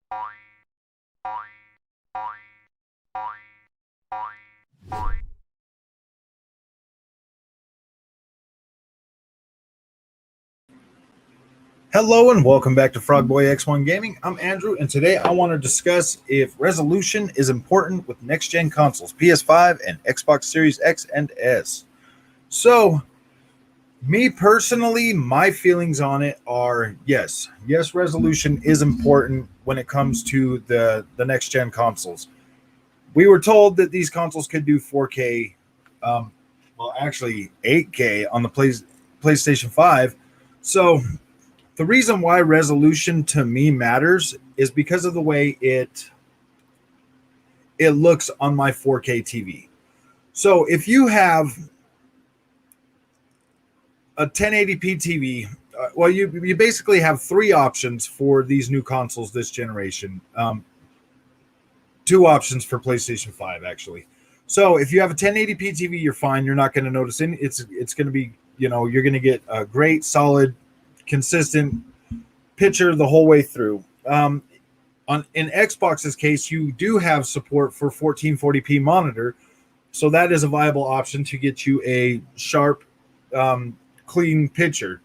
Hello and welcome back to Frogboy X1 Gaming. I'm Andrew, and today I want to discuss if resolution is important with next-gen consoles, PS5 and Xbox Series X and S. So, me personally, my feelings on it are yes, resolution is important when it comes to the next-gen consoles. We were told that these consoles could do 4K, actually 8K on the PlayStation 5. So, the reason why resolution to me matters is because of the way it looks on my 4K TV. So if you have a 1080p TV, you basically have three options for these new consoles this generation. Two options for PlayStation 5 actually. So if you have a 1080p TV, you're fine. You're not going to notice any. It's going to be, you're going to get a great, solid, consistent picture the whole way through. In Xbox's case, you do have support for 1440p monitor, so that is a viable option to get you a sharp, clean picture.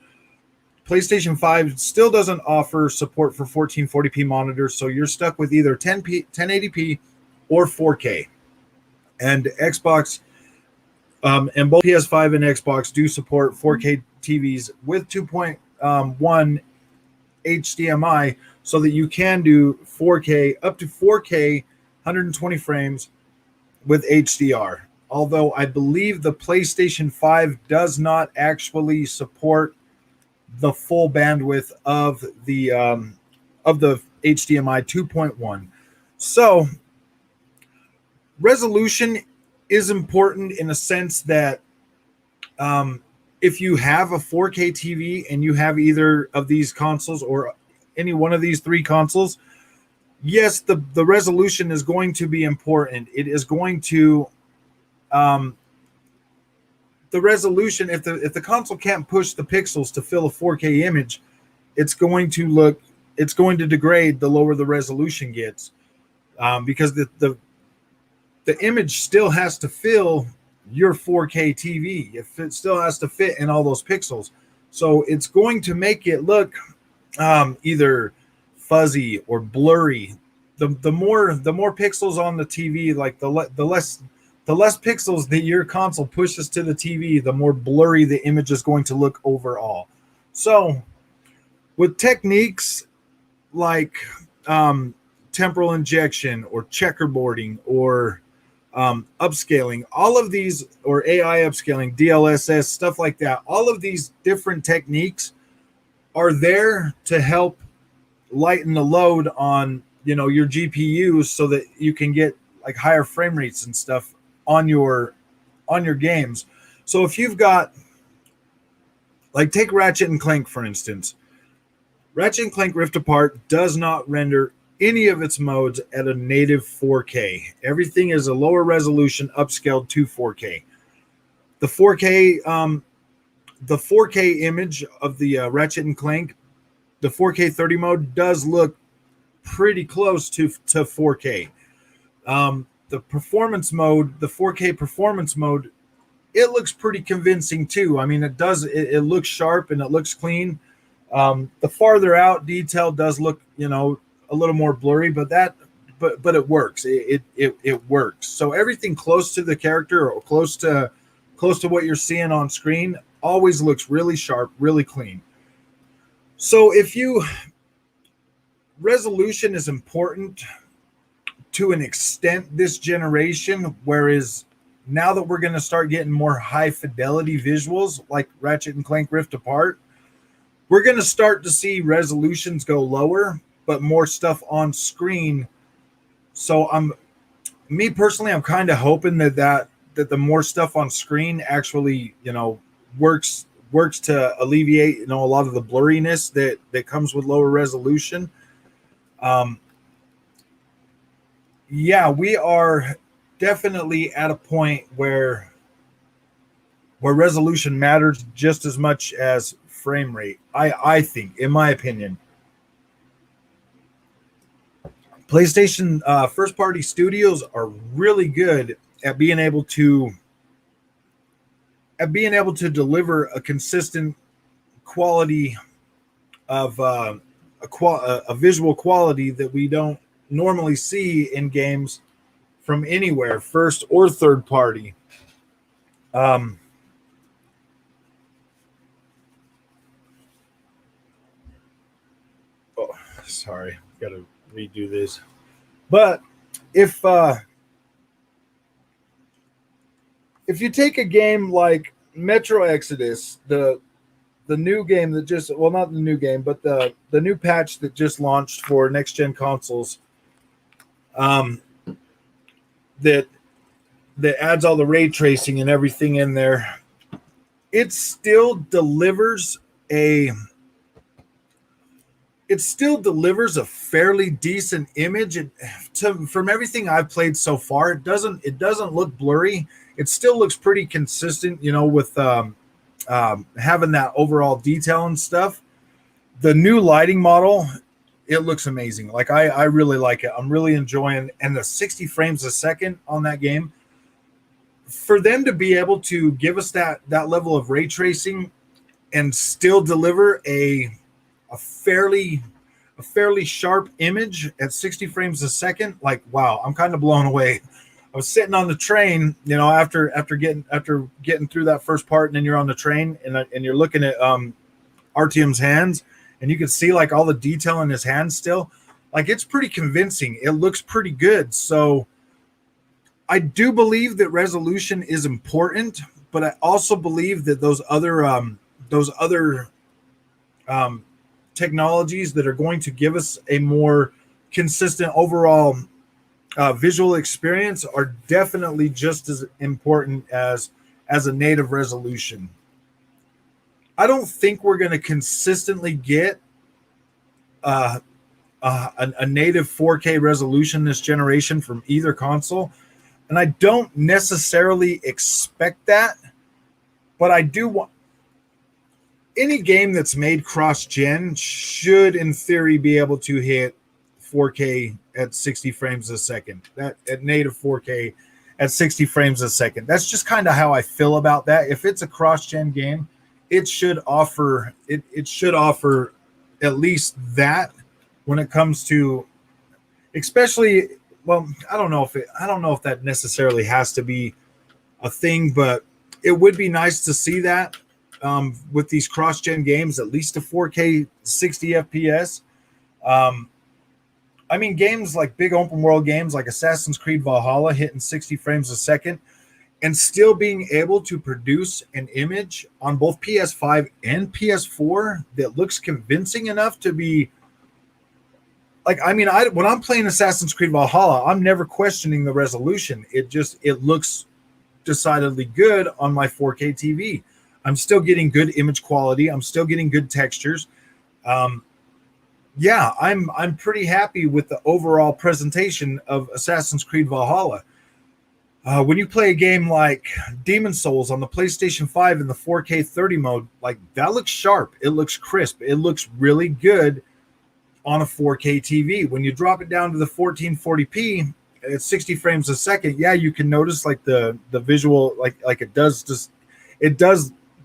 PlayStation 5 still doesn't offer support for 1440p monitor, so you're stuck with either 1080p or 4K. And Xbox, and both PS5 and Xbox do support 4K TVs with 2.1 HDMI, so that you can do 4K, up to 4K 120 frames with HDR. Although I believe the PlayStation 5 does not actually support the full bandwidth of the HDMI 2.1. So resolution is important in a sense that if you have a 4K TV and you have either of these consoles or any one of these three consoles, yes, the resolution is going to be important. It is going to the resolution, if the console can't push the pixels to fill a 4K image, it's going to degrade the lower the resolution gets, because the image still has to fill your 4K TV. It still has to fit in all those pixels. So it's going to make it look either fuzzy or blurry. The more pixels on the TV, like the less pixels that your console pushes to the TV, the more blurry the image is going to look overall. So with techniques like temporal injection or checkerboarding or upscaling, all of these, or AI upscaling, DLSS, stuff like that, all of these different techniques are there to help lighten the load on your GPUs, so that you can get like higher frame rates and stuff on your games. So if you've got, like, take Ratchet and Clank for instance. Ratchet and Clank Rift Apart does not render any of its modes at a native 4K. Everything is a lower resolution, upscaled to 4K. The 4K image of the Ratchet and Clank, the 4K 30 mode, does look pretty close to 4K. The performance mode, the 4K performance mode, it looks pretty convincing too. I mean, it looks sharp and it looks clean. The farther out detail does look, a little more blurry, but it works. It works. So everything close to the character or close to what you're seeing on screen always looks really sharp, really clean. So resolution is important to an extent this generation, whereas now that we're going to start getting more high fidelity visuals like Ratchet and Clank Rift Apart, we're going to start to see resolutions go lower, but more stuff on screen. So me personally, I'm kind of hoping that the more stuff on screen actually, works to alleviate, a lot of the blurriness that comes with lower resolution. We are definitely at a point where resolution matters just as much as frame rate. I think, in my opinion. PlayStation first party studios are really good at being able to deliver a consistent quality of a visual quality that we don't normally see in games from anywhere, first or third party. Um, oh, sorry, got to redo this. But if if you take a game like Metro Exodus, the new game that just, well, not the new game, but the new patch that just launched for next gen consoles, um, that adds all the ray tracing and everything in there, it still delivers a a fairly decent image. From everything I've played so far, it doesn't look blurry. It still looks pretty consistent, with having that overall detail and stuff. The new lighting model, it looks amazing. Like I really like it. I'm really enjoying, and the 60 frames a second on that game, for them to be able to give us that level of ray tracing and still deliver a fairly sharp image at 60 frames a second, like, wow, I'm kind of blown away. I was sitting on the train, after getting through that first part, and then you're on the train and you're looking at Artyom's hands, and you can see like all the detail in his hands still. Like, it's pretty convincing. It looks pretty good. So I do believe that resolution is important, but I also believe that those other technologies that are going to give us a more consistent overall visual experience are definitely just as important as a native resolution. I don't think we're going to consistently get a native 4K resolution this generation from either console, and I don't necessarily expect that, but I do want any game that's made cross-gen should, in theory, be able to hit 4K at 60 frames a second. That at native 4K at 60 frames a second. That's just kind of how I feel about that. If it's a cross-gen game, it should offer at least that when it comes to, especially, well, I don't know if that necessarily has to be a thing, but it would be nice to see that with these cross-gen games, at least a 4K 60 FPS. I mean, games like big open world games like Assassin's Creed Valhalla hitting 60 frames a second and still being able to produce an image on both PS5 and PS4 that looks convincing enough to be like, I mean, when I'm playing Assassin's Creed Valhalla, I'm never questioning the resolution. It looks decidedly good on my 4K TV. I'm still getting good image quality. I'm still getting good textures. Yeah, I'm pretty happy with the overall presentation of Assassin's Creed Valhalla. When you play a game like Demon Souls on the PlayStation 5 in the 4K 30 mode, like, that looks sharp. It looks crisp. It looks really good on a 4K TV. When you drop it down to the 1440p at 60 frames a second, yeah, you can notice like the visual, like it does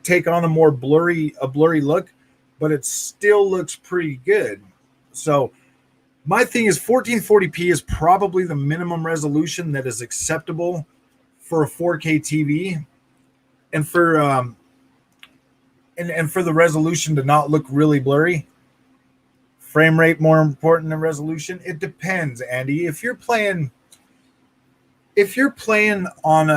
take on a more blurry look, but it still looks pretty good. So my thing is 1440p is probably the minimum resolution that is acceptable for a 4K TV, and for and for the resolution to not look really blurry. Frame rate more important than resolution? It depends, Andy. If you're playing on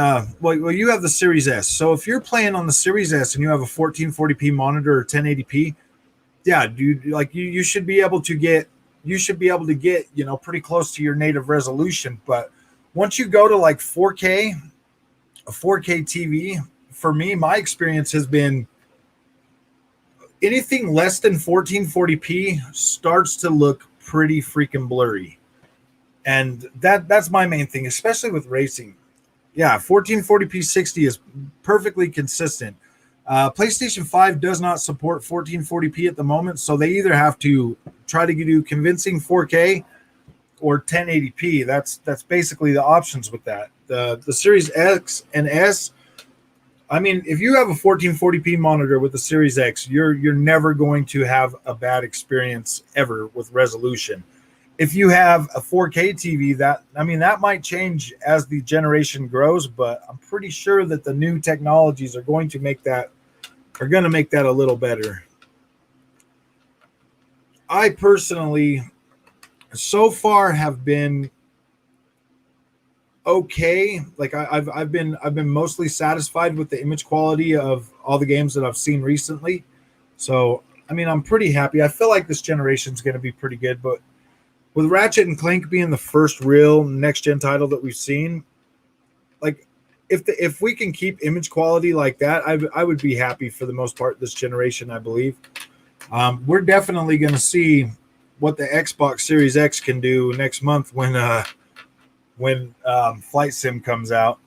well, you have the Series S. So if you're playing on the Series S and you have a 1440p monitor or 1080p, yeah, dude, like you should be able to get pretty close to your native resolution. But once you go to like 4K, a 4K TV, for me, my experience has been anything less than 1440p starts to look pretty freaking blurry. And that's my main thing, especially with racing. Yeah, 1440p 60 is perfectly consistent. PlayStation 5 does not support 1440p at the moment, so they either have to try to do convincing 4K, or 1080p. That's basically the options with that. The Series X and S. I mean, if you have a 1440p monitor with the Series X, you're never going to have a bad experience ever with resolution. If you have a 4K TV, that might change as the generation grows, but I'm pretty sure that the new technologies are going to make that a little better. I personally so far have been okay. Like I've been mostly satisfied with the image quality of all the games that I've seen recently. So I mean, I'm pretty happy. I feel like this generation is going to be pretty good, but with Ratchet and Clank being the first real next gen title that we've seen, like if we can keep image quality like that, I would be happy for the most part this generation. I believe we're definitely going to see what the Xbox Series X can do next month when Flight Sim comes out.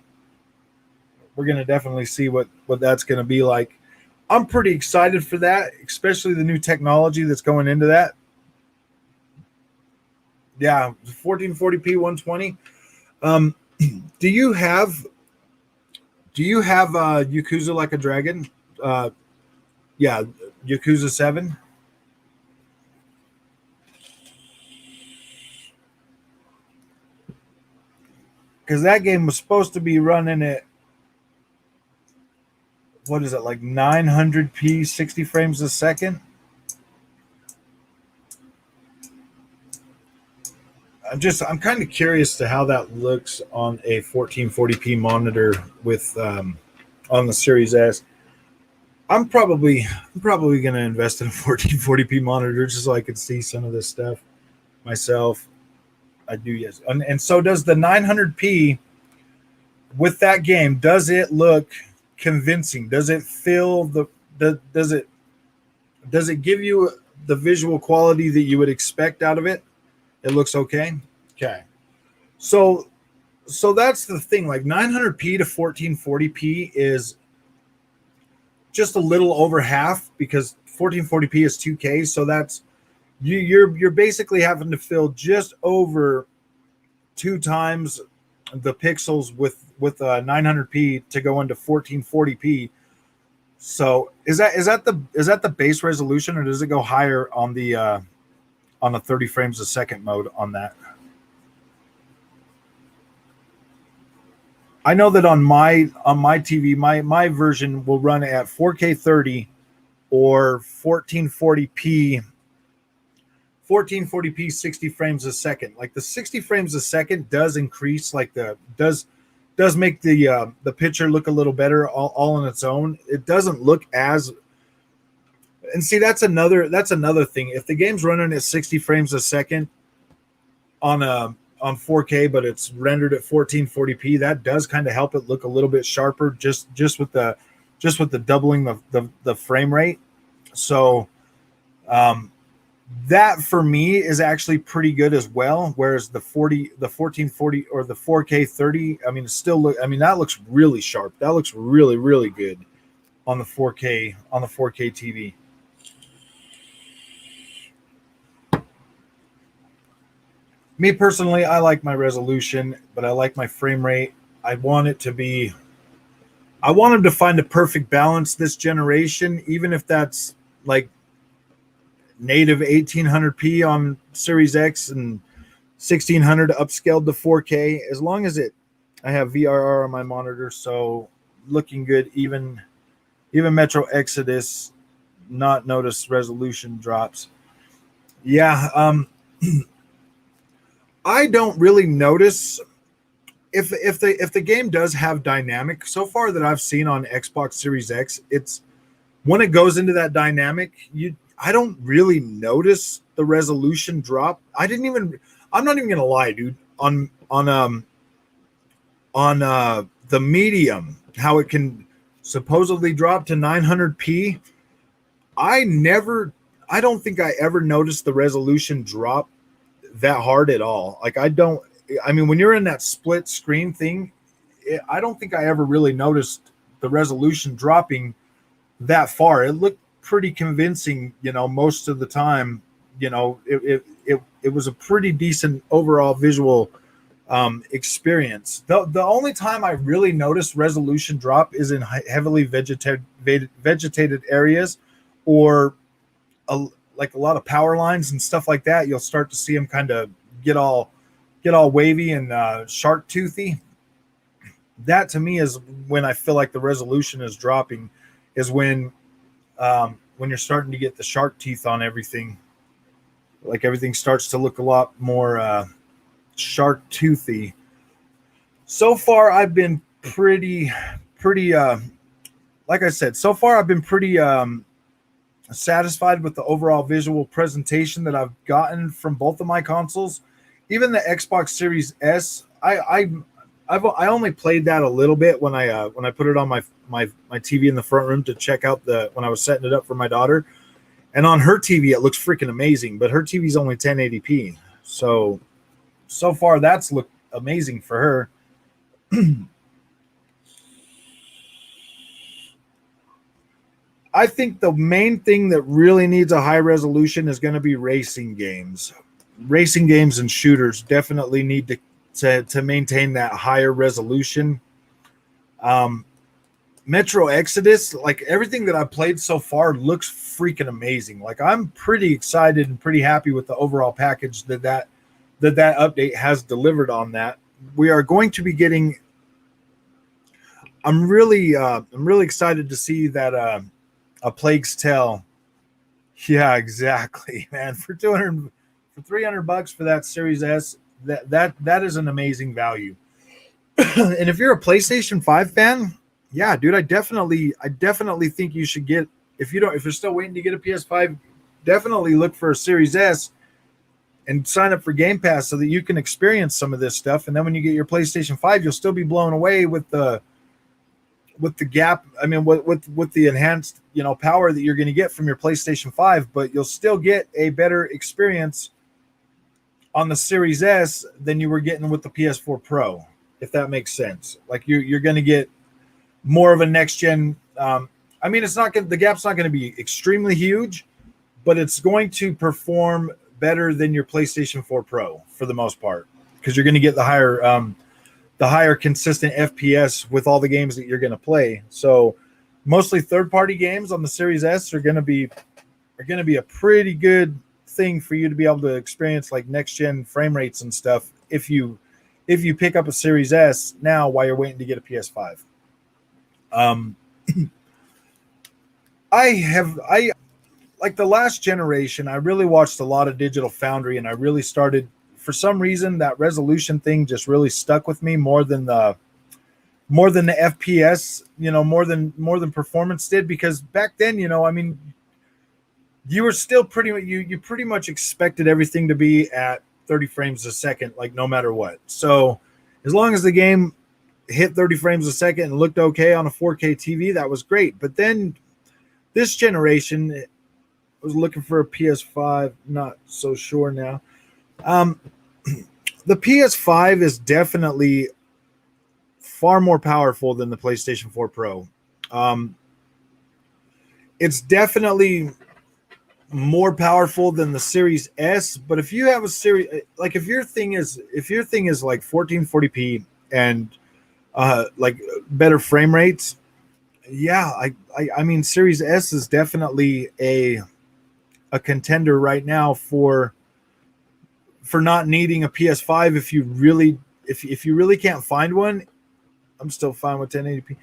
We're going to definitely see what that's going to be like. I'm pretty excited for that, especially the new technology that's going into that. Yeah, 1440p 120. Do you have Yakuza Like a Dragon? Yeah, Yakuza 7. Because that game was supposed to be running at, what is it, like 900p 60 frames a second? I'm kind of curious to how that looks on a 1440p monitor with on the Series S. I'm probably going to invest in a 1440p monitor just so I can see some of this stuff myself. I do, yes. And so does the 900p with that game. Does it look convincing? Does it feel does it give you the visual quality that you would expect out of it? It looks okay. Okay. So that's the thing. Like 900p to 1440p is just a little over half, because 1440p is 2K. So that's you're basically having to fill just over 2 times the pixels with 900p to go into 1440p. So is that the base resolution, or does it go higher on the 30 frames a second mode on that? I know that on my TV, my version will run at 4K 30 or 1440p 60 frames a second. Like the 60 frames a second does increase, like does make the picture look a little better all on its own. It doesn't look as, and see, that's another thing. If the game's running at 60 frames a second on 4K, but it's rendered at 1440p, that does kind of help it look a little bit sharper, just with the doubling of the frame rate. So that for me is actually pretty good as well. Whereas the 1440 or the 4K 30, I mean, that looks really sharp. That looks really, really good on the 4K TV. Me personally, I like my resolution, but I like my frame rate. I want them to find a perfect balance this generation, even if that's like native 1800p on Series X and 1600 upscaled to 4K. As long as I have VRR on my monitor, so looking good. Even Metro Exodus not notice resolution drops. Yeah, I don't really notice if the game does have dynamic. So far that I've seen on Xbox Series X, it's when it goes into that dynamic, I don't really notice the resolution drop. I'm not even gonna lie, dude. On the medium, how it can supposedly drop to 900p, I don't think I ever noticed the resolution drop that hard at all. Like I mean, when you're in that split screen thing, I don't think I ever really noticed the resolution dropping that far. It looked pretty convincing, most of the time. it was a pretty decent overall visual experience. The only time I really noticed resolution drop is in heavily vegetated areas, or a, like a lot of power lines and stuff like that. You'll start to see them kind of get all wavy and shark toothy. That to me is when I feel like the resolution is dropping, is when you're starting to get the shark teeth on everything. Like everything starts to look a lot more shark toothy. So far, I've been pretty. Like I said, so far I've been pretty satisfied with the overall visual presentation that I've gotten from both of my consoles. Even the Xbox Series S, I only played that a little bit when I put it on my TV in the front room to check out when I was setting it up for my daughter. And on her TV, it looks freaking amazing, but her TV is only 1080p. So far, that's looked amazing for her. I think the main thing that really needs a high resolution is going to be racing games. Racing games and shooters definitely need to maintain that higher resolution. Metro Exodus, like everything that I've played so far, looks freaking amazing. Like I'm pretty excited and pretty happy with the overall package that update has delivered on that. We are going to be getting. I'm really excited to see that A Plague's Tale. Yeah, exactly, man. For $300 for that Series S, that is an amazing value. And if you're a PlayStation 5 fan, yeah, dude, I definitely think you should get, if you're still waiting to get a PS5, definitely look for a Series S and sign up for Game Pass so that you can experience some of this stuff. And then when you get your PlayStation 5, you'll still be blown away with the gap. I mean, with the enhanced, power that you're going to get from your PlayStation 5, but you'll still get a better experience on the Series S than you were getting with the PS4 Pro, if that makes sense. Like you're going to get more of a next gen. I mean, the gap's not going to be extremely huge, but it's going to perform better than your PlayStation 4 Pro for the most part, because you're going to get the higher consistent FPS with all the games that you're going to play. So mostly third-party games on the Series S are going to be a pretty good thing for you to be able to experience, like next gen frame rates and stuff, if you pick up a Series S now while you're waiting to get a PS5. I like the last generation, I really watched a lot of Digital Foundry, and I really started, for some reason, that resolution thing just really stuck with me more than the FPS, more than performance did, because back then, I mean, you were still you pretty much expected everything to be at 30 frames a second, like no matter what. So as long as the game hit 30 frames a second and looked okay on a 4K TV, that was great. But then this generation, I was looking for a PS5, not so sure now. The PS5 is definitely far more powerful than the PlayStation 4 Pro. It's definitely more powerful than the Series S, but if you have a series, like if your thing is like 1440p and like better frame rates, yeah, I mean Series S is definitely a contender right now for not needing a PS5. If you really can't find one, I'm still fine with 1080p.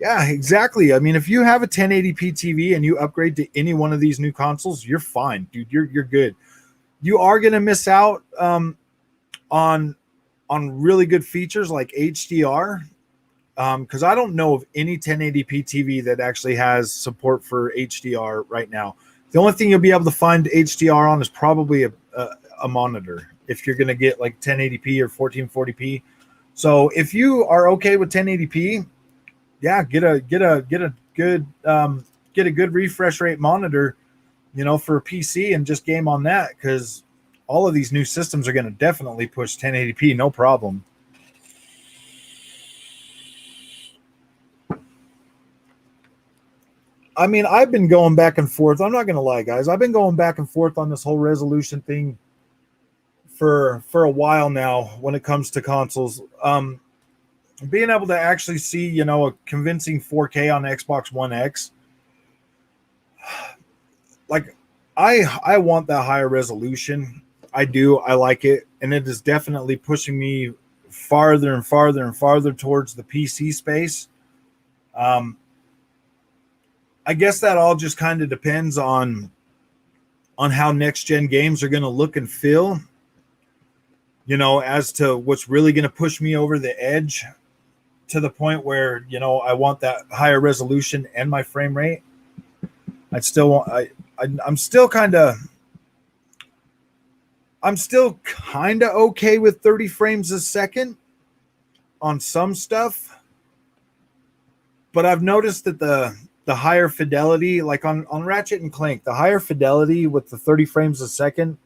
Yeah, exactly. I mean, if you have a 1080p TV and you upgrade to any one of these new consoles, you're fine, dude. You're good. You are gonna miss out on really good features like HDR, because I don't know of any 1080p TV that actually has support for HDR right now. The only thing you'll be able to find HDR on is probably a monitor, if you're gonna get like 1080p or 1440p. So if you are okay with 1080p, yeah, get a good refresh rate monitor, for a PC, and just game on that, because all of these new systems are going to definitely push 1080p, no problem. I mean, I've been going back and forth. I'm not going to lie, guys. I've been going back and forth on this whole resolution thing for a while now when it comes to consoles. Being able to actually see, you know, a convincing 4K on Xbox One X, like I want that higher resolution. I do. I like it, and it is definitely pushing me farther and farther and farther towards the PC space. Um, I guess that all just kind of depends on how next gen games are going to look and feel. You know, as to what's really going to push me over the edge to the point where, you know, I want that higher resolution and my frame rate. I'd still want. I'm still kind of. I'm still kind of okay with 30 frames a second on some stuff, but I've noticed that the higher fidelity, like on Ratchet and Clank, the higher fidelity with the 30 frames a second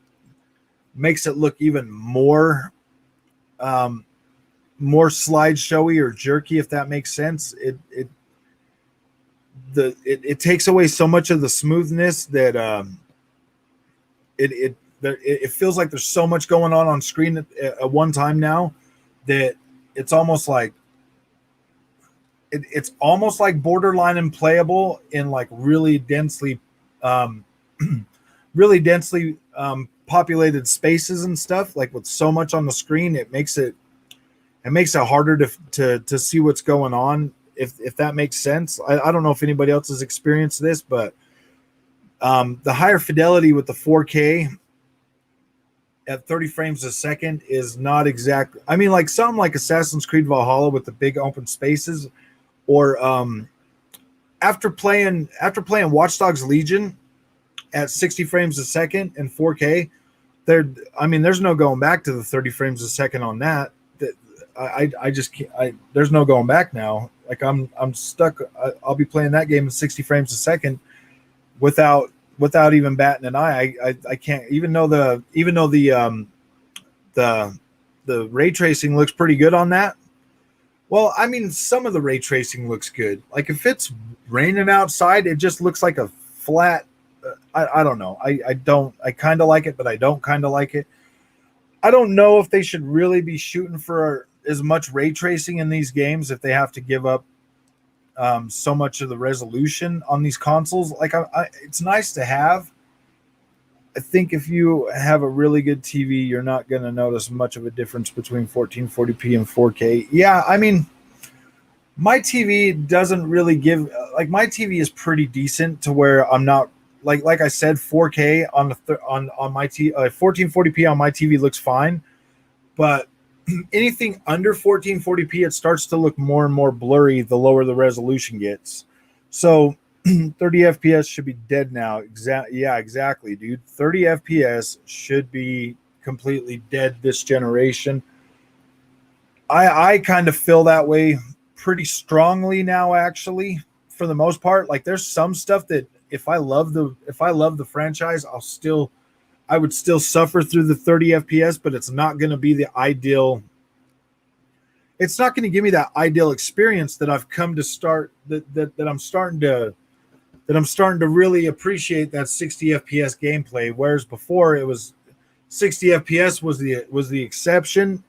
makes it look even more more slideshowy or jerky, if that makes sense. It takes away so much of the smoothness that it feels like there's so much going on screen at one time now that it's almost like it's almost like borderline unplayable in like really densely really densely populated spaces and stuff. Like with so much on the screen, it makes it harder to see what's going on, if that makes sense. I don't know if anybody else has experienced this, but the higher fidelity with the 4K at 30 frames a second is not exactly. I mean, like something like Assassin's Creed Valhalla with the big open spaces, or after playing Watch Dogs Legion at 60 frames a second in 4K, there's no going back to the 30 frames a second on that. I just can't. There's no going back now. Like I'm stuck. I'll be playing that game at 60 frames a second without even batting an eye. I can't, even though the ray tracing looks pretty good on that. Well, I mean, some of the ray tracing looks good. Like if it's raining outside, it just looks like a flat. I don't know. I kind of like it, but I don't kind of like it. I don't know if they should really be shooting for as much ray tracing in these games if they have to give up so much of the resolution on these consoles. Like it's nice to have. I think if you have a really good TV, you're not going to notice much of a difference between 1440p and 4K. Yeah, I mean, my TV doesn't really give, like my TV is pretty decent to where I'm not like I said, 4K on my 1440p on my TV looks fine, but anything under 1440p, it starts to look more and more blurry the lower the resolution gets. So 30 FPS should be dead now. Exactly, dude. 30 FPS should be completely dead this generation. I kind of feel that way pretty strongly now, actually, for the most part. Like there's some stuff that if I love the franchise, I would still suffer through the 30 FPS, but it's not going to be the ideal. It's not going to give me that ideal experience that I've come to start that I'm starting to really appreciate that 60 FPS gameplay. Whereas before it was 60 FPS was the exception,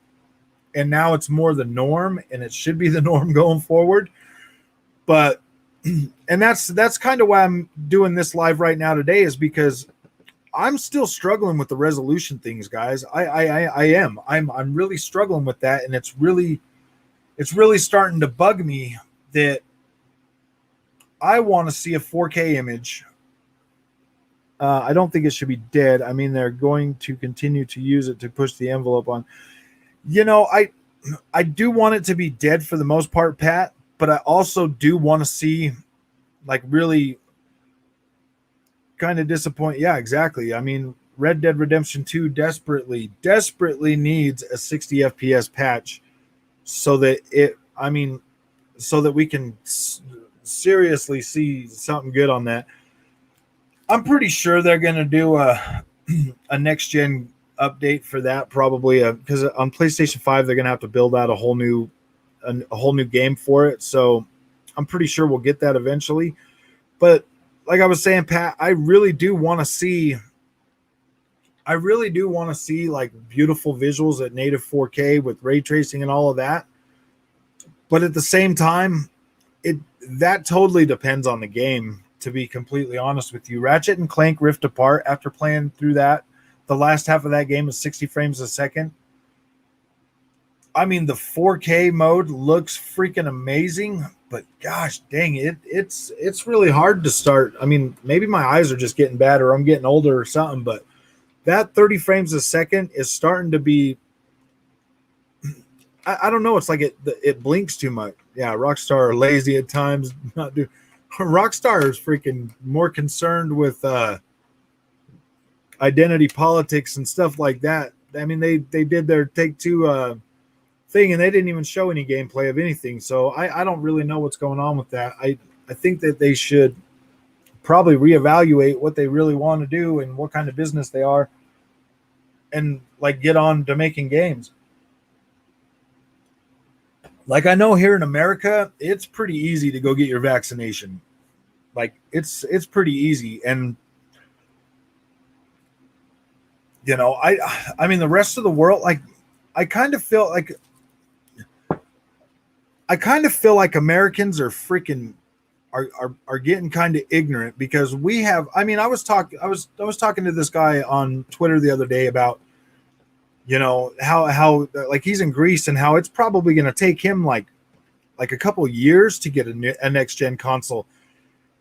and now it's more the norm, and it should be the norm going forward. But and that's kind of why I'm doing this live right now today, is because I'm still struggling with the resolution things, guys. I am. I'm really struggling with that, and it's really starting to bug me that I want to see a 4K image. I don't think it should be dead. I mean, they're going to continue to use it to push the envelope on. You know, I do want it to be dead for the most part, Pat, but I also do want to see like really kind of disappoint. Yeah, exactly. I mean, Red Dead Redemption 2 desperately needs a 60 FPS patch so that we can seriously see something good on that. I'm pretty sure they're going to do a next gen update for that, probably, because on PlayStation 5 they're going to have to build out a whole new game for it. So I'm pretty sure we'll get that eventually. But like I was saying, Pat, I really do want to see I really do want to see like beautiful visuals at native 4K with ray tracing and all of that. But at the same time, it that totally depends on the game, to be completely honest with you. Ratchet and Clank Rift Apart, after playing through that, the last half of that game is 60 frames a second. I mean, the 4K mode looks freaking amazing, but gosh dang it, it's really hard to start. I mean, maybe my eyes are just getting bad or I'm getting older or something, but that 30 frames a second is starting to be, I don't know, it's like it blinks too much. Yeah, Rockstar are lazy at times. Not do Rockstar is freaking more concerned with identity politics and stuff like that. I mean, they did their Take-Two thing and they didn't even show any gameplay of anything. So I don't really know what's going on with that. I think that they should probably reevaluate what they really want to do and what kind of business they are, and like get on to making games. Like, I know here in America, it's pretty easy to go get your vaccination. Like, it's pretty easy. And you know, I mean, the rest of the world, like, I kind of feel like Americans are freaking are getting kind of ignorant, because we have, I mean, I was talking to this guy on Twitter the other day about, you know, how like he's in Greece and how it's probably going to take him like a couple of years to get a next gen console.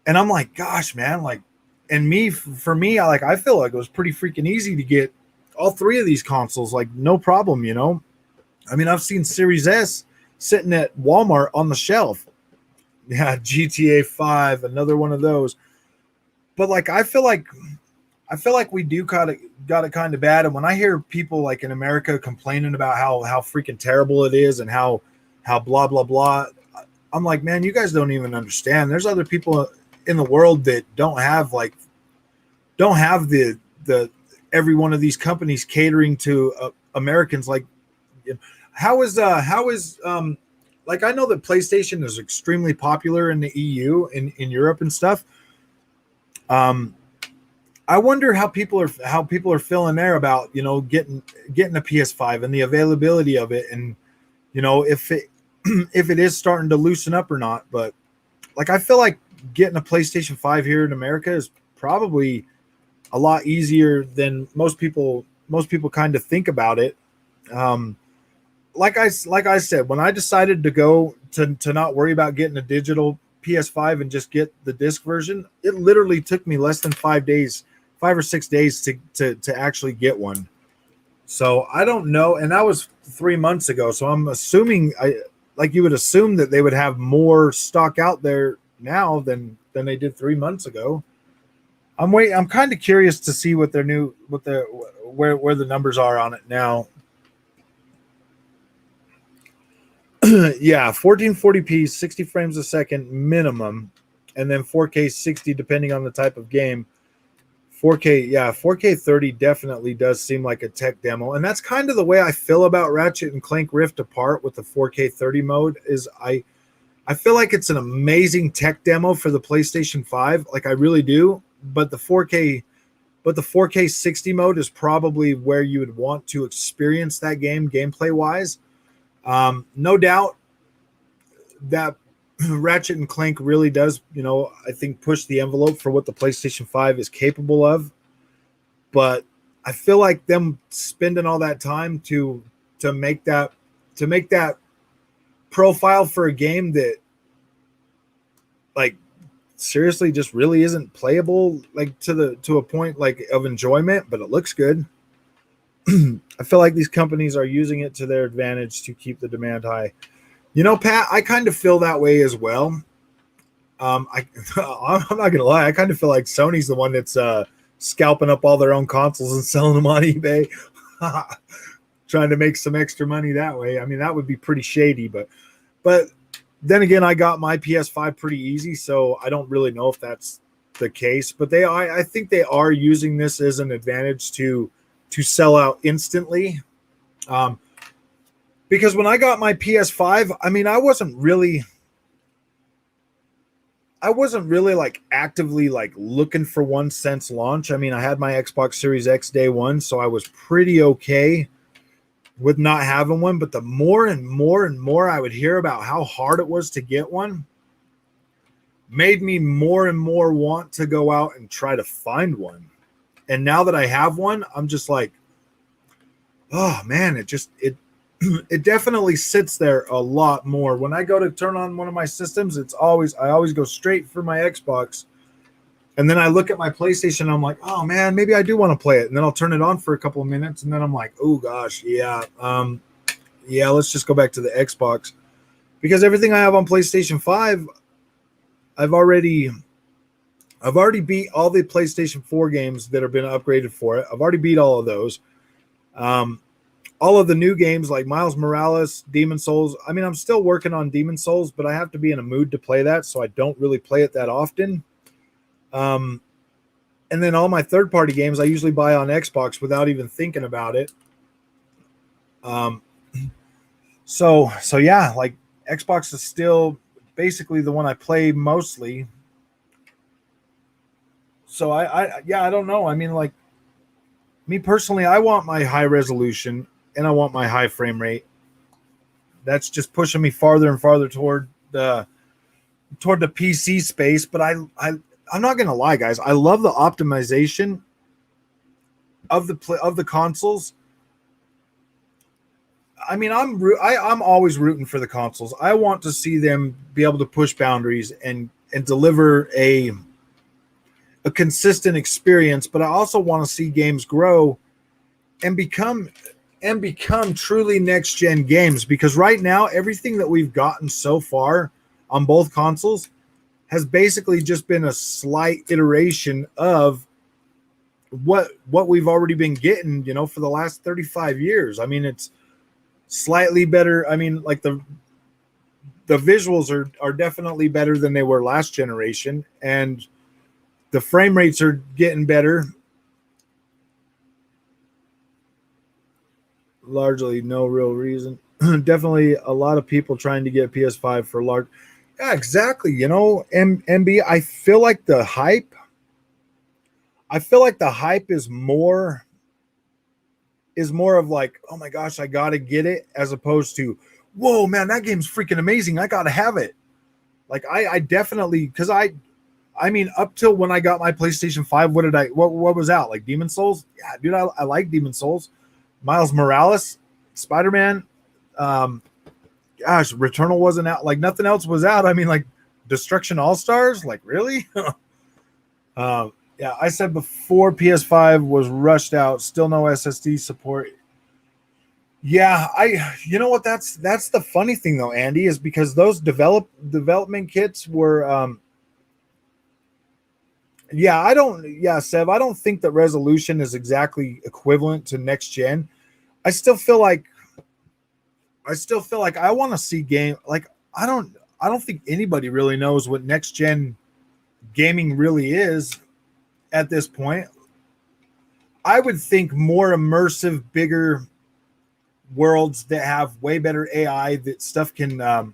And I'm like, gosh, man, like, and for me, I feel like it was pretty freaking easy to get all three of these consoles, like no problem, you know. I mean, I've seen Series S sitting at Walmart on the shelf. Yeah, GTA 5, another one of those. But like, I feel like we do got it kind of bad. And when I hear people like in America complaining about how freaking terrible it is and how blah blah blah, I'm like, man, you guys don't even understand. There's other people in the world that don't have the every one of these companies catering to Americans. Like, how is like, I know that PlayStation is extremely popular in the EU, in Europe and stuff. I wonder how people are feeling there about, you know, getting a PS5 and the availability of it, and you know, if it if it is starting to loosen up or not. But like, I feel like getting a PlayStation 5 here in America is probably a lot easier than most people kind of think about it. Like I said, when I decided to go to not worry about getting a digital PS5 and just get the disc version, it literally took me less than 5 or 6 days to actually get one. So I don't know, and that was 3 months ago. So I'm assuming, like you would assume, that they would have more stock out there now than they did 3 months ago. I'm kind of curious to see where the numbers are on it now. Yeah, 1440p, 60 frames a second minimum, and then 4K 60 depending on the type of game. 4K 30 definitely does seem like a tech demo, and that's kind of the way I feel about Ratchet and Clank Rift Apart with the 4K 30 mode. Is I feel like it's an amazing tech demo for the PlayStation 5, like I really do. But the 4K 60 mode is probably where you would want to experience that game gameplay wise. No doubt that Ratchet and Clank really does, you know, I think push the envelope for what the PlayStation 5 is capable of. But I feel like them spending all that time to make that profile for a game that, like, seriously just really isn't playable, like to a point like of enjoyment, but it looks good. I feel like these companies are using it to their advantage to keep the demand high. You know, Pat, I kind of feel that way as well. I'm not gonna lie, I kind of feel like Sony's the one that's scalping up all their own consoles and selling them on eBay, trying to make some extra money that way. I mean, that would be pretty shady, but then again, I got my PS5 pretty easy, so I don't really know if that's the case. But I think they are using this as an advantage to sell out instantly. Because when I got my PS5, I mean, I wasn't really I wasn't really like actively like looking for one since launch. I mean, I had my Xbox Series X day one, so I was pretty okay with not having one. But the more and more and more I would hear about how hard it was to get one, made me more and more want to go out and try to find one. And now that I have one, I'm just like, oh man, it definitely sits there a lot more. When I go to turn on one of my systems, I always go straight for my Xbox. And then I look at my PlayStation and I'm like, oh man, maybe I do want to play it. And then I'll turn it on for a couple of minutes and then I'm like, oh gosh, yeah, let's just go back to the Xbox. Because everything I have on PlayStation 5, I've already beat all the PlayStation 4 games that have been upgraded for it. I've already beat all of those. All of the new games like Miles Morales, Demon Souls. I mean, I'm still working on Demon Souls, but I have to be in a mood to play that, so I don't really play it that often. And then all my third-party games I usually buy on Xbox without even thinking about it. So yeah, like Xbox is still basically the one I play mostly. So I don't know. I mean, like me personally, I want my high resolution and I want my high frame rate. That's just pushing me farther and farther toward the PC space. But I'm not gonna lie, guys. I love the optimization of the consoles. I mean, I'm always rooting for the consoles. I want to see them be able to push boundaries and deliver a consistent experience. But I also want to see games grow and become truly next gen games, because right now everything that we've gotten so far on both consoles has basically just been a slight iteration of what we've already been getting, for the last 35 years. I mean, it's slightly better. I mean, like the visuals are definitely better than they were last generation, and the frame rates are getting better. Largely no real reason. Definitely a lot of people trying to get PS5 for large. Yeah, exactly. MB, I feel like the hype is more of like, oh my gosh, I gotta get it, as opposed to, whoa man, that game's freaking amazing, I gotta have it. Like I definitely, because I mean, up till when I got my PlayStation 5, what was out? Like Demon Souls? Yeah, dude, I like Demon Souls. Miles Morales, Spider-Man, gosh, Returnal wasn't out. Like nothing else was out. I mean, like Destruction All-Stars? Like really? Yeah, I said before PS5 was rushed out, still no SSD support. Yeah, you know what, that's the funny thing though, Andy, is because those development kits were Sev, I don't think that resolution is exactly equivalent to next gen. I still feel like I want to see game, like I don't think anybody really knows what next gen gaming really is at this point. I would think more immersive, bigger worlds that have way better AI, that stuff can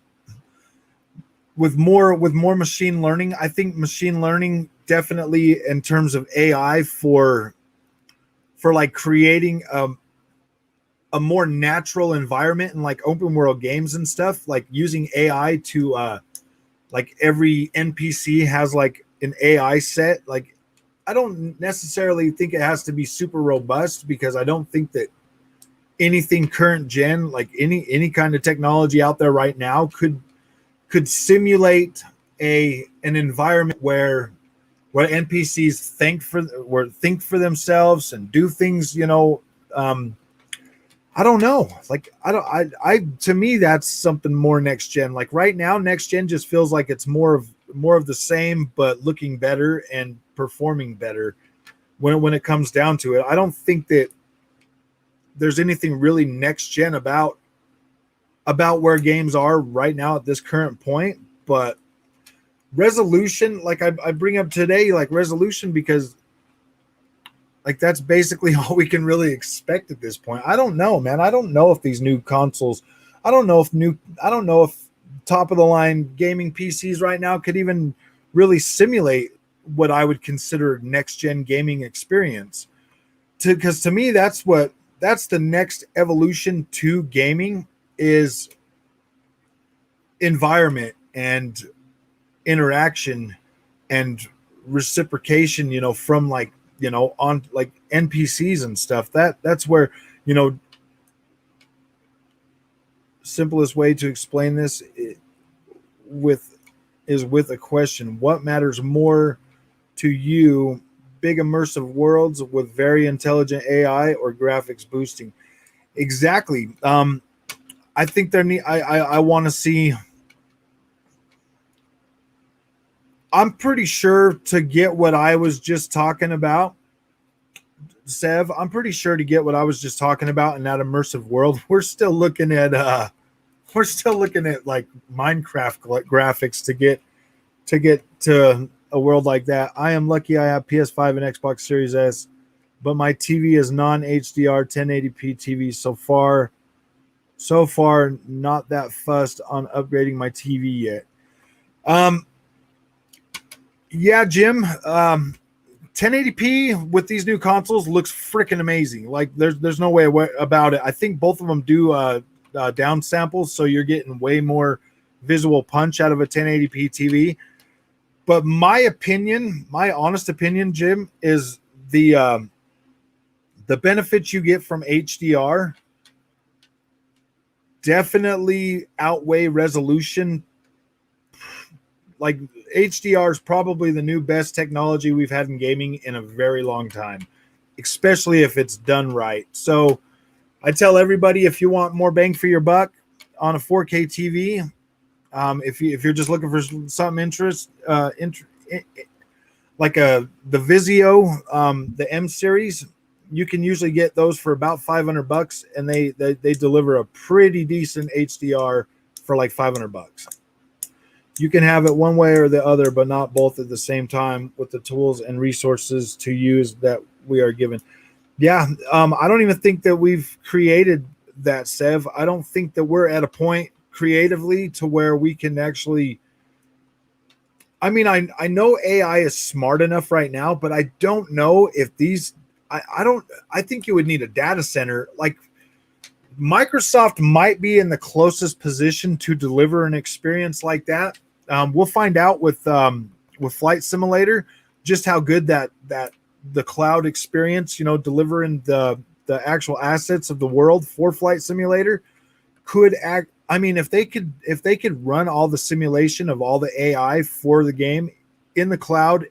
with more machine learning. I think machine learning definitely in terms of AI for like creating a more natural environment and like open world games and stuff, like using AI to like every NPC has like an AI set. Like I don't necessarily think it has to be super robust, because I don't think that anything current gen, like any kind of technology out there right now could simulate an environment where NPCs think for themselves and do things, I don't know. Like I to me that's something more next gen. Like right now next gen just feels like it's more of the same, but looking better and performing better when it comes down to it. I don't think that there's anything really next gen about where games are right now at this current point. But resolution, like I bring up today, like resolution, because like that's basically all we can really expect at this point. I don't know, man. I don't know if these new consoles, I don't know if top of the line gaming PCs right now could even really simulate what I would consider next gen gaming experience. Because to me, that's the next evolution to gaming is environment and interaction and reciprocation, from like, on like NPCs and stuff. That's where, simplest way to explain this with is with a question. What matters more to you, big immersive worlds with very intelligent AI or graphics boosting? Exactly. I think I want to see. I'm pretty sure to get what I was just talking about, Sev. I'm pretty sure to get what I was just talking about in that immersive world, we're still looking at like Minecraft graphics to get to a world like that. I am lucky I have PS5 and Xbox Series S, but my TV is non-HDR 1080p TV. So far, not that fussed on upgrading my TV yet. Yeah, Jim. 1080p with these new consoles looks freaking amazing. Like there's no way about it. I think both of them do down samples, so you're getting way more visual punch out of a 1080p TV. But my honest opinion, Jim, is the benefits you get from HDR definitely outweigh resolution. Like HDR is probably the new best technology we've had in gaming in a very long time, especially if it's done right. So I tell everybody, if you want more bang for your buck on a 4K TV, if you're just looking for something like the Vizio, the M series, you can usually get those for about $500, and they deliver a pretty decent HDR for like $500. You can have it one way or the other, but not both at the same time with the tools and resources to use that we are given. Yeah, I don't even think that we've created that, Sev. I don't think that we're at a point creatively to where we can actually. I mean, I know AI is smart enough right now, but I don't know if these. I think you would need a data center. Like Microsoft might be in the closest position to deliver an experience like that. We'll find out with Flight Simulator just how good that the cloud experience, delivering the actual assets of the world for Flight Simulator could act. I mean, if they could run all the simulation of all the AI for the game in the cloud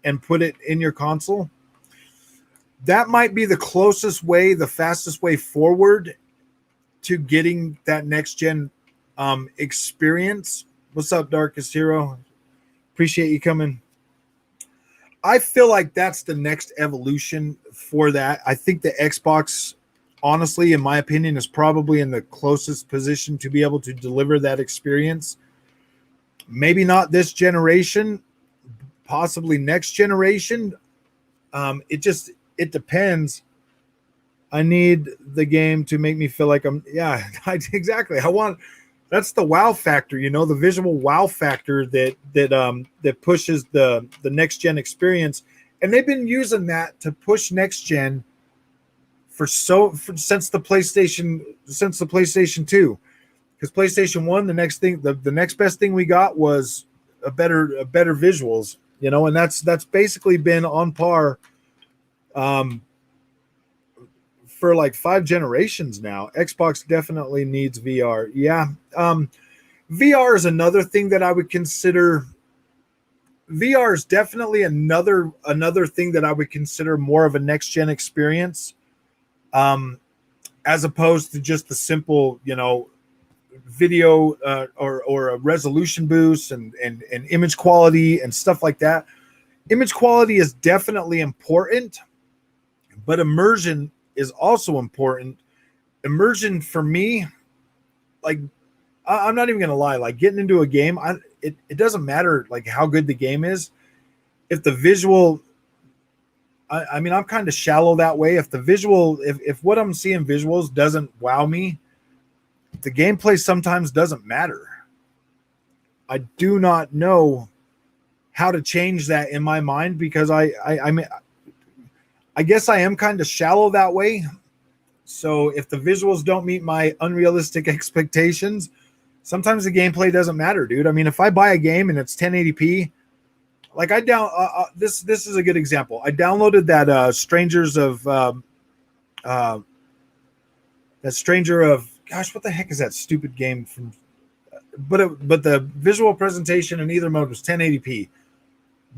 and put it in your console, that might be the closest way, the fastest way forward to getting that next gen experience. What's up, Darkest Hero? Appreciate you coming. I feel like that's the next evolution for that. I think the Xbox, honestly, in my opinion, is probably in the closest position to be able to deliver that experience. Maybe not this generation, possibly next generation. It depends. I need the game to make me feel like exactly. That's the wow factor, the visual wow factor that pushes the next gen experience. And they've been using that to push next gen since the PlayStation 2. Because PlayStation 1, the next best thing we got was a better visuals, and that's basically been on par for like 5 generations now. Xbox definitely needs VR. Yeah. VR is another thing that I would consider. VR is definitely another thing that I would consider more of a next gen experience, as opposed to just the simple, video or a resolution boost and image quality and stuff like that. Image quality is definitely important, but immersion is also important. Immersion for me, like I'm not even gonna lie, like getting into a game, it doesn't matter like how good the game is. If the visual, I mean, I'm kind of shallow that way. If the visual, if what I'm seeing visuals doesn't wow me, the gameplay sometimes doesn't matter. I do not know how to change that in my mind, because I mean, I guess I am kind of shallow that way. So if the visuals don't meet my unrealistic expectations, sometimes the gameplay doesn't matter, dude. I mean, if I buy a game and it's 1080p, like this is a good example. I downloaded that Strangers of uh, that Stranger of, gosh, what the heck is that stupid game from? But the visual presentation in either mode was 1080p.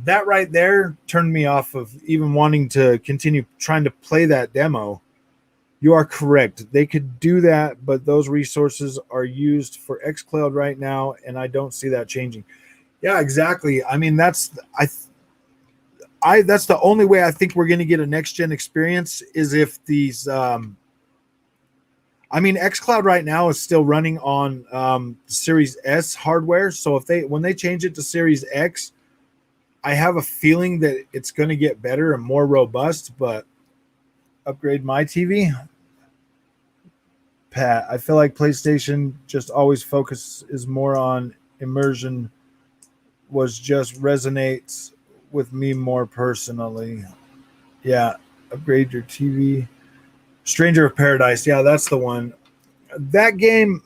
That right there turned me off of even wanting to continue trying to play that demo. You are correct. They could do that, but those resources are used for xCloud right now, and I don't see that changing. Yeah, exactly. I mean, that's the only way I think we're going to get a next gen experience is if these. I mean, xCloud right now is still running on Series S hardware, so when they change it to Series X, I have a feeling that it's going to get better and more robust. But upgrade my TV. Pat, I feel like PlayStation just always focuses more on immersion, was just resonates with me more personally. Yeah, upgrade your TV. Stranger of Paradise, yeah, that's the one. That game,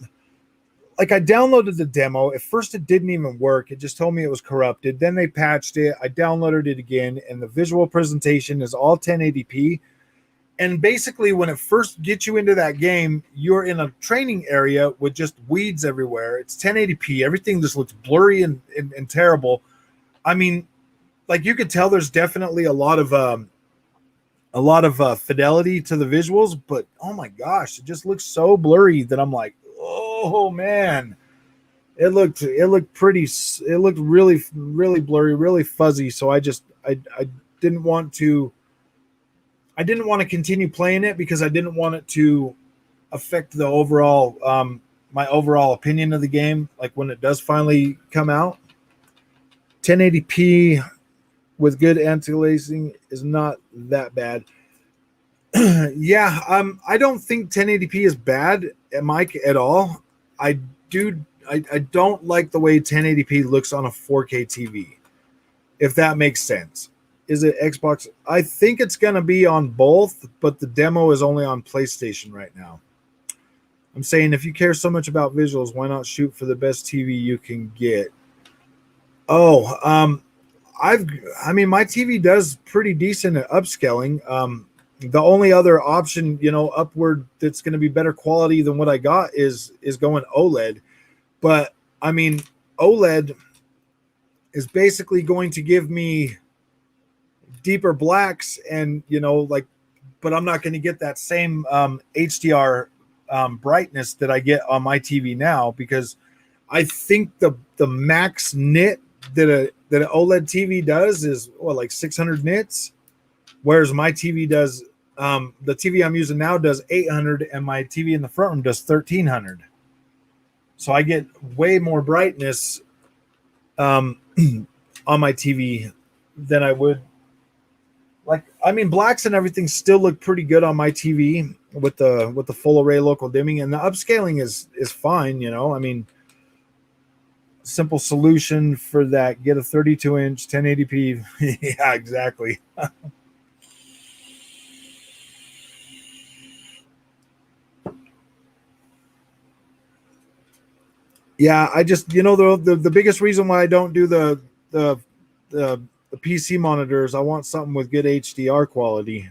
like I downloaded the demo. At first it didn't even work. It just told me it was corrupted. Then they patched it. I downloaded it again, and the visual presentation is all 1080p. And basically, when it first gets you into that game, you're in a training area with just weeds everywhere. It's 1080p. Everything just looks blurry and terrible. I mean, like you could tell there's definitely a lot of fidelity to the visuals, but oh my gosh, it just looks so blurry that I'm like, oh man, it looked really really blurry, really fuzzy. So I didn't want to. I didn't want to continue playing it because I didn't want it to affect the overall my overall opinion of the game. Like when it does finally come out, 1080p with good anti-aliasing is not that bad. Yeah, I don't think 1080p is bad, Mike, at all. I don't like the way 1080p looks on a 4K TV, if that makes sense. Is it Xbox? I think it's going to be on both, but the demo is only on PlayStation right now. I'm saying if you care so much about visuals, why not shoot for the best TV you can get? Oh, I mean, my TV does pretty decent at upscaling. The only other option, upward that's going to be better quality than what I got is going OLED. But I mean, OLED is basically going to give me deeper blacks and but I'm not going to get that same HDR brightness that I get on my TV now, because I think the max nit that an OLED TV does is like 600 nits, whereas my TV does the TV I'm using now does 800, and my TV in the front room does 1300. So I get way more brightness on my TV than I would. Like, I mean, blacks and everything still look pretty good on my TV with the full array local dimming, and the upscaling is fine. I mean, simple solution for that: get a 32-inch 1080p. Yeah, exactly. Yeah, I just the biggest reason why I don't do the PC monitors, I want something with good HDR quality.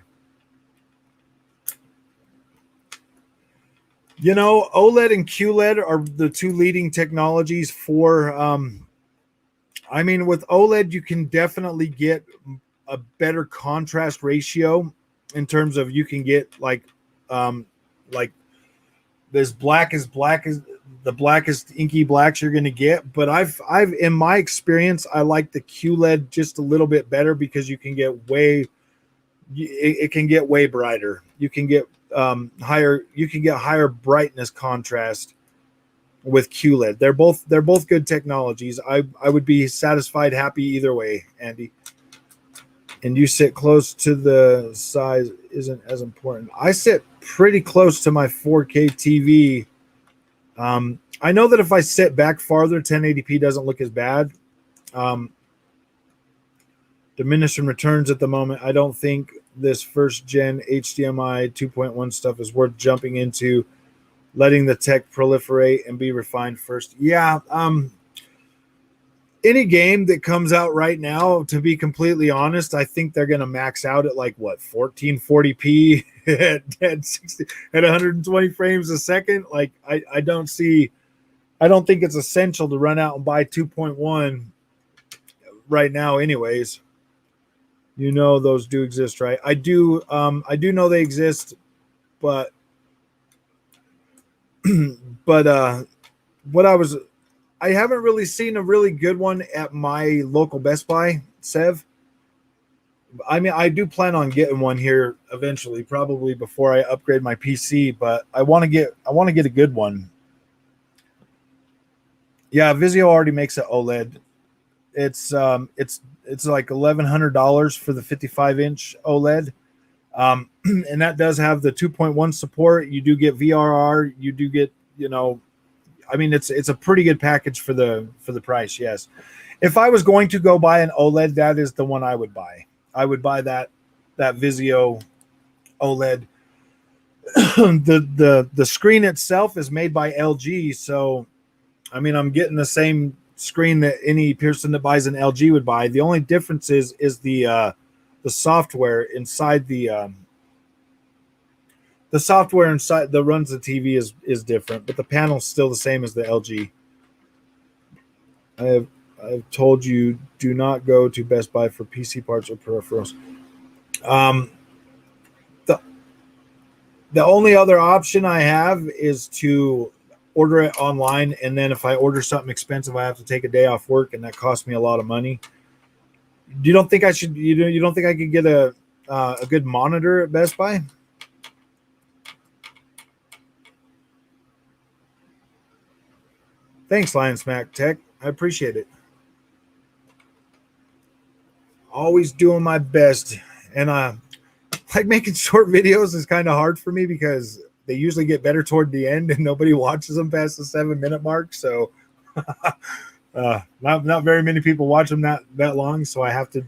OLED and QLED are the two leading technologies for I mean, with OLED you can definitely get a better contrast ratio in terms of you can get like this black as the blackest inky blacks you're going to get. But I've in my experience, I like the QLED just a little bit better because you can get it can get way brighter. You can get higher brightness contrast with QLED. They're both good technologies. I would be satisfied, happy either way, Andy. And you sit close to the size isn't as important. I sit pretty close to my 4K TV. I know that if I sit back farther, 1080p doesn't look as bad. Diminishing returns at the moment. I don't think this first gen HDMI 2.1 stuff is worth jumping into, letting the tech proliferate and be refined first. Yeah, any game that comes out right now, to be completely honest, I think they're going to max out at like what, 1440p at 60 at 120 frames a second. Like I don't think it's essential to run out and buy 2.1 right now anyways. You know those do exist, right? I do know they exist, but but what I haven't really seen a really good one at my local Best Buy, Sev. I mean, I do plan on getting one here eventually, probably before I upgrade my PC, but I want to get a good one. Yeah, Vizio already makes an OLED. It's like $1,100 for the 55-inch OLED. And that does have the 2.1 support. You do get VRR. You do get, I mean, it's a pretty good package for the price. Yes, if I was going to go buy an OLED, that is the one I would buy. I would buy that Vizio OLED. The screen itself is made by LG, so I mean, I'm getting the same screen that any person that buys an LG would buy. The only difference is the software inside the software inside that runs the TV is different, but the panel's still the same as the LG. I've told you, do not go to Best Buy for PC parts or peripherals. The only other option I have is to order it online, and then if I order something expensive, I have to take a day off work, and that costs me a lot of money. You don't think I should? You don't think I could get a good monitor at Best Buy? Thanks, Lion Smack Tech. I appreciate it. Always doing my best, and like making short videos is kind of hard for me because they usually get better toward the end, and nobody watches them past the 7-minute mark. So, not very many people watch them that long. So I have to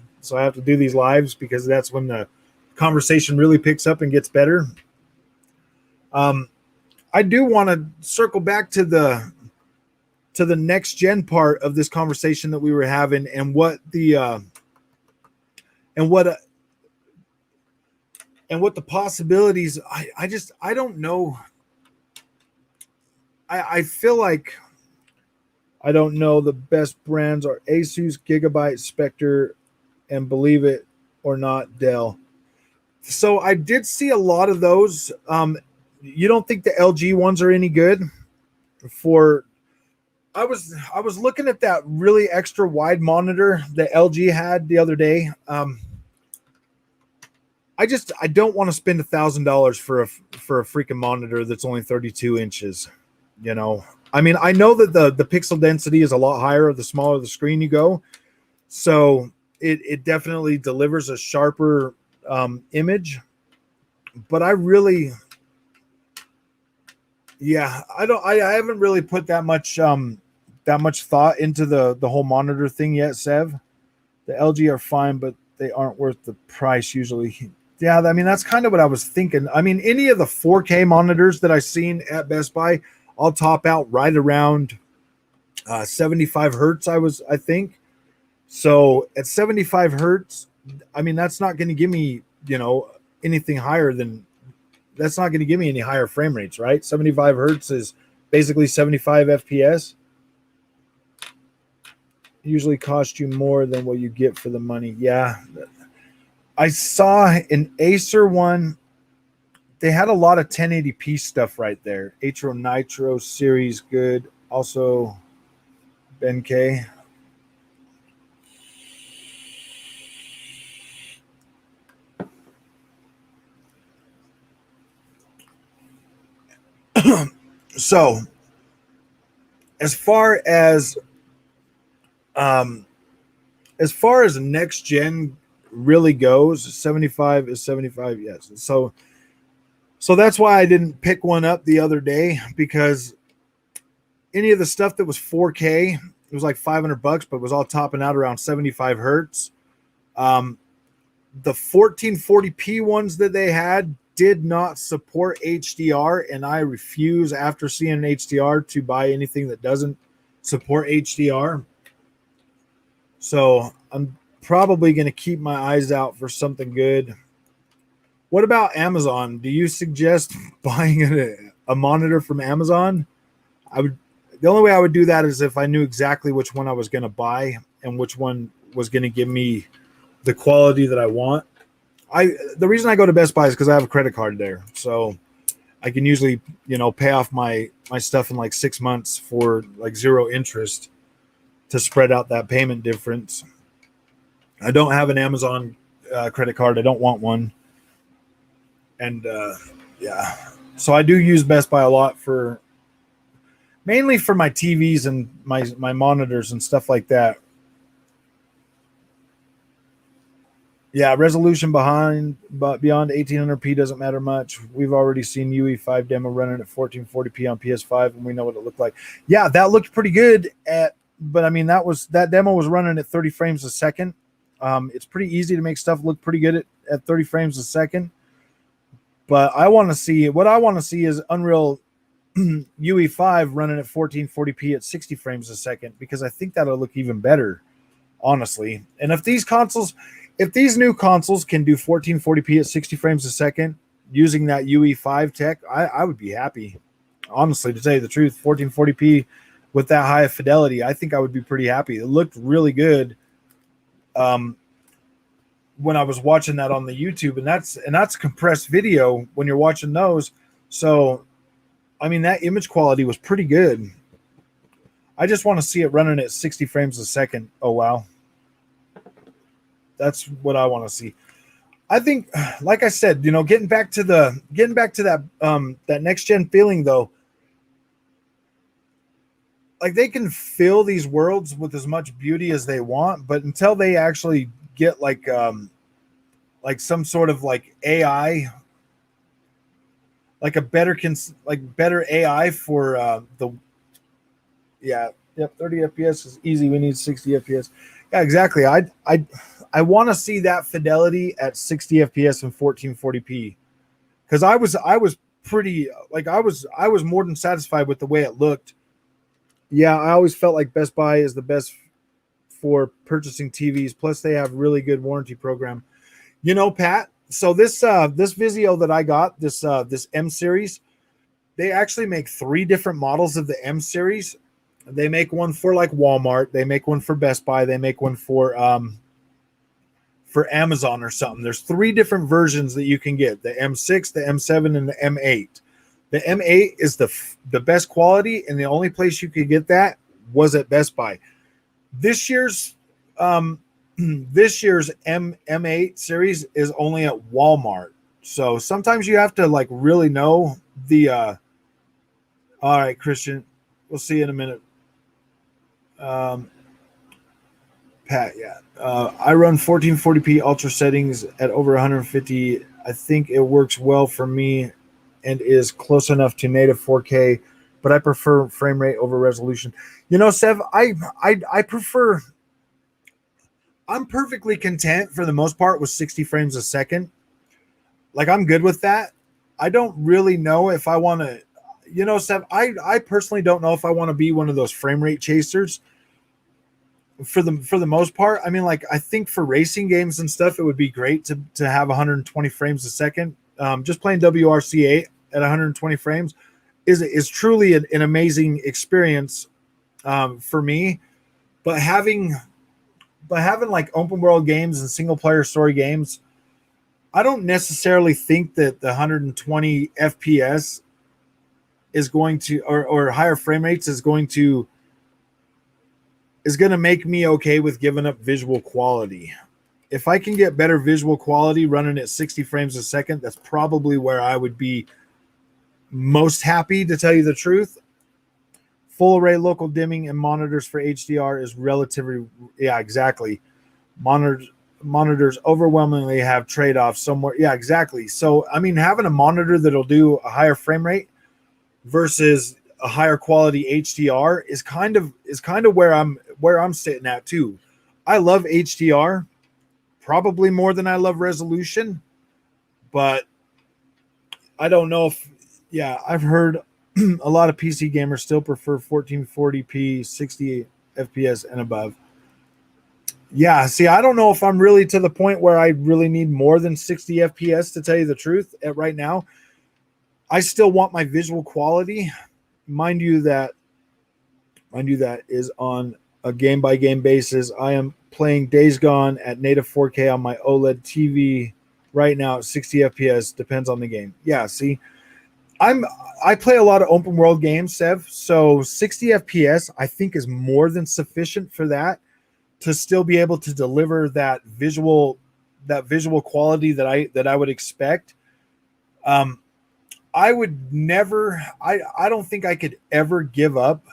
do these lives because that's when the conversation really picks up and gets better. I do want to circle back to the next gen part of this conversation that we were having, and what the possibilities. I don't know. I feel like I don't know. The best brands are Asus, Gigabyte, Spectre, and believe it or not, Dell. So I did see a lot of those. You don't think the LG ones are any good? I was looking at that really extra wide monitor that LG had the other day. I don't want to spend $1,000 for a freaking monitor that's only 32 inches. I mean, I know that the pixel density is a lot higher the smaller the screen you go, so it definitely delivers a sharper image. But I haven't really put that much thought into the whole monitor thing yet, Sev. The LG are fine, but they aren't worth the price usually. Yeah, I mean, that's kind of what I was thinking. I mean, any of the 4K monitors that I've seen at Best Buy, I'll top out right around 75 hertz, I think. So at 75 hertz, I mean, that's not going to give me, anything higher than, that's not going to give me any higher frame rates, right? 75 hertz is basically 75 FPS. Usually cost you more than what you get for the money. Yeah. I saw an Acer one. They had a lot of 1080p stuff right there. Atro Nitro series, good. Also, Ben K. So, as far as next gen really goes, 75 is 75. Yes. So that's why I didn't pick one up the other day, because any of the stuff that was 4K, it was like $500, but was all topping out around 75 hertz. The 1440p ones that they had did not support HDR, and I refuse, after seeing an HDR, to buy anything that doesn't support HDR. So I'm probably going to keep my eyes out for something good. What about Amazon? Do you suggest buying a monitor from Amazon? I would. The only way I would do that is if I knew exactly which one I was going to buy and which one was going to give me the quality that I want. The reason I go to Best Buy is because I have a credit card there, so I can usually pay off my stuff in like 6 months for like zero interest to spread out that payment difference. I don't have an Amazon credit card. I don't want one, and yeah, so I do use Best Buy a lot mainly for my TVs and my monitors and stuff like that. Yeah, resolution beyond 1800p doesn't matter much. We've already seen UE5 demo running at 1440p on PS5, and we know what it looked like. Yeah, that looked pretty good but I mean that demo was running at 30 frames a second. It's pretty easy to make stuff look pretty good at 30 frames a second. But what I want to see is Unreal UE5 running at 1440p at 60 frames a second, because I think that'll look even better, honestly. And if these new consoles can do 1440p at 60 frames a second using that UE5 tech, I would be happy. Honestly, to tell you the truth, 1440p with that high of fidelity, I think I would be pretty happy. It looked really good when I was watching that on the YouTube, and that's compressed video when you're watching those. So, I mean, that image quality was pretty good. I just want to see it running at 60 frames a second. Oh, wow. That's what I want to see. I think, like I said, getting back to that that next gen feeling though. Like, they can fill these worlds with as much beauty as they want, but until they actually get like some sort of like AI, like a better AI for the 30 FPS is easy. We need 60 FPS. Yeah, exactly. I want to see that fidelity at 60 FPS and 1440p, because I was pretty I was more than satisfied with the way it looked. Yeah, I always felt like Best Buy is the best for purchasing TVs. Plus, they have really good warranty program. Pat. So this Vizio that I got, this M series, they actually make 3 different models of the M series. They make one for like Walmart. They make one for Best Buy. They make one for Amazon or something. There's 3 different versions that you can get: the M6, the M7, and the M8. The M8 is the best quality, and the only place you could get that was at Best Buy. This year's M8 series is only at Walmart. So sometimes you have to like really know the all right, Christian, we'll see you in a minute. Pat, yeah. I run 1440p ultra settings at over 150. I think it works well for me and is close enough to native 4K, but I prefer frame rate over resolution. Sev, I prefer. I'm perfectly content for the most part with 60 frames a second. Like, I'm good with that. I don't really know if I want to, Sev, I personally don't know if I want to be one of those frame rate chasers for the most part. I mean, like, I think for racing games and stuff, it would be great to have 120 frames a second. Just playing WRC8 at 120 frames is truly an amazing experience for me. But having like open world games and single player story games, I don't necessarily think that the 120 FPS is going to, or higher frame rates is going to make me okay with giving up visual quality. If I can get better visual quality running at 60 frames a second, that's probably where I would be most happy, to tell you the truth. Full array local dimming and monitors for HDR is relatively, yeah, exactly. Monitors overwhelmingly have trade-offs somewhere. Yeah, exactly. So, I mean, having a monitor that'll do a higher frame rate versus a higher quality HDR is kind of where I'm sitting at too. I love HDR probably more than I love resolution, but I don't know if, yeah, I've heard a lot of PC gamers still prefer 1440p, 60 FPS and above. Yeah, see, I don't know if I'm really to the point where I really need more than 60 FPS to tell you the truth at right now. I still want my visual quality. Mind you that is on a game by game basis. I am playing Days Gone at native 4K on my OLED TV right now at 60 FPS, depends on the game. Yeah, see, I play a lot of open world games, Sev, so 60 FPS I think is more than sufficient for that, to still be able to deliver that visual quality that I would expect. I would never, I don't think I could ever give up.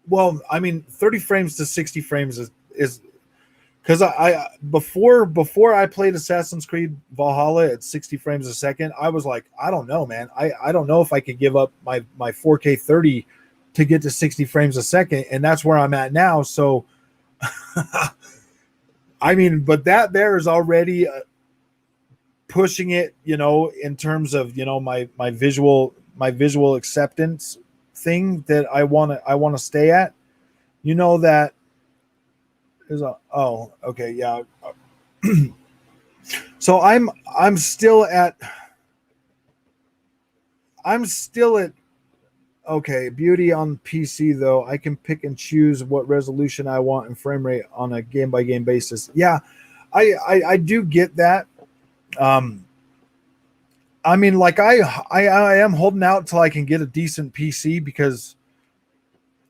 Well, I mean, 30 frames to 60 frames is because I before I played Assassin's Creed Valhalla at 60 frames a second, I was like, I don't know, man. I don't know if I could give up my 4K 30 to get to 60 frames a second, and that's where I'm at now. So I mean, but that there is already pushing it, in terms of, my visual acceptance thing that I want to stay at. That is oh, okay, yeah. So I'm still at okay, beauty on PC though. I can pick and choose what resolution I want and frame rate on a game by game basis. Yeah, I do get that. I mean, like I am holding out till I can get a decent PC, because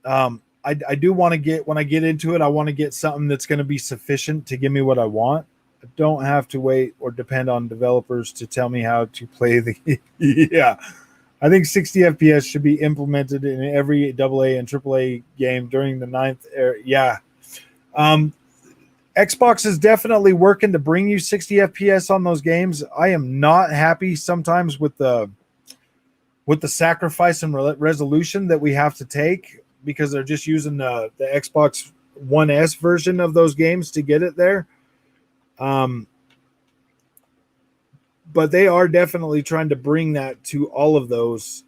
I do want to get, when I get into it, I want to get something that's going to be sufficient to give me what I want. I don't have to wait or depend on developers to tell me how to play the yeah. I think 60 FPS should be implemented in every AA and AAA game during the 9th era. Yeah. Xbox is definitely working to bring you 60 FPS on those games. I am not happy sometimes with the sacrifice and resolution that we have to take, because they're just using the Xbox One S version of those games to get it there. But they are definitely trying to bring that to all of those.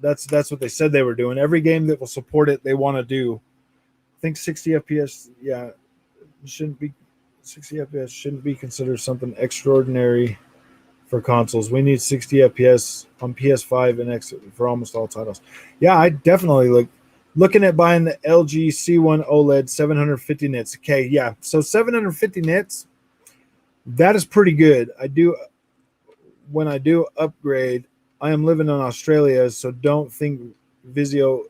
That's what they said they were doing. Every game that will support it, they want to do. I think 60 FPS, yeah, shouldn't be 60 FPS shouldn't be considered something extraordinary for consoles. We need 60 FPS on PS5 and X for almost all titles. Yeah, I definitely looking at buying the LG C1 OLED 750 nits. Okay, yeah, so 750 nits, that is pretty good. When I do upgrade, I am living in Australia, so don't think Vizio.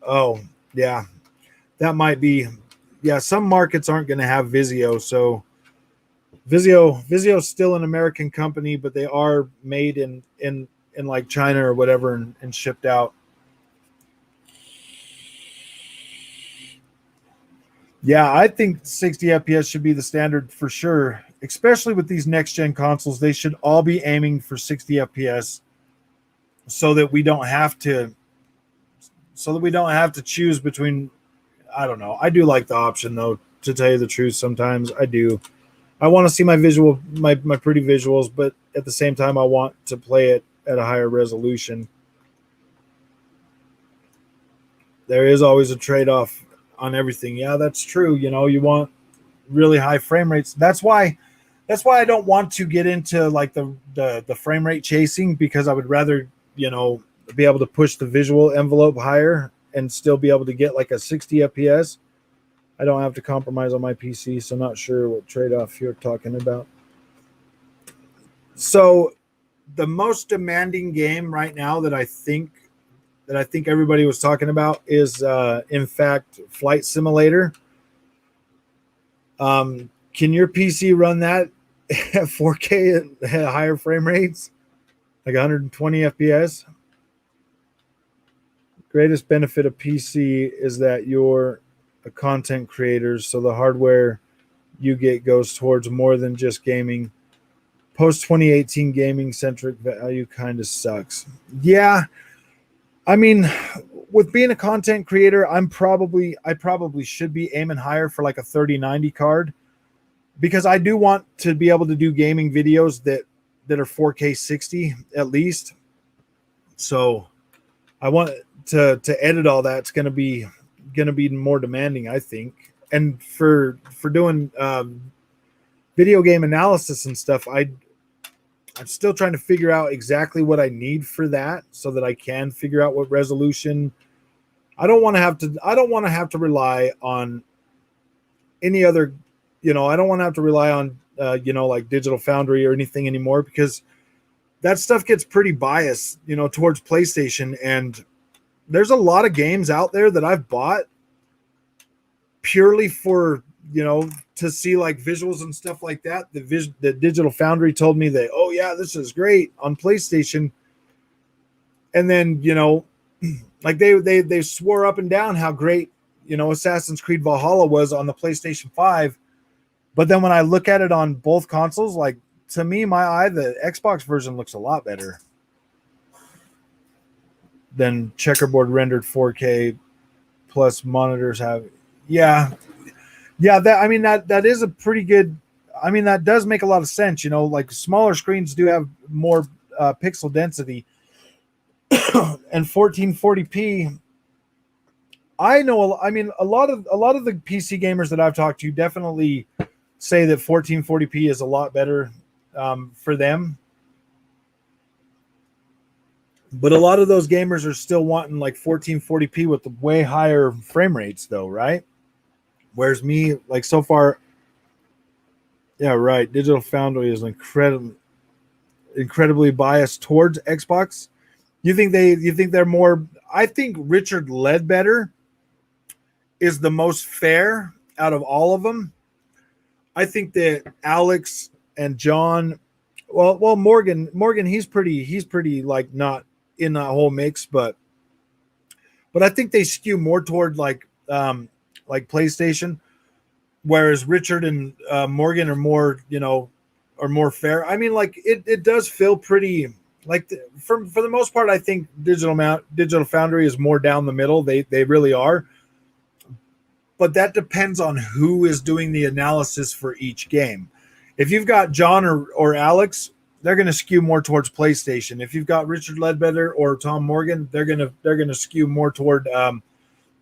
Oh, yeah, that might be. Yeah, some markets aren't going to have Vizio, so Vizio is still an American company, but they are made in like China or whatever, and shipped out. Yeah, I think 60 FPS should be the standard for sure, especially with these next gen consoles. They should all be aiming for 60 FPS, so that we don't have to choose between. I don't know. I do like the option though, to tell you the truth. Sometimes I do. I want to see my pretty visuals, but at the same time, I want to play it at a higher resolution. There is always a trade-off on everything. Yeah, that's true. You want really high frame rates. That's why I don't want to get into like the frame rate chasing, because I would rather, be able to push the visual envelope higher and still be able to get like a 60 FPS. I don't have to compromise on my PC, so not sure what trade-off you're talking about. So the most demanding game right now that I think everybody was talking about is in fact Flight Simulator. Can your PC run that at 4K at higher frame rates, like 120 FPS? Greatest benefit of PC is that you're a content creator, so the hardware you get goes towards more than just gaming. Post 2018 gaming centric value kind of sucks. Yeah, I mean, with being a content creator, I probably should be aiming higher for like a 3090 card. because I do want to be able to do gaming videos that are 4K 60 at least. So I want to edit all that. It's going to be more demanding, I think. And for doing video game analysis and stuff, I'm still trying to figure out exactly what I need for that so that I can figure out what resolution. I don't want to have to rely on any other, I don't want to have to rely on like Digital Foundry or anything anymore, because that stuff gets pretty biased, towards PlayStation. And there's a lot of games out there that I've bought purely for, to see like visuals and stuff like that. The Digital Foundry told me that, oh yeah, this is great on PlayStation. And then, like they swore up and down how great, Assassin's Creed Valhalla was on the PlayStation 5. But then when I look at it on both consoles, like, to me, my eye, the Xbox version looks a lot better than checkerboard rendered 4K plus monitors have. Yeah. Yeah, that is a pretty good. That does make a lot of sense. Like smaller screens do have more pixel density, and 1440p. I know. A lot of the PC gamers that I've talked to definitely say that 1440p is a lot better for them. But a lot of those gamers are still wanting like 1440p with the way higher frame rates, though, right? Whereas me, like so far, yeah, right. Digital Foundry is incredibly biased towards Xbox. You think they're more? I think Richard Ledbetter is the most fair out of all of them. I think that Alex and John, well, Morgan, he's pretty like not in that whole mix, but I think they skew more toward like PlayStation, whereas Richard and Morgan are more, are more fair. Like it does feel pretty like for the most part. I think Digital Foundry is more down the middle. They really are. But that depends on who is doing the analysis for each game. If you've got John or Alex, they're going to skew more towards PlayStation. If you've got Richard Ledbetter or Tom Morgan, they're going to skew more toward.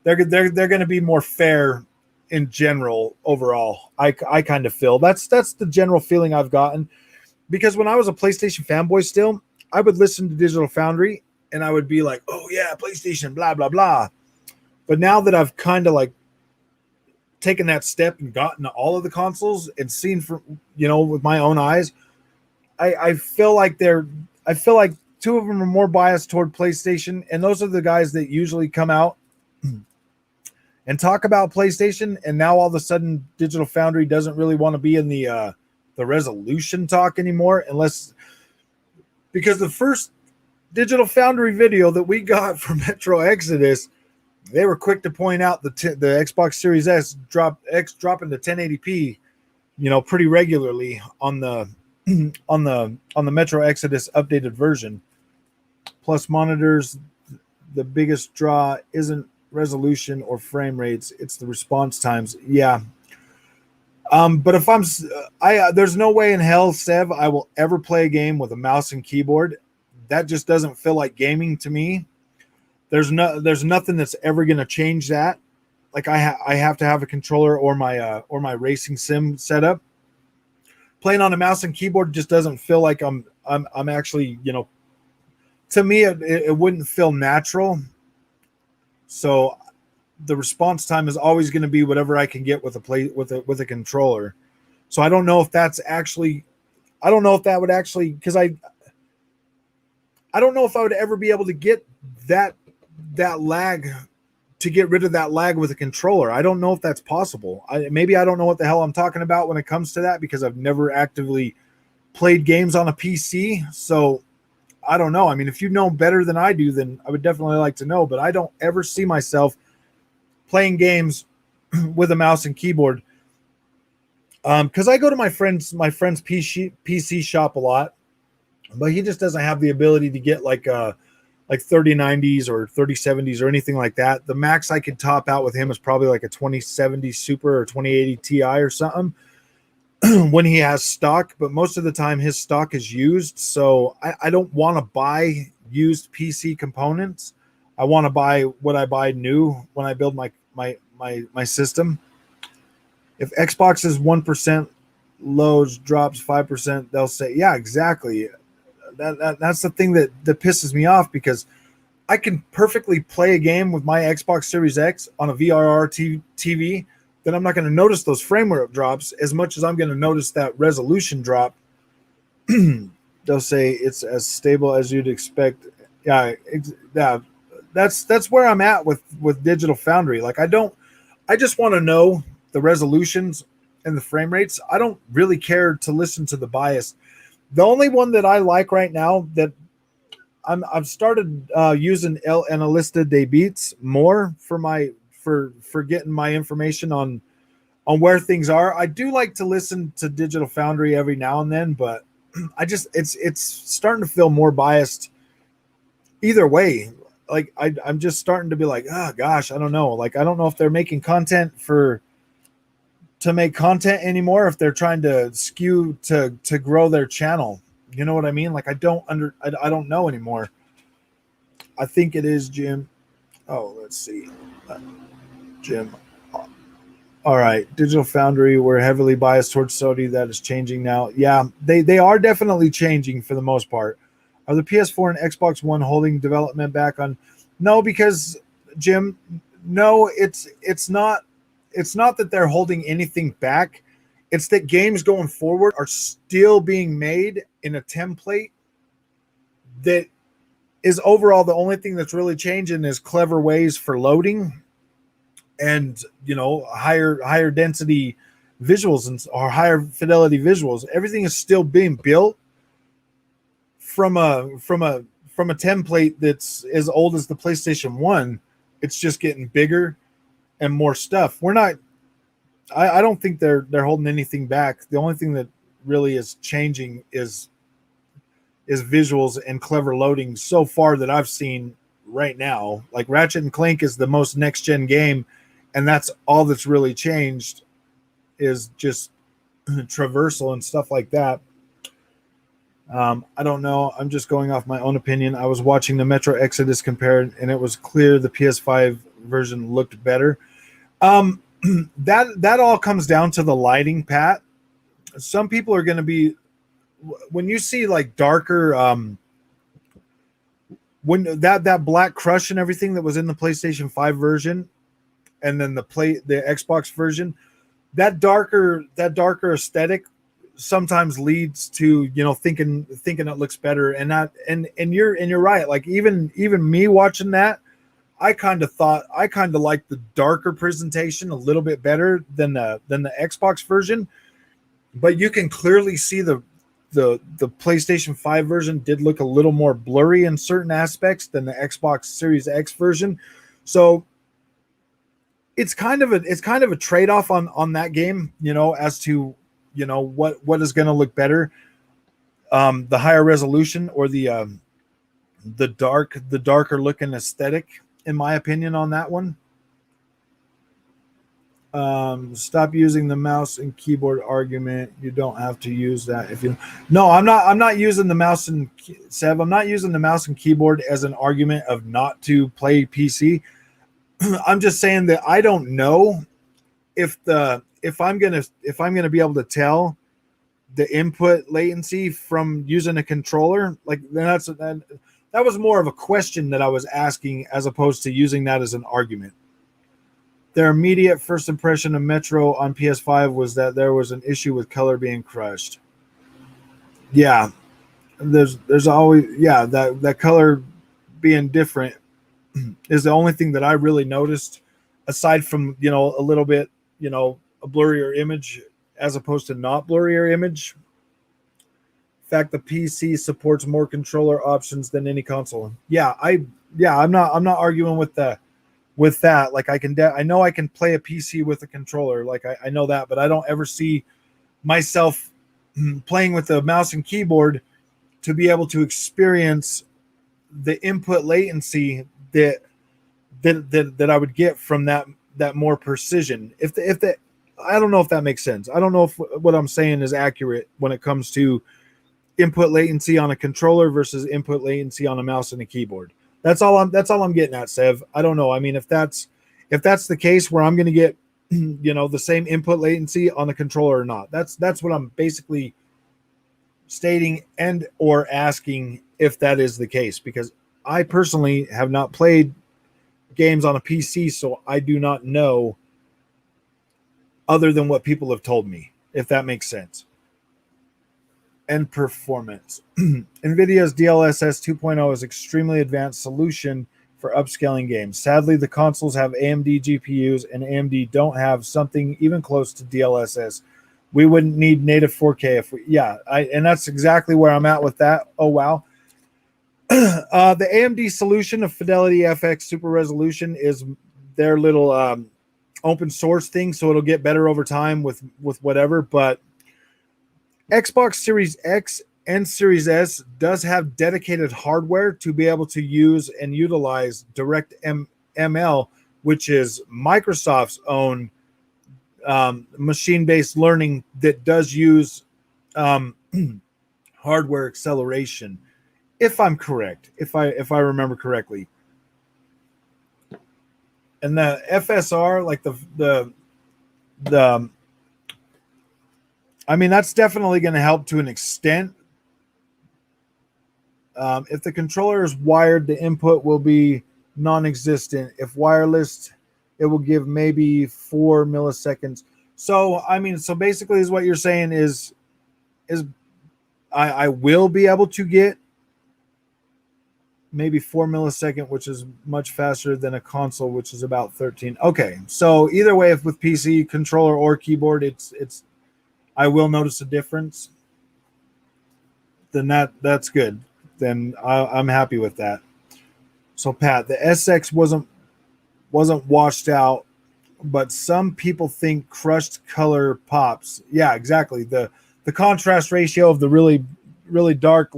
They're going to be more fair in general overall. I kind of feel that's the general feeling I've gotten, because when I was a PlayStation fanboy, still I would listen to Digital Foundry and I would be like, oh yeah, PlayStation, blah blah blah. But now that I've kind of like taken that step and gotten all of the consoles and seen with my own eyes, I feel like two of them are more biased toward PlayStation, and those are the guys that usually come out and talk about PlayStation. And now all of a sudden Digital Foundry doesn't really want to be in the resolution talk anymore, because the first Digital Foundry video that we got from Metro Exodus, they were quick to point out the Xbox Series S dropping to 1080p, pretty regularly on the Metro Exodus updated version. Plus monitors, the biggest draw isn't resolution or frame rates, it's the response times. Yeah. But if there's no way in hell, Sev, I will ever play a game with a mouse and keyboard. That just doesn't feel like gaming to me. There's nothing that's ever going to change that. Like I have to have a controller or my racing sim setup. Playing on a mouse and keyboard just doesn't feel like I'm actually, to me it wouldn't feel natural. So the response time is always going to be whatever I can get with a controller. So I don't know if that would actually, because I don't know if I would ever be able to get that lag, to get rid of that lag with a controller. I don't know if that's possible. Maybe I don't know what the hell I'm talking about when it comes to that, because I've never actively played games on a PC. So I don't know. If you know better than I do, then I would definitely like to know, but I don't ever see myself playing games with a mouse and keyboard. Because I go to my friend's PC shop a lot, but he just doesn't have the ability to get like 3090s or 3070s or anything like that. The max I could top out with him is probably like a 2070 Super or 2080 Ti or something. when he has stock, but most of the time his stock is used. So I don't want to buy used PC components. I want to buy what I buy new when I build my system. If Xbox is 1% loads, drops 5%, they'll say, yeah, exactly. That's the thing that pisses me off, because I can perfectly play a game with my Xbox Series X on a VRR TV. Then I'm not going to notice those frame rate drops as much as I'm going to notice that resolution drop. They'll say it's as stable as you'd expect. Yeah, yeah. That's where I'm at with Digital Foundry. Like, I just want to know the resolutions and the frame rates. I don't really care to listen to the bias. The only one that I like right now that I've started using El Analista de Beats more for getting my information on where things are. I do like to listen to Digital Foundry every now and then, but it's starting to feel more biased either way. Like I'm just starting to be like, oh gosh, I don't know. Like, I don't know if they're making content to make content anymore, if they're trying to skew to grow their channel. You know what I mean? Like, I don't know anymore. I think it is Jim. Oh, let's see. Jim. All right. Digital Foundry, we're heavily biased towards Sony. That is changing now. Yeah, they are definitely changing for the most part. Are the PS4 and Xbox One holding development back on? No, because Jim, no, it's not that they're holding anything back. It's that games going forward are still being made in a template that is overall the only thing that's really changing is clever ways for loading and, higher density visuals or higher fidelity visuals. Everything is still being built from a template that's as old as the PlayStation 1. It's just getting bigger and more stuff. I don't think they're holding anything back. The only thing that really is changing is visuals and clever loading so far that I've seen right now. Like, Ratchet and Clank is the most next gen game, and that's all that's really changed is just traversal and stuff like that. I don't know. I'm just going off my own opinion. I was watching the Metro Exodus compared, and it was clear the PS5 version looked better. That all comes down to the lighting, Pat. Some people are going to be, when you see like darker, when that black crush and everything that was in the PlayStation 5 version, and then the Xbox version, that darker aesthetic sometimes leads to thinking it looks better, and you're right. Like, even me watching that, I kind of liked the darker presentation a little bit better than the Xbox version, but you can clearly see the PlayStation 5 version did look a little more blurry in certain aspects than the Xbox Series X version. So it's kind of a trade-off on that game, as to what is going to look better, the higher resolution or the darker looking aesthetic, in my opinion, on that one. Stop using the mouse and keyboard argument. You don't have to use that if you. No, I'm not using the mouse and Seb. I'm not using the mouse and keyboard as an argument of not to play PC. I'm just saying that I don't know if I'm gonna be able to tell the input latency from using a controller. Like, that was more of a question that I was asking, as opposed to using that as an argument. Their immediate first impression of Metro on PS5 was that there was an issue with color being crushed. Yeah, there's always, yeah, that color being different is the only thing that I really noticed, aside from a little bit, a blurrier image as opposed to not blurrier image. In fact, the PC supports more controller options than any console. I'm not arguing with that. Like, I know I can play a PC with a controller. Like, I know that, but I don't ever see myself playing with a mouse and keyboard to be able to experience the input latency that I would get from that more precision. If the I don't know if that makes sense. I don't know if what I'm saying is accurate when it comes to input latency on a controller versus input latency on a mouse and a keyboard. That's all I'm getting at, Sev. I don't know. I mean, if that's the case where I'm going to get the same input latency on the controller or not. That's what I'm basically stating and or asking if that is the case, because I personally have not played games on a PC, so I do not know other than what people have told me, if that makes sense. And performance. NVIDIA's DLSS 2.0 is extremely advanced solution for upscaling games. Sadly, the consoles have AMD GPUs, and AMD don't have something even close to DLSS. We wouldn't need native 4K if we, and that's exactly where I'm at with that. Oh, wow. The AMD solution of Fidelity FX Super Resolution is their little open source thing, so it'll get better over time with whatever. But Xbox Series X and Series S does have dedicated hardware to be able to use and utilize DirectML, which is Microsoft's own machine-based learning that does use hardware acceleration. If I'm correct, if I remember correctly. And the FSR, like the I mean, that's definitely going to help to an extent. If the controller is wired, the input will be non-existent. If wireless, it will give maybe 4 milliseconds. So, I mean, so basically is what you're saying is I will be able to get maybe 4 millisecond, which is much faster than a console, which is about 13. Okay, so either way, if with PC controller or keyboard, it's I will notice a difference. Then that's good. Then I'm happy with that. So Pat, the SX wasn't washed out, but some people think crushed color pops. Yeah, exactly. The contrast ratio of the really dark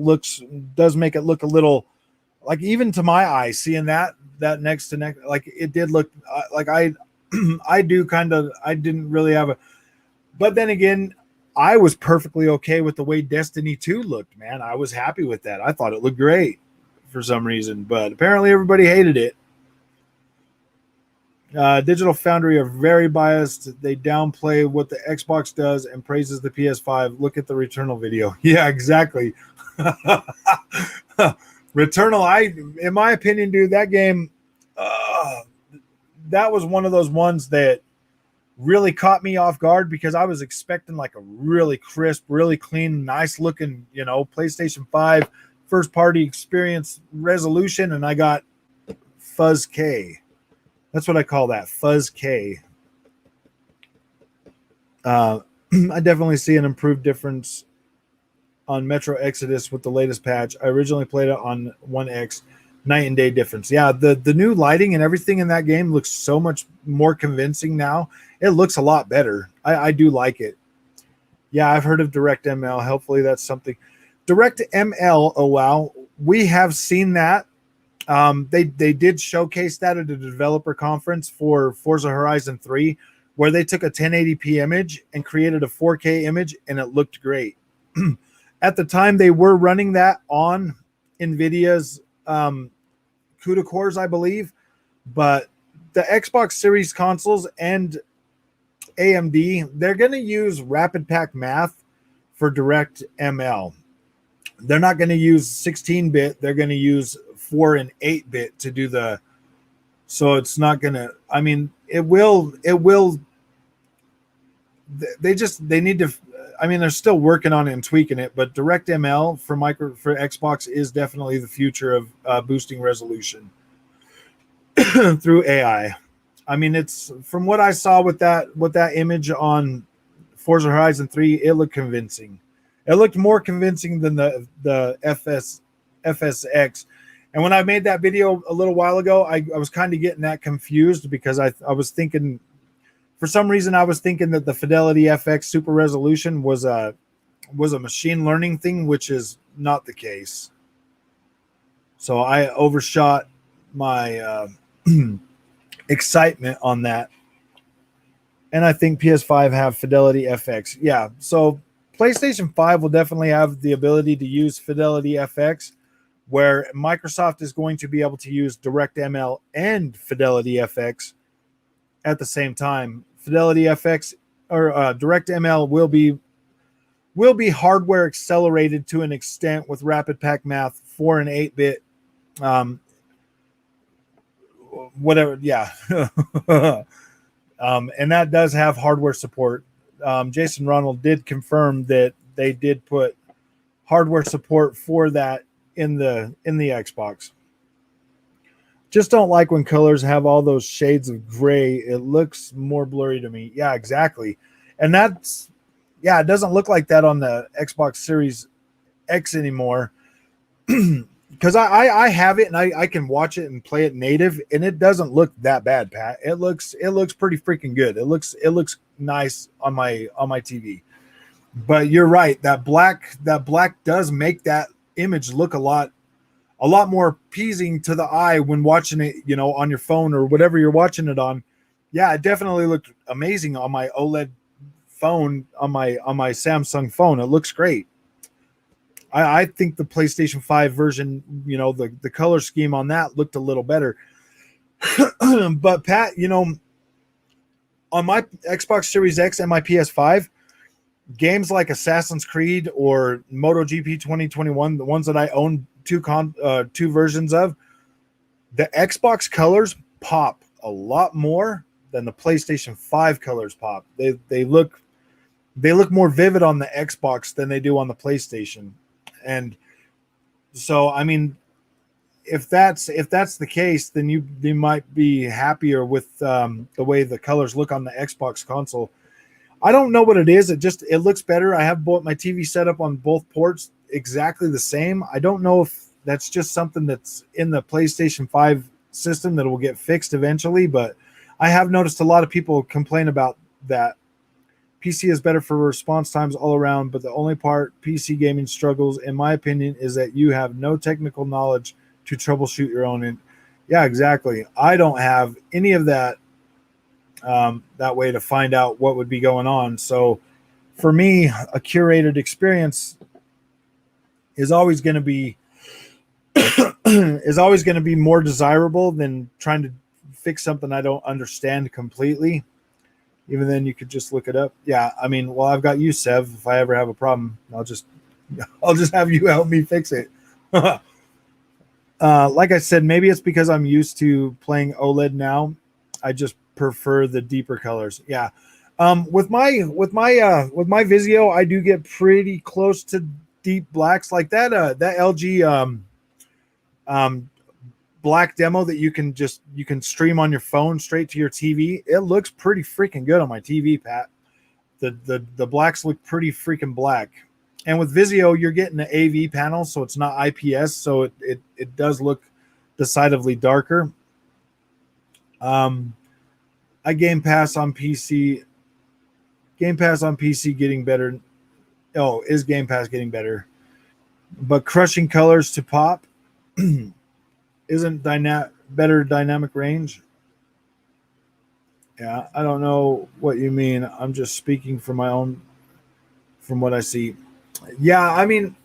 does make it look a little, like, even to my eye, seeing that next to next, like it did look like I didn't really have a, but then again, I was perfectly okay with the way Destiny 2 looked, man. I was happy with that. I thought it looked great for some reason, but apparently everybody hated it. Digital Foundry are very biased. They downplay what the Xbox does and praises the PS5. Look at the Returnal video. Yeah, exactly. Returnal, in my opinion, dude, that game, that was one of those ones that really caught me off guard, because I was expecting like a really crisp, really clean, nice looking, PlayStation 5 first party experience resolution, and I got Fuzz K. That's what I call that, Fuzz K. I definitely see an improved difference on Metro Exodus with the latest patch. I originally played it on 1X. Night and day difference. Yeah, the new lighting and everything in that game looks so much more convincing now. It looks a lot better. I do like it. Yeah, I've heard of DirectML. Hopefully that's something. DirectML, oh wow, we have seen that. They did showcase that at a developer conference for Forza Horizon 3, where they took a 1080p image and created a 4K image, and it looked great. At the time, they were running that on NVIDIA's CUDA cores, I believe, but the Xbox Series consoles and AMD, they're going to use Rapid Pack Math for DirectML. They're not going to use 16-bit. They're going to use 4 and 8-bit to do the. So it's not going to. I mean, it will. They need to. I mean, they're still working on it and tweaking it, but DirectML for Xbox is definitely the future of boosting resolution through AI. I mean, it's from what I saw with that image on Forza Horizon 3, it looked convincing. It looked more convincing than the FSX. And when I made that video a little while ago, I was kind of getting that confused, because I was thinking, for some reason, I was thinking that the Fidelity FX Super Resolution was a machine learning thing, which is not the case. So I overshot my excitement on that. and I think PS5 have Fidelity FX. Yeah, so PlayStation 5 will definitely have the ability to use Fidelity FX, where Microsoft is going to be able to use DirectML and Fidelity FX at the same time. Fidelity FX or DirectML will be hardware accelerated to an extent with Rapid Pack Math 4 and 8-bit, whatever. Yeah. And that does have hardware support. Jason Ronald did confirm that they did put hardware support for that in the Xbox. Just don't like when colors have all those shades of gray. It looks more blurry to me. Yeah, exactly. And that's, yeah, it doesn't look like that on the Xbox Series X anymore. Because I have it and I can watch it and play it native, and it doesn't look that bad, Pat. It looks pretty freaking good. It looks nice on my TV. But you're right, that black does make that image look a lot more appeasing to the eye when watching it, on your phone or whatever you're watching it on. Yeah, it definitely looked amazing on my OLED phone, on my Samsung phone. It looks great. I think the PlayStation 5 version, the color scheme on that looked a little better. But Pat, on my Xbox Series X and my PS5, games like Assassin's Creed or MotoGP 2021, the ones that I own two versions of, the Xbox colors pop a lot more than the PlayStation 5 colors pop. They look more vivid on the Xbox than they do on the PlayStation. And so, I mean, if that's the case, then you might be happier with the way the colors look on the Xbox console. I don't know what it is. It looks better. I have both my TV set up on both ports exactly the same. I don't know if that's just something that's in the PlayStation 5 system that will get fixed eventually, but I have noticed a lot of people complain about that. PC is better for response times all around, but the only part PC gaming struggles, in my opinion, is that you have no technical knowledge to troubleshoot your own. And yeah, exactly. I don't have any of that that way to find out what would be going on. So for me, a curated experience is always going to be more desirable than trying to fix something I don't understand completely. Even then, you could just look it up. Yeah, I mean, well, I've got you, Sev. If I ever have a problem, I'll just have you help me fix it. Like I said, maybe it's because I'm used to playing OLED now. I just prefer the deeper colors. Yeah. With my Vizio, I do get pretty close to deep blacks like that. That LG black demo that you can stream on your phone straight to your TV. It looks pretty freaking good on my TV, Pat. The blacks look pretty freaking black. And with Vizio, you're getting an AV panel, so it's not IPS, so it does look decidedly darker. I Game Pass on PC. Game Pass on PC getting better. Oh, is Game Pass getting better? But crushing colors to pop isn't better dynamic range. Yeah, I don't know what you mean. I'm just speaking from what I see. Yeah, I mean,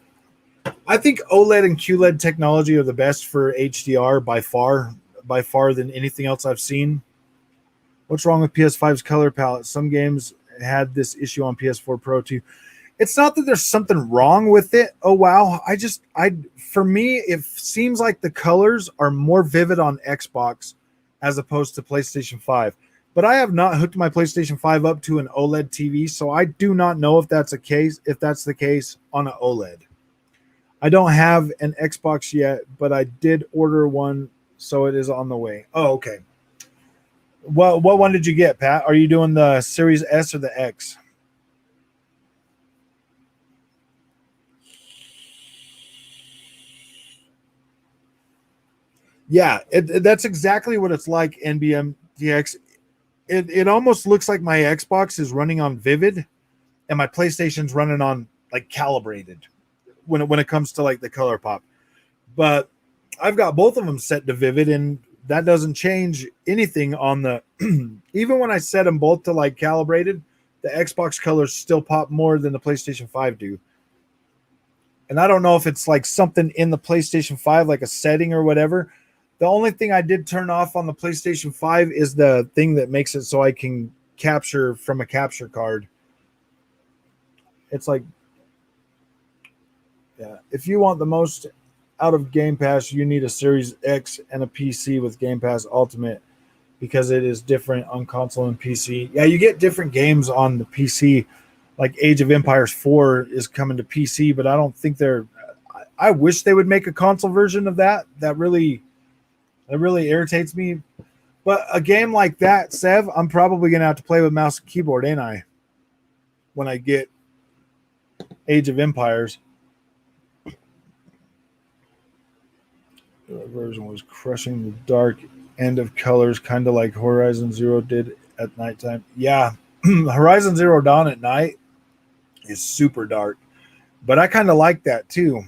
I think OLED and QLED technology are the best for HDR by far than anything else I've seen. What's wrong with PS5's color palette? Some games had this issue on PS4 Pro too. It's not that there's something wrong with it. Oh wow, for me, it seems like the colors are more vivid on Xbox as opposed to PlayStation 5. But I have not hooked my PlayStation 5 up to an OLED TV, so I do not know if that's the case on an OLED. I don't have an Xbox yet, but I did order one, so it is on the way. Oh, okay. What one did you get, Pat? Are you doing the Series S or the X? Yeah, that's exactly what it's like, NBMDX. It almost looks like my Xbox is running on Vivid and my PlayStation's running on like calibrated when it comes to like the color pop. But I've got both of them set to Vivid, and that doesn't change anything on the even when I set them both to like calibrated, the Xbox colors still pop more than the PlayStation 5 do. And I don't know if it's like something in the PlayStation 5, like a setting or whatever. The only thing I did turn off on the PlayStation 5 is the thing that makes it so I can capture from a capture card. It's like, yeah, if you want the most out of Game Pass, you need a Series X and a PC with Game Pass Ultimate because it is different on console and PC. Yeah, you get different games on the PC. Like Age of Empires 4 is coming to PC, but I don't think they're. I wish they would make a console version of that. That really irritates me. But a game like that, Sev, I'm probably gonna have to play with mouse and keyboard, ain't I? When I get Age of Empires. The version was crushing the dark end of colors, kind of like Horizon Zero did at nighttime. Yeah, Horizon Zero Dawn at night is super dark, but I kind of like that too.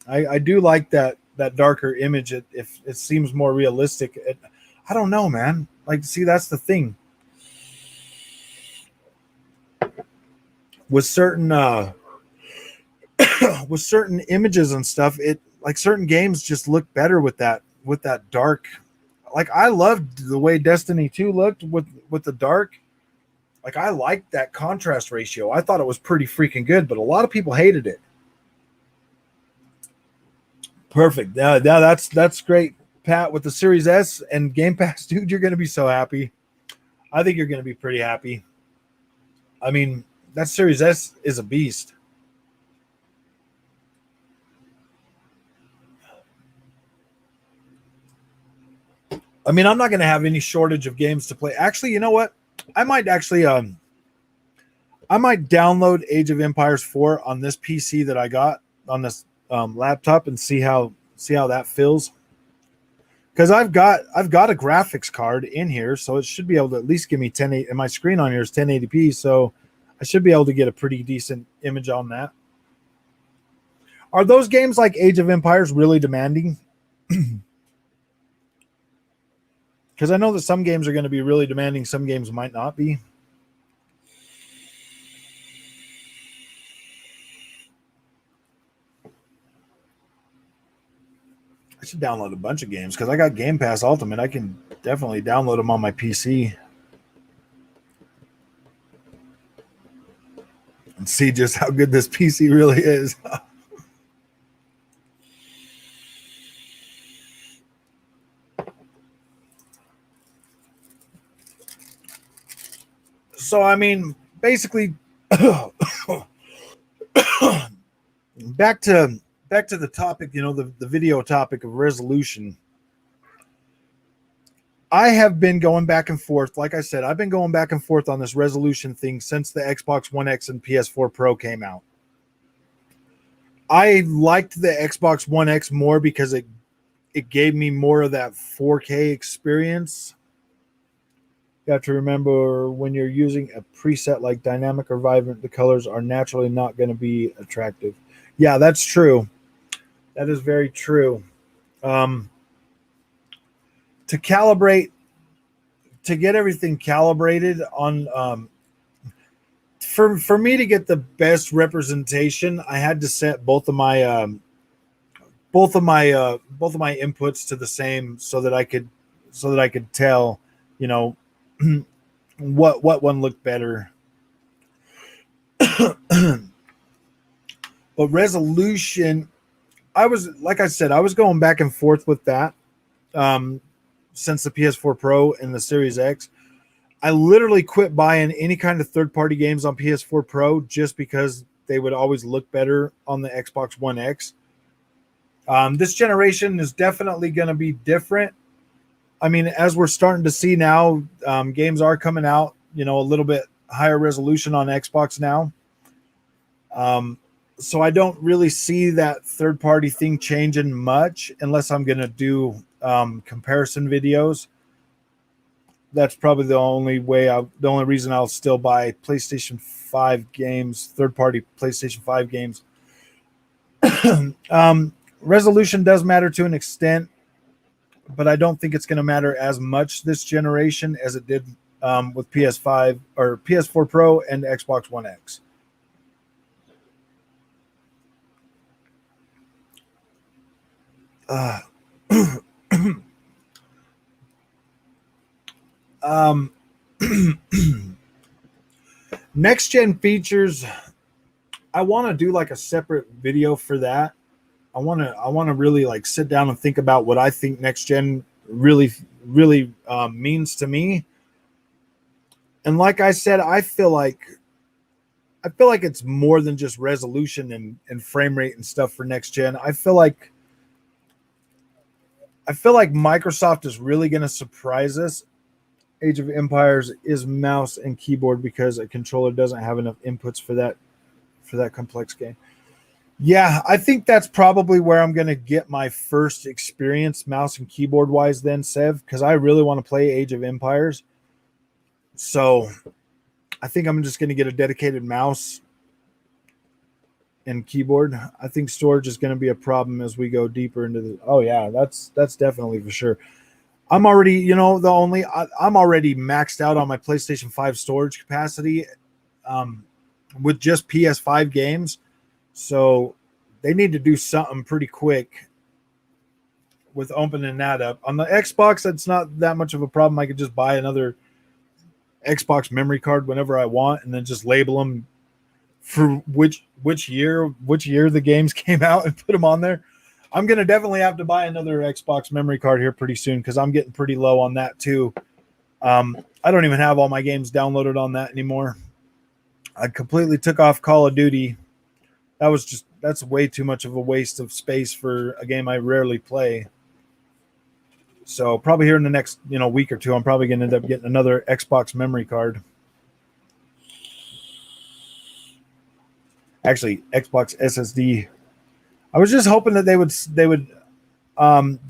I do like that darker image. If it seems more realistic. I don't know, man. Like, see, that's the thing with certain with certain images and stuff. It like certain games just look better with that dark. Like I loved the way Destiny 2 looked with the dark. Like I liked that contrast ratio. I thought it was pretty freaking good, but a lot of people hated it. Perfect. Yeah, that's great, Pat. With the Series S and Game Pass, dude, you're gonna be so happy. I think you're gonna be pretty happy. I mean, that Series S is a beast. I mean, I'm not gonna have any shortage of games to play. Actually, you know what? I might download Age of Empires 4 on this PC that I got on this laptop and see how that feels. Because I've got a graphics card in here, so it should be able to at least give me 1080. And my screen on here is 1080p, so I should be able to get a pretty decent image on that. Are those games like Age of Empires really demanding? Because I know that some games are going to be really demanding, some games might not be. I should download a bunch of games because I got Game Pass Ultimate. I can definitely download them on my PC and see just how good this PC really is. So, I mean, basically, back to the topic, the video topic of resolution. I have been going back and forth. Like I said, I've been going back and forth on this resolution thing since the Xbox One X and PS4 Pro came out. I liked the Xbox One X more because it gave me more of that 4K experience. You have to remember when you're using a preset like dynamic or vibrant, the colors are naturally not going to be attractive. Yeah, that's true. That is very true. To get everything calibrated on, for me to get the best representation, I had to set both of my inputs to the same so that I could tell, what one looked better. But resolution, I was going back and forth with that since the PS4 Pro and the Series X. I literally quit buying any kind of third-party games on PS4 Pro just because they would always look better on the Xbox One X. This generation is definitely going to be different. I mean, as we're starting to see now, games are coming out, a little bit higher resolution on Xbox now. So I don't really see that third-party thing changing much unless I'm going to do comparison videos. That's probably the only reason I'll still buy PlayStation 5 games, third-party PlayStation 5 games. Resolution does matter to an extent, but I don't think it's going to matter as much this generation as it did with PS5 or PS4 Pro and Xbox One X. Um, next gen features, I want to do like a separate video for that. I want to really like sit down and think about what I think next gen really means to me. And like I said, I feel like it's more than just resolution and frame rate and stuff for next gen. I feel like Microsoft is really going to surprise us. Age of Empires is mouse and keyboard because a controller doesn't have enough inputs for that complex game. Yeah, I think that's probably where I'm going to get my first experience mouse and keyboard wise then, Sev, because I really want to play Age of Empires. So I think I'm just going to get a dedicated mouse and keyboard. I think storage is going to be a problem as we go deeper into the. Oh yeah, that's definitely for sure. I'm already, I'm already maxed out on my PlayStation 5 storage capacity with just PS5 games. So they need to do something pretty quick with opening that up. On the Xbox, that's not that much of a problem. I could just buy another Xbox memory card whenever I want and then just label them for which year the games came out and put them on there. I'm going to definitely have to buy another Xbox memory card here pretty soon because I'm getting pretty low on that too. I don't even have all my games downloaded on that anymore. I completely took off Call of Duty. That's way too much of a waste of space for a game I rarely play. So probably here in the next week or two, I'm probably going to end up getting another Xbox memory card. Actually, Xbox SSD. I was just hoping that they would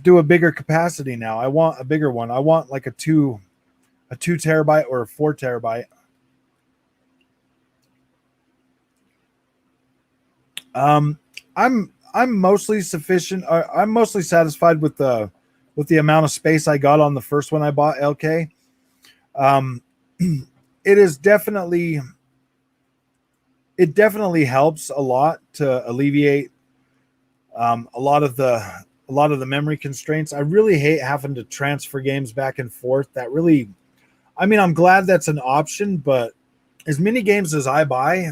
do a bigger capacity now. I want a bigger one. I want like a 2 terabyte or a 4 terabyte. I'm mostly sufficient. I'm mostly satisfied with the amount of space I got on the first one I bought, LK. It definitely helps a lot to alleviate a lot of the memory constraints. I really hate having to transfer games back and forth. I'm glad that's an option, but as many games as I buy,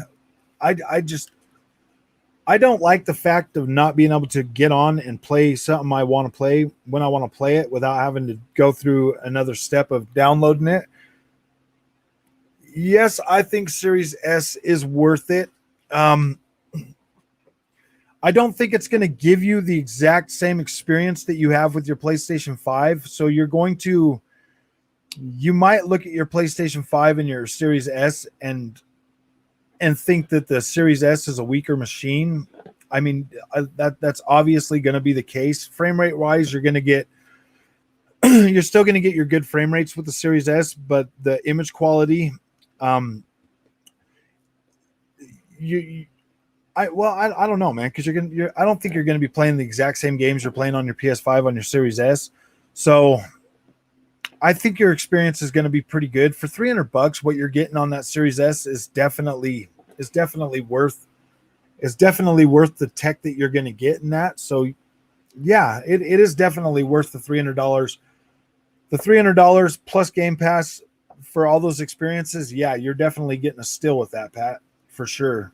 I don't like the fact of not being able to get on and play something I want to play when I want to play it without having to go through another step of downloading it. Yes, I think Series S is worth it. I don't think it's going to give you the exact same experience that you have with your PlayStation 5. So you might look at your PlayStation 5 and your Series S and think that the Series S is a weaker machine. I mean, that's obviously going to be the case. Frame rate wise, you're still going to get your good frame rates with the Series S, but the image quality, I don't know, man, because I don't think you're going to be playing the exact same games you're playing on your PS5 on your Series S. So I think your experience is going to be pretty good for $300. What you're getting on that Series S is definitely worth the tech that you're going to get in that. So yeah, it is definitely worth the $300. The $300 plus Game Pass for all those experiences. Yeah, you're definitely getting a steal with that, Pat, for sure.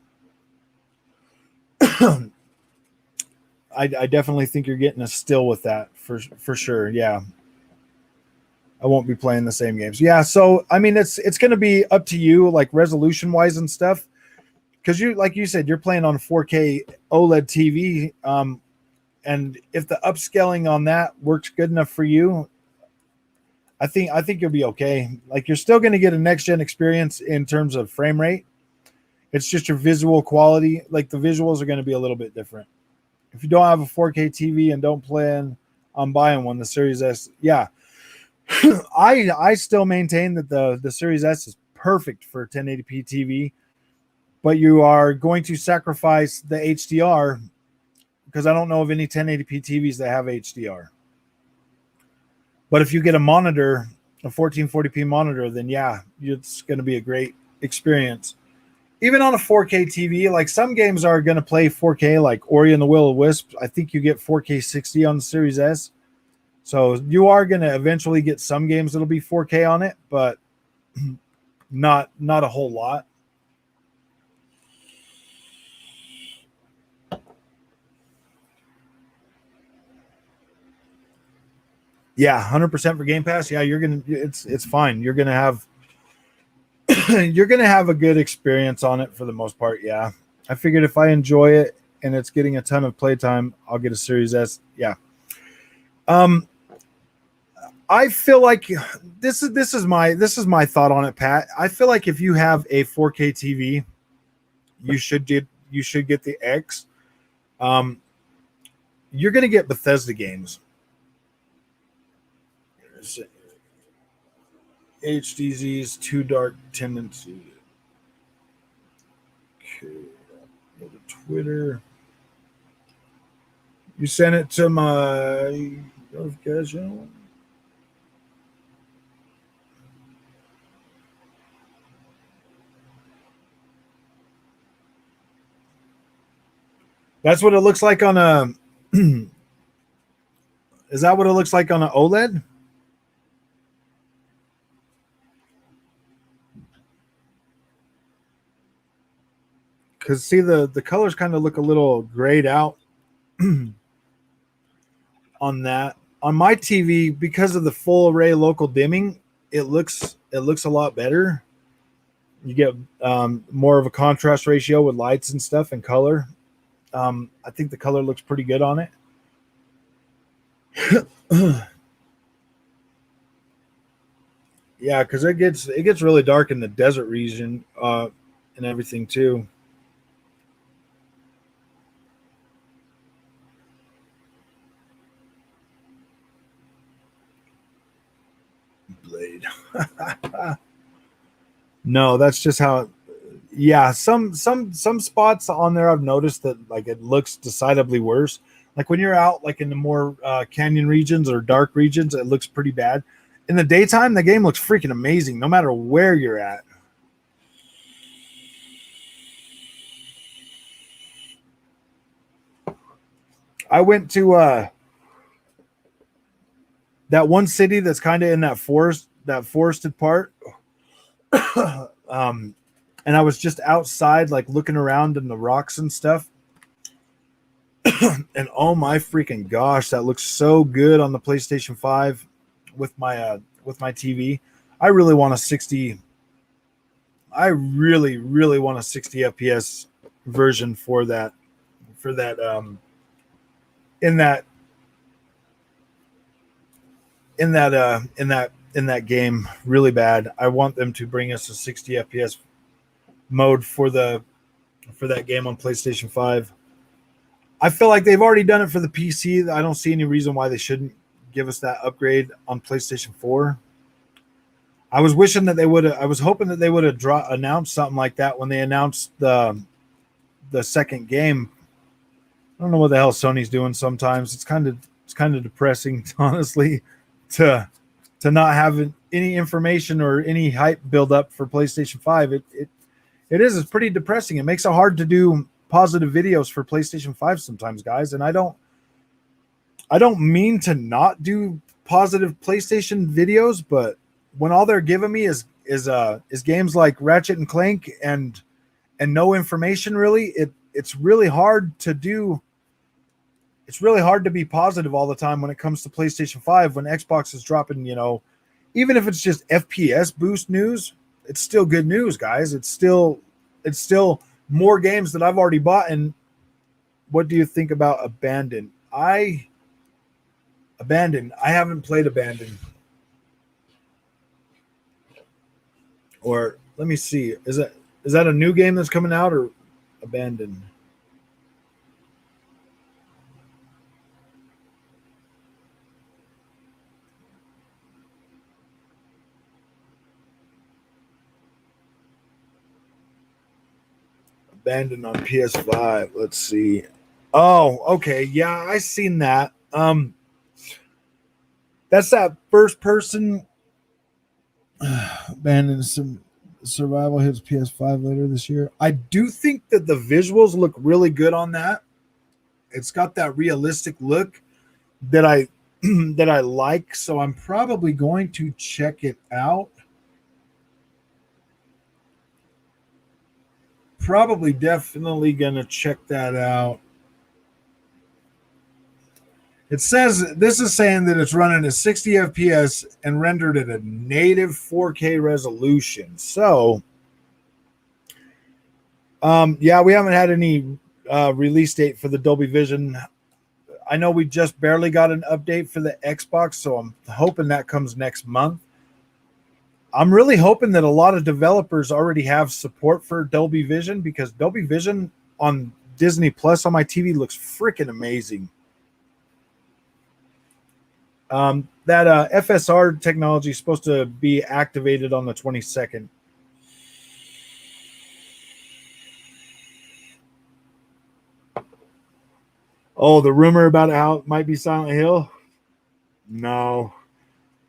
I definitely think you're getting a steal with that for sure. Yeah. I won't be playing the same games. Yeah, so I mean it's going to be up to you, like resolution wise and stuff, because like you said, you're playing on a 4K OLED TV, and if the upscaling on that works good enough for you, I think you'll be okay. Like you're still going to get a next gen experience in terms of frame rate. It's just your visual quality, like the visuals are going to be a little bit different. If you don't have a 4K TV and don't plan on buying one, the Series S, yeah. I still maintain that the Series S is perfect for 1080p TV, but you are going to sacrifice the HDR because I don't know of any 1080p TVs that have HDR. But if you get a monitor, a 1440p monitor, then yeah, it's going to be a great experience. Even on a 4K TV, like some games are going to play 4K, like Ori and the Will of Wisp. I think you get 4K 60 on the Series S. So you are going to eventually get some games that'll be 4K on it, but not a whole lot. Yeah, 100% for Game Pass. Yeah, it's fine. You're gonna have you're gonna have a good experience on it for the most part. Yeah, I figured if I enjoy it and it's getting a ton of playtime, I'll get a Series S. Yeah. Um, I feel like this is my thought on it, Pat. I feel like if you have a 4K TV, you should get the X. Um, you're gonna get Bethesda games. HDZ's Too Dark Tendency. Okay, go to Twitter. You sent it to my notification. That's what it looks like on a. Is that what it looks like on an OLED? Because see the colors kind of look a little grayed out on that. On my TV, because of the full array local dimming, it looks a lot better. You get more of a contrast ratio with lights and stuff and color. I think the color looks pretty good on it. Yeah, because it gets really dark in the desert region and everything too. Blade. No, that's just how. Yeah, some spots on there I've noticed that like it looks decidedly worse. Like when you're out like in the more canyon regions or dark regions, it looks pretty bad. In the daytime, the game looks freaking amazing, no matter where you're at. I went to that one city that's kind of in that forested part. um, and I was just outside, like looking around in the rocks and stuff. And oh my freaking gosh, that looks so good on the PlayStation 5 with my TV. I really want a 60. I really want a 60 FPS version for that in that in that game really bad. I want them to bring us a 60 FPS mode for that game on PlayStation 5. I feel like they've already done it for the PC. I don't see any reason why they shouldn't give us that upgrade on PlayStation 4. I was wishing that they would. I was hoping that they would have announced something like that when they announced the second game. I don't know what the hell Sony's doing. Sometimes it's kind of depressing, honestly, to not have any information or any hype build up for PlayStation 5. It is. It's pretty depressing. It makes it hard to do positive videos for PlayStation 5 sometimes, guys. And I don't mean to not do positive PlayStation videos, but when all they're giving me is games like Ratchet and Clank and no information really, it's really hard to do. It's really hard to be positive all the time when it comes to PlayStation 5 when Xbox is dropping, even if it's just FPS boost news, it's still good news, guys. It's still more games that I've already bought. And what do you think about Abandon? I haven't played Abandon. Or let me see. Is that a new game that's coming out or Abandon? Abandon on PS5. Let's see. Oh, okay. Yeah, I seen that. That's that first person. Man, some survival hits PS5 later this year. I do think that the visuals look really good on that. It's got that realistic look that I that I like, so I'm probably going to check it out. Probably definitely gonna check that out. It says this is saying that it's running at 60 FPS and rendered at a native 4K resolution. So, yeah, we haven't had any release date for the Dolby Vision. I know we just barely got an update for the Xbox, so I'm hoping that comes next month. I'm really hoping that a lot of developers already have support for Dolby Vision, because Dolby Vision on Disney Plus on my TV looks freaking amazing. That FSR technology is supposed to be activated on the 22nd. Oh, the rumor about how it might be Silent Hill? No,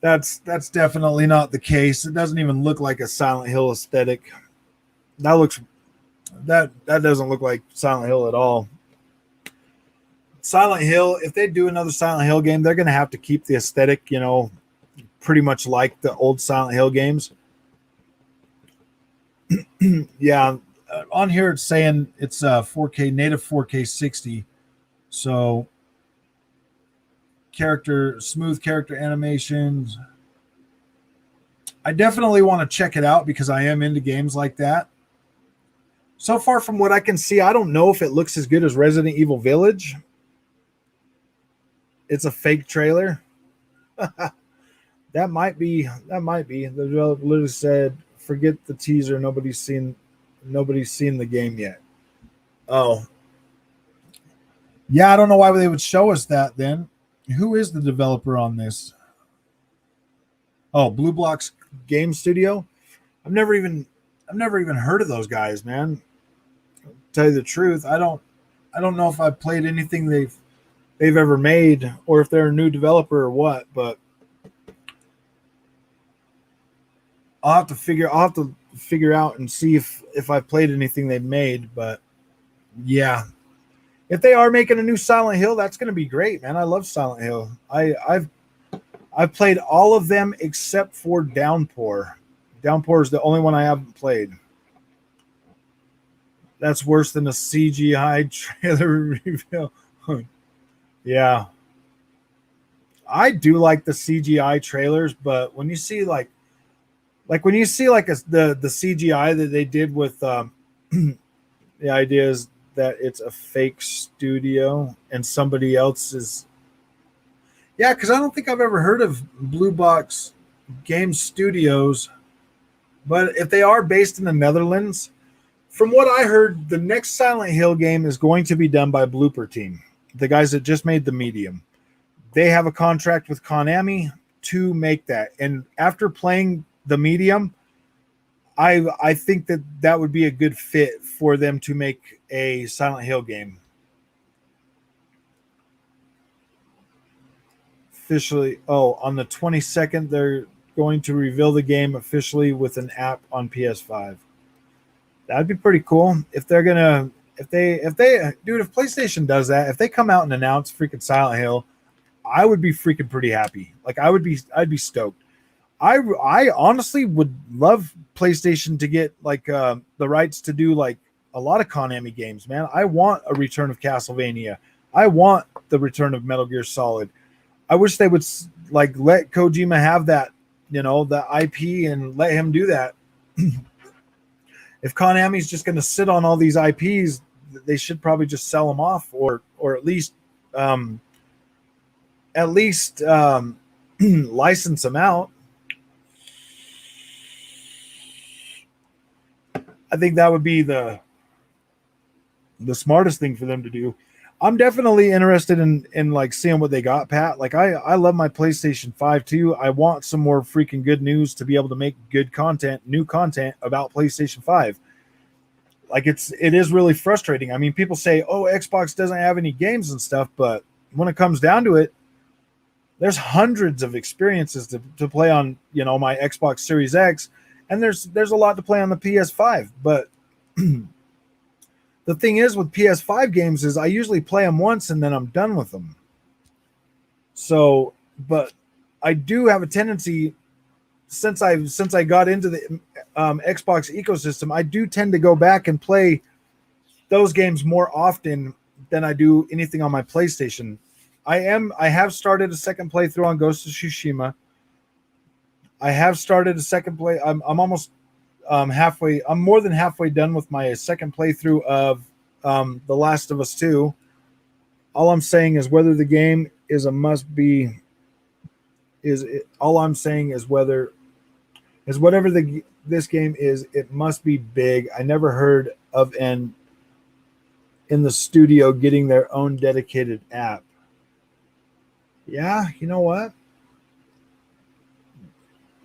that's definitely not the case. It doesn't even look like a Silent Hill aesthetic. That doesn't look like Silent Hill at all. Silent Hill, if they do another Silent Hill game, they're going to have to keep the aesthetic, pretty much like the old Silent Hill games. Yeah, on here it's saying it's 4K, native 4K 60. So smooth character animations. I definitely want to check it out because I am into games like that. So far from what I can see, I don't know if it looks as good as Resident Evil Village. It's a fake trailer. That might be. The developer literally said, "Forget the teaser. Nobody's seen the game yet." Oh, yeah. I don't know why they would show us that then. Who is the developer on this? Oh, Blue Blocks Game Studio. I've never even heard of those guys, man. To tell you the truth, I don't know if I've played anything they've ever made, or if they're a new developer or what, but I'll have to figure out and see if I've played anything they've made. But yeah, if they are making a new Silent Hill, that's going to be great, man. I love Silent Hill. I've played all of them except for Downpour. Downpour is the only one I haven't played. That's worse than a CGI trailer reveal. Yeah, I do like the CGI trailers, but when you see the CGI that they did with the idea is that it's a fake studio and somebody else is. Yeah, because I don't think I've ever heard of Blue Box Game Studios, but if they are based in the Netherlands, from what I heard, the next Silent Hill game is going to be done by Blooper Team, the guys that just made The Medium. They have a contract with Konami to make that. And after playing The Medium, I think that would be a good fit for them to make a Silent Hill game. Officially, on the 22nd, they're going to reveal the game officially with an app on PS5. That'd be pretty cool if they're gonna if PlayStation does that, if they come out and announce freaking Silent Hill, I would be freaking pretty happy. Like I'd be stoked. I honestly would love PlayStation to get the rights to do like a lot of Konami games, man. I want a return of Castlevania. I want the return of Metal Gear Solid. I wish they would let Kojima have that, the IP and let him do that. If Konami's just going to sit on all these IPs, they should probably just sell them off, or at least license them out. I think that would be the smartest thing for them to do. I'm definitely interested in like seeing what they got, Pat. Like I love my PlayStation 5 too. I want some more freaking good news to be able to make good content, new content about PlayStation 5. Like it is really frustrating. I mean, people say, "Oh, Xbox doesn't have any games and stuff," but when it comes down to it, there's hundreds of experiences to play on, my Xbox Series X, and there's a lot to play on the PS5. But the thing is with PS5 games is I usually play them once and then I'm done with them. So, but I do have a tendency, since I got into the Xbox ecosystem, I do tend to go back and play those games more often than I do anything on my PlayStation. I have started a second playthrough on Ghost of Tsushima. I have started a second play. I'm almost halfway. I'm more than halfway done with my second playthrough of The Last of Us 2. All I'm saying is whether the game is a must be. All I'm saying is whether is whatever this game is, it must be big. I never heard of an in the studio getting their own dedicated app. Yeah, you know what?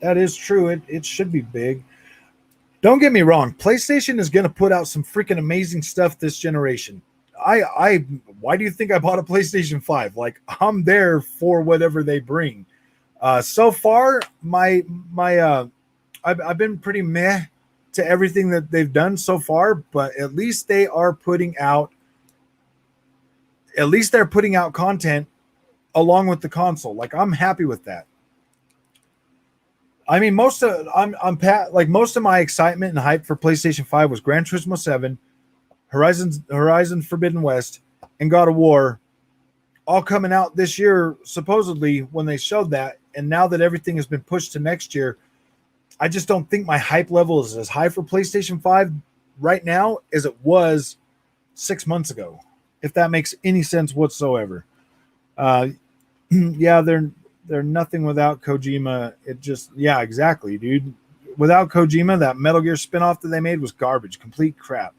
That is true. It should be big. Don't get me wrong. PlayStation is going to put out some freaking amazing stuff this generation. Why do you think I bought a PlayStation 5? Like, I'm there for whatever they bring. So far, I've been pretty meh to everything that they've done so far, but at least they're putting out content along with the console. Like, I'm happy with that. I mean, most of my excitement and hype for PlayStation 5 was Gran Turismo 7, Horizon Forbidden West, and God of War, all coming out this year, supposedly, when they showed that. And now that everything has been pushed to next year, I just don't think my hype level is as high for PlayStation 5 right now as it was 6 months ago, if that makes any sense whatsoever. Yeah, they're nothing without Kojima. Yeah, exactly, dude. Without Kojima, that Metal Gear spinoff that they made was garbage, complete crap.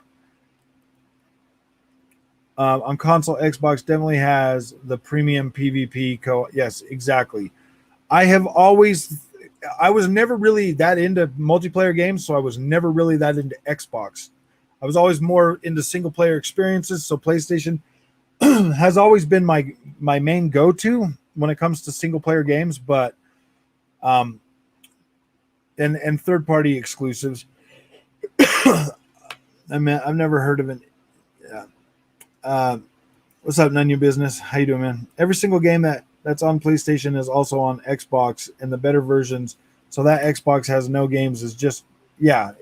On console, Xbox definitely has the premium PvP Yes, exactly. I was never really that into multiplayer games, so I was never really that into Xbox. I was always more into single player experiences, so PlayStation has always been my main go-to when it comes to single player games, but and third party exclusives. I mean, I've never heard of it. What's up, none of your business? How you doing, man? Every single game that's on PlayStation is also on Xbox, and the better versions. So that Xbox has no games is just Xbox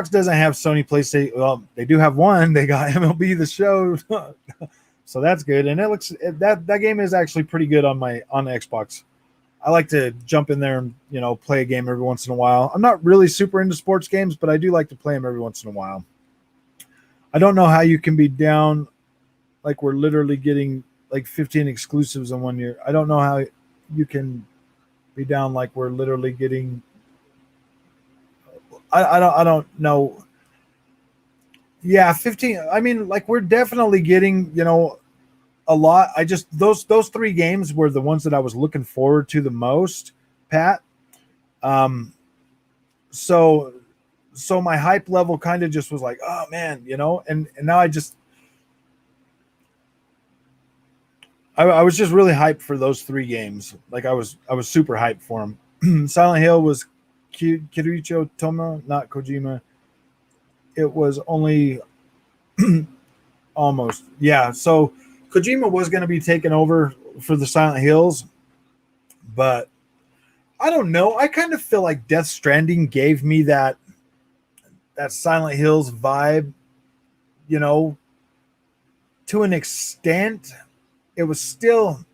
doesn't have Sony PlayStation. Well, they do have one. They got MLB The Show, so that's good. And that game is actually pretty good on Xbox. I like to jump in there and play a game every once in a while. I'm not really super into sports games, but I do like to play them every once in a while. I don't know how you can be down like we're literally getting like 15 exclusives in 1 year. I don't know how you can be down like we're literally getting. I don't know. Yeah, 15. I mean, like we're definitely getting, a lot. I just those 3 games were the ones that I was looking forward to the most, Pat. So my hype level kind of just was like, oh man, and now I was just really hyped for those 3 games. Like I was super hyped for them. Silent Hill was Kiricho Tomo, not Kojima. It was only almost. Yeah, so Kojima was going to be taken over for the Silent Hills, but I don't know. I kind of feel like Death Stranding gave me that Silent Hills vibe, to an extent. It was still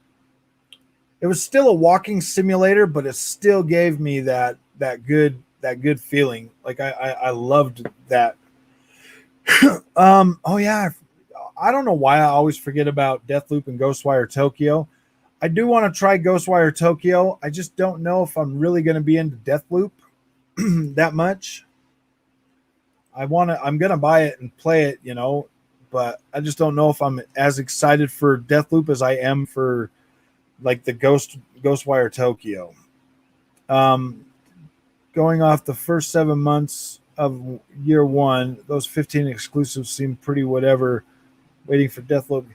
a walking simulator, but it still gave me that good feeling. Like I loved that. Oh yeah, I don't know why I always forget about Deathloop and Ghostwire Tokyo. I do want to try Ghostwire Tokyo. I just don't know if I'm really going to be into Deathloop that much. I'm going to buy it and play it, but I just don't know if I'm as excited for Deathloop as I am for like the Ghostwire Tokyo. Going off the first 7 months of year 1, those 15 exclusives seem pretty whatever. Waiting for Deathloop.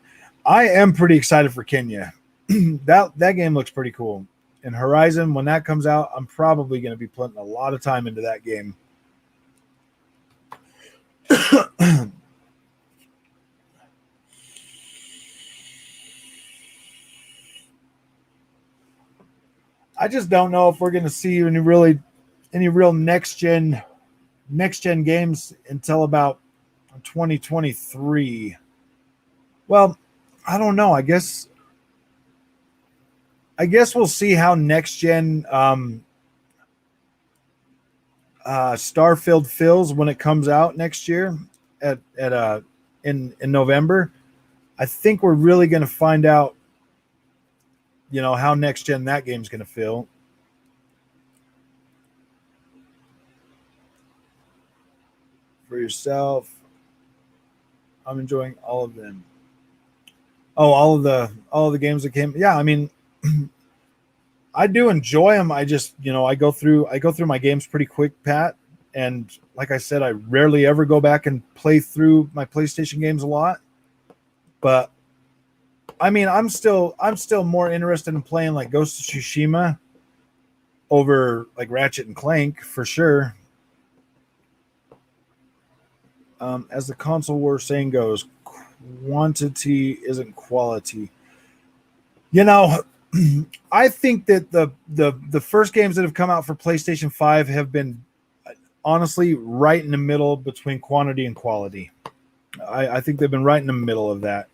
I am pretty excited for Kenya. that game looks pretty cool. And Horizon, when that comes out, I'm probably going to be putting a lot of time into that game. I just don't know if we're going to see any real next gen games until about 2023. Well, I don't know. I guess we'll see how next gen Starfield feels when it comes out next year in November. I think we're really going to find out, how next gen that game's going to feel. For yourself, I'm enjoying all of them. Oh, all of the games that came. Yeah, I mean, I do enjoy them. I just, I go through my games pretty quick, Pat. And like I said, I rarely ever go back and play through my PlayStation games a lot. But I mean, I'm still more interested in playing like Ghost of Tsushima over like Ratchet and Clank for sure. As the console war saying goes, quantity isn't quality. I think that the first games that have come out for PlayStation 5 have been honestly right in the middle between quantity and quality. I think they've been right in the middle of that.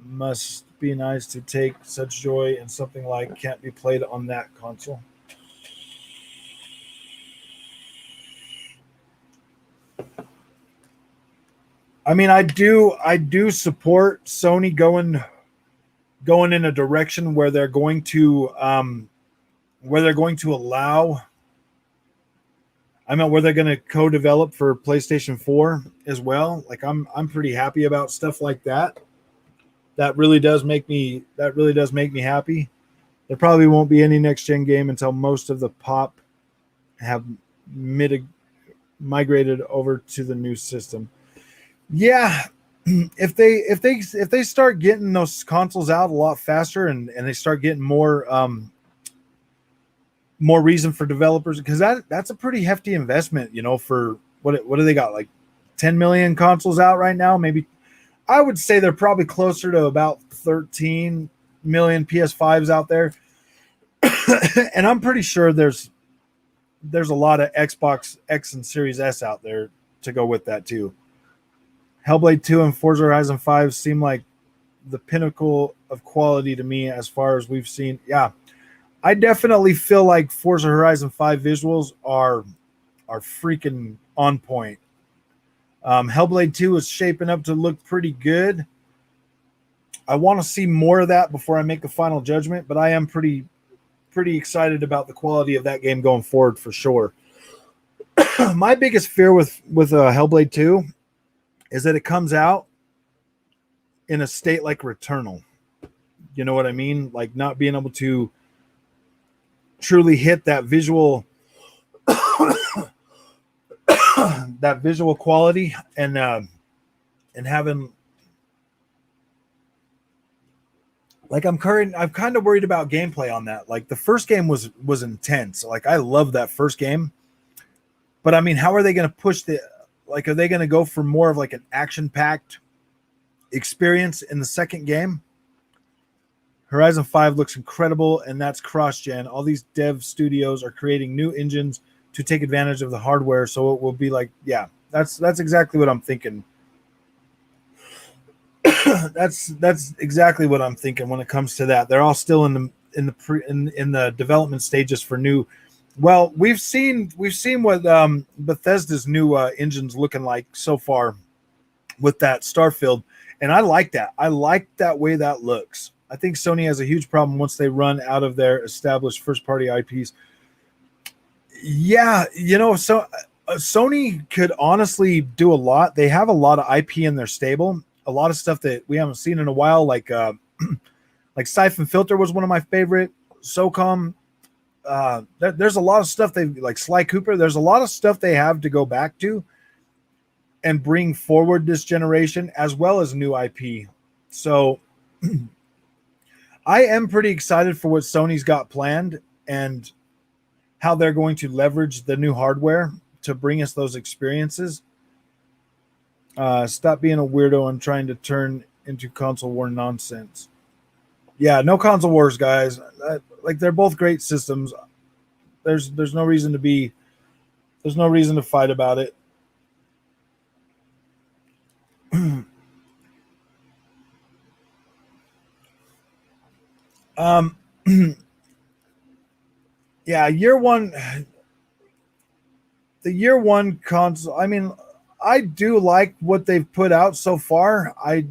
Must be nice to take such joy in something like can't be played on that console. I mean, I do support Sony going in a direction where they're going to allow. Where they're going to co-develop for PlayStation 4 as well. Like I'm pretty happy about stuff like that. That really does make me happy. There probably won't be any next gen game until most of the pop have migrated over to the new system. Yeah, if they start getting those consoles out a lot faster and they start getting more reason for developers, because that's a pretty hefty investment, for what do they got, like 10 million consoles out right now? Maybe I would say they're probably closer to about 13 million PS5s out there. And I'm pretty sure there's a lot of Xbox X and Series S out there to go with that too. Hellblade 2 and Forza Horizon 5 seem like the pinnacle of quality to me as far as we've seen. Yeah, I definitely feel like Forza Horizon 5 visuals are freaking on point. Hellblade 2 is shaping up to look pretty good. I want to see more of that before I make a final judgment, but I am pretty excited about the quality of that game going forward for sure. My biggest fear with Hellblade 2 is that it comes out in a state like Returnal. You know what I mean? Like not being able to truly hit that visual that visual quality and having like I'm kind of worried about gameplay on that. Like the first game was intense. Like I love that first game. But I mean, how are they going to push are they going to go for more of like an action-packed experience in the second game? Horizon 5 looks incredible, and that's cross-gen. All these dev studios are creating new engines to take advantage of the hardware, so it will be like, yeah, that's exactly what I'm thinking. that's exactly what I'm thinking when it comes to that. They're all still in the development stages for new. Well, we've seen what Bethesda's new engine's looking like so far with that Starfield, and I like that. I like that way that looks. I think Sony has a huge problem once they run out of their established first-party IPs. Yeah, so Sony could honestly do a lot. They have a lot of IP in their stable, a lot of stuff that we haven't seen in a while, like like Siphon Filter was one of my favorite. SOCOM. There's a lot of stuff they like. Sly Cooper. There's a lot of stuff they have to go back to and bring forward this generation as well as new IP. So I am pretty excited for what Sony's got planned and how they're going to leverage the new hardware to bring us those experiences. Stop being a weirdo and trying to turn into console war nonsense. Yeah, no console wars, guys. Like, they're both great systems. There's no reason to fight about it. um yeah, the year one console, I mean, I do like what they've put out so far. I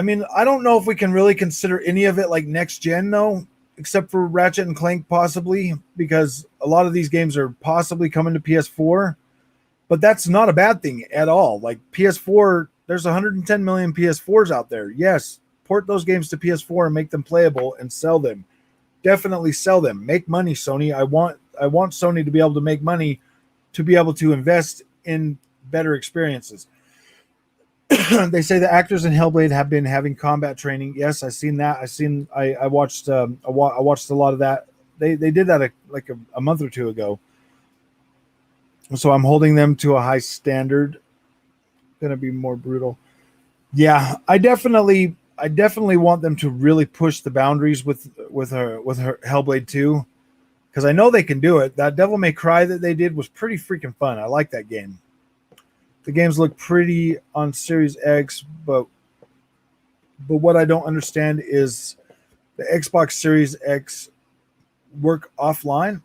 mean, I don't know if we can really consider any of it like next gen though, except for Ratchet and Clank possibly, because a lot of these games are possibly coming to PS4. But that's not a bad thing at all. Like, PS4, there's 110 million PS4s out there. Yes, port those games to PS4 and make them playable and sell them. Definitely sell them. Make money, Sony. I want Sony to be able to make money to be able to invest in better experiences. They say the actors in Hellblade have been having combat training. Yes, I've seen that. I watched I watched a lot of that. They did that a month or two ago. So I'm holding them to a high standard. Gonna be more brutal. Yeah, I definitely want them to really push the boundaries with her Hellblade 2, because I know they can do it. That Devil May Cry that they did was pretty freaking fun. I like that game. The games look pretty on Series X, but what I don't understand is the Xbox Series X work offline.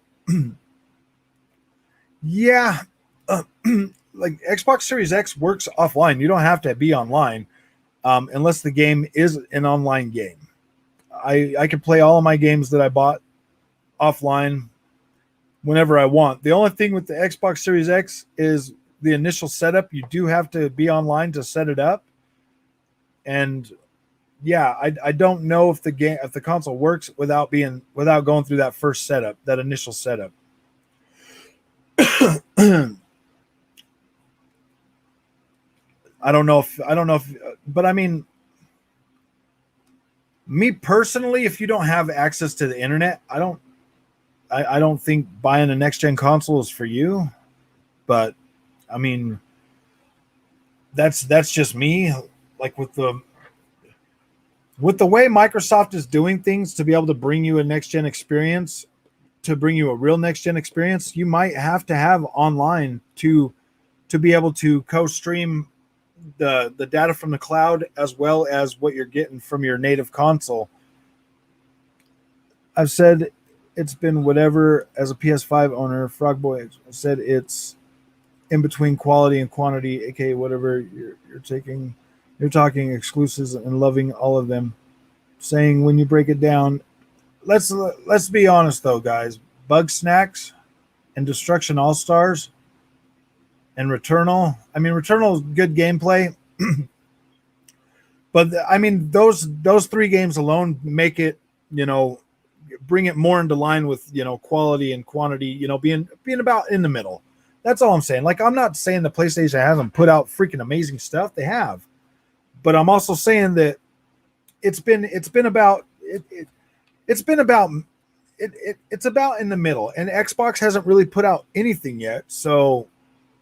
Yeah, like Xbox Series X works offline. You don't have to be online unless the game is an online game. I can play all of my games that I bought offline whenever I want. The only thing with the Xbox Series X is the initial setup. You do have to be online to set it up. And yeah, I don't know if the console works without going through that first setup, that initial setup. I don't know if, but I mean, me personally, if you don't have access to the internet, I don't think buying a next gen console is for you. But I mean, that's just me. Like, with the way Microsoft is doing things to be able to bring you a next gen experience, to bring you a real next gen experience, you might have to have online to be able to co-stream the data from the cloud as well as what you're getting from your native console. I've said it's been whatever as a PS5 owner. Frogboy said it's in between quality and quantity, aka whatever you're talking exclusives and loving all of them. Saying when you break it down, let's be honest though, guys. Bug Snacks and Destruction All Stars and Returnal. I mean, Returnal is good gameplay, but I mean those three games alone make it, bring it more into line with quality and quantity. Being about in the middle. That's all I'm saying. Like, I'm not saying the PlayStation hasn't put out freaking amazing stuff. They have, but I'm also saying that it's about in the middle, and Xbox hasn't really put out anything yet. So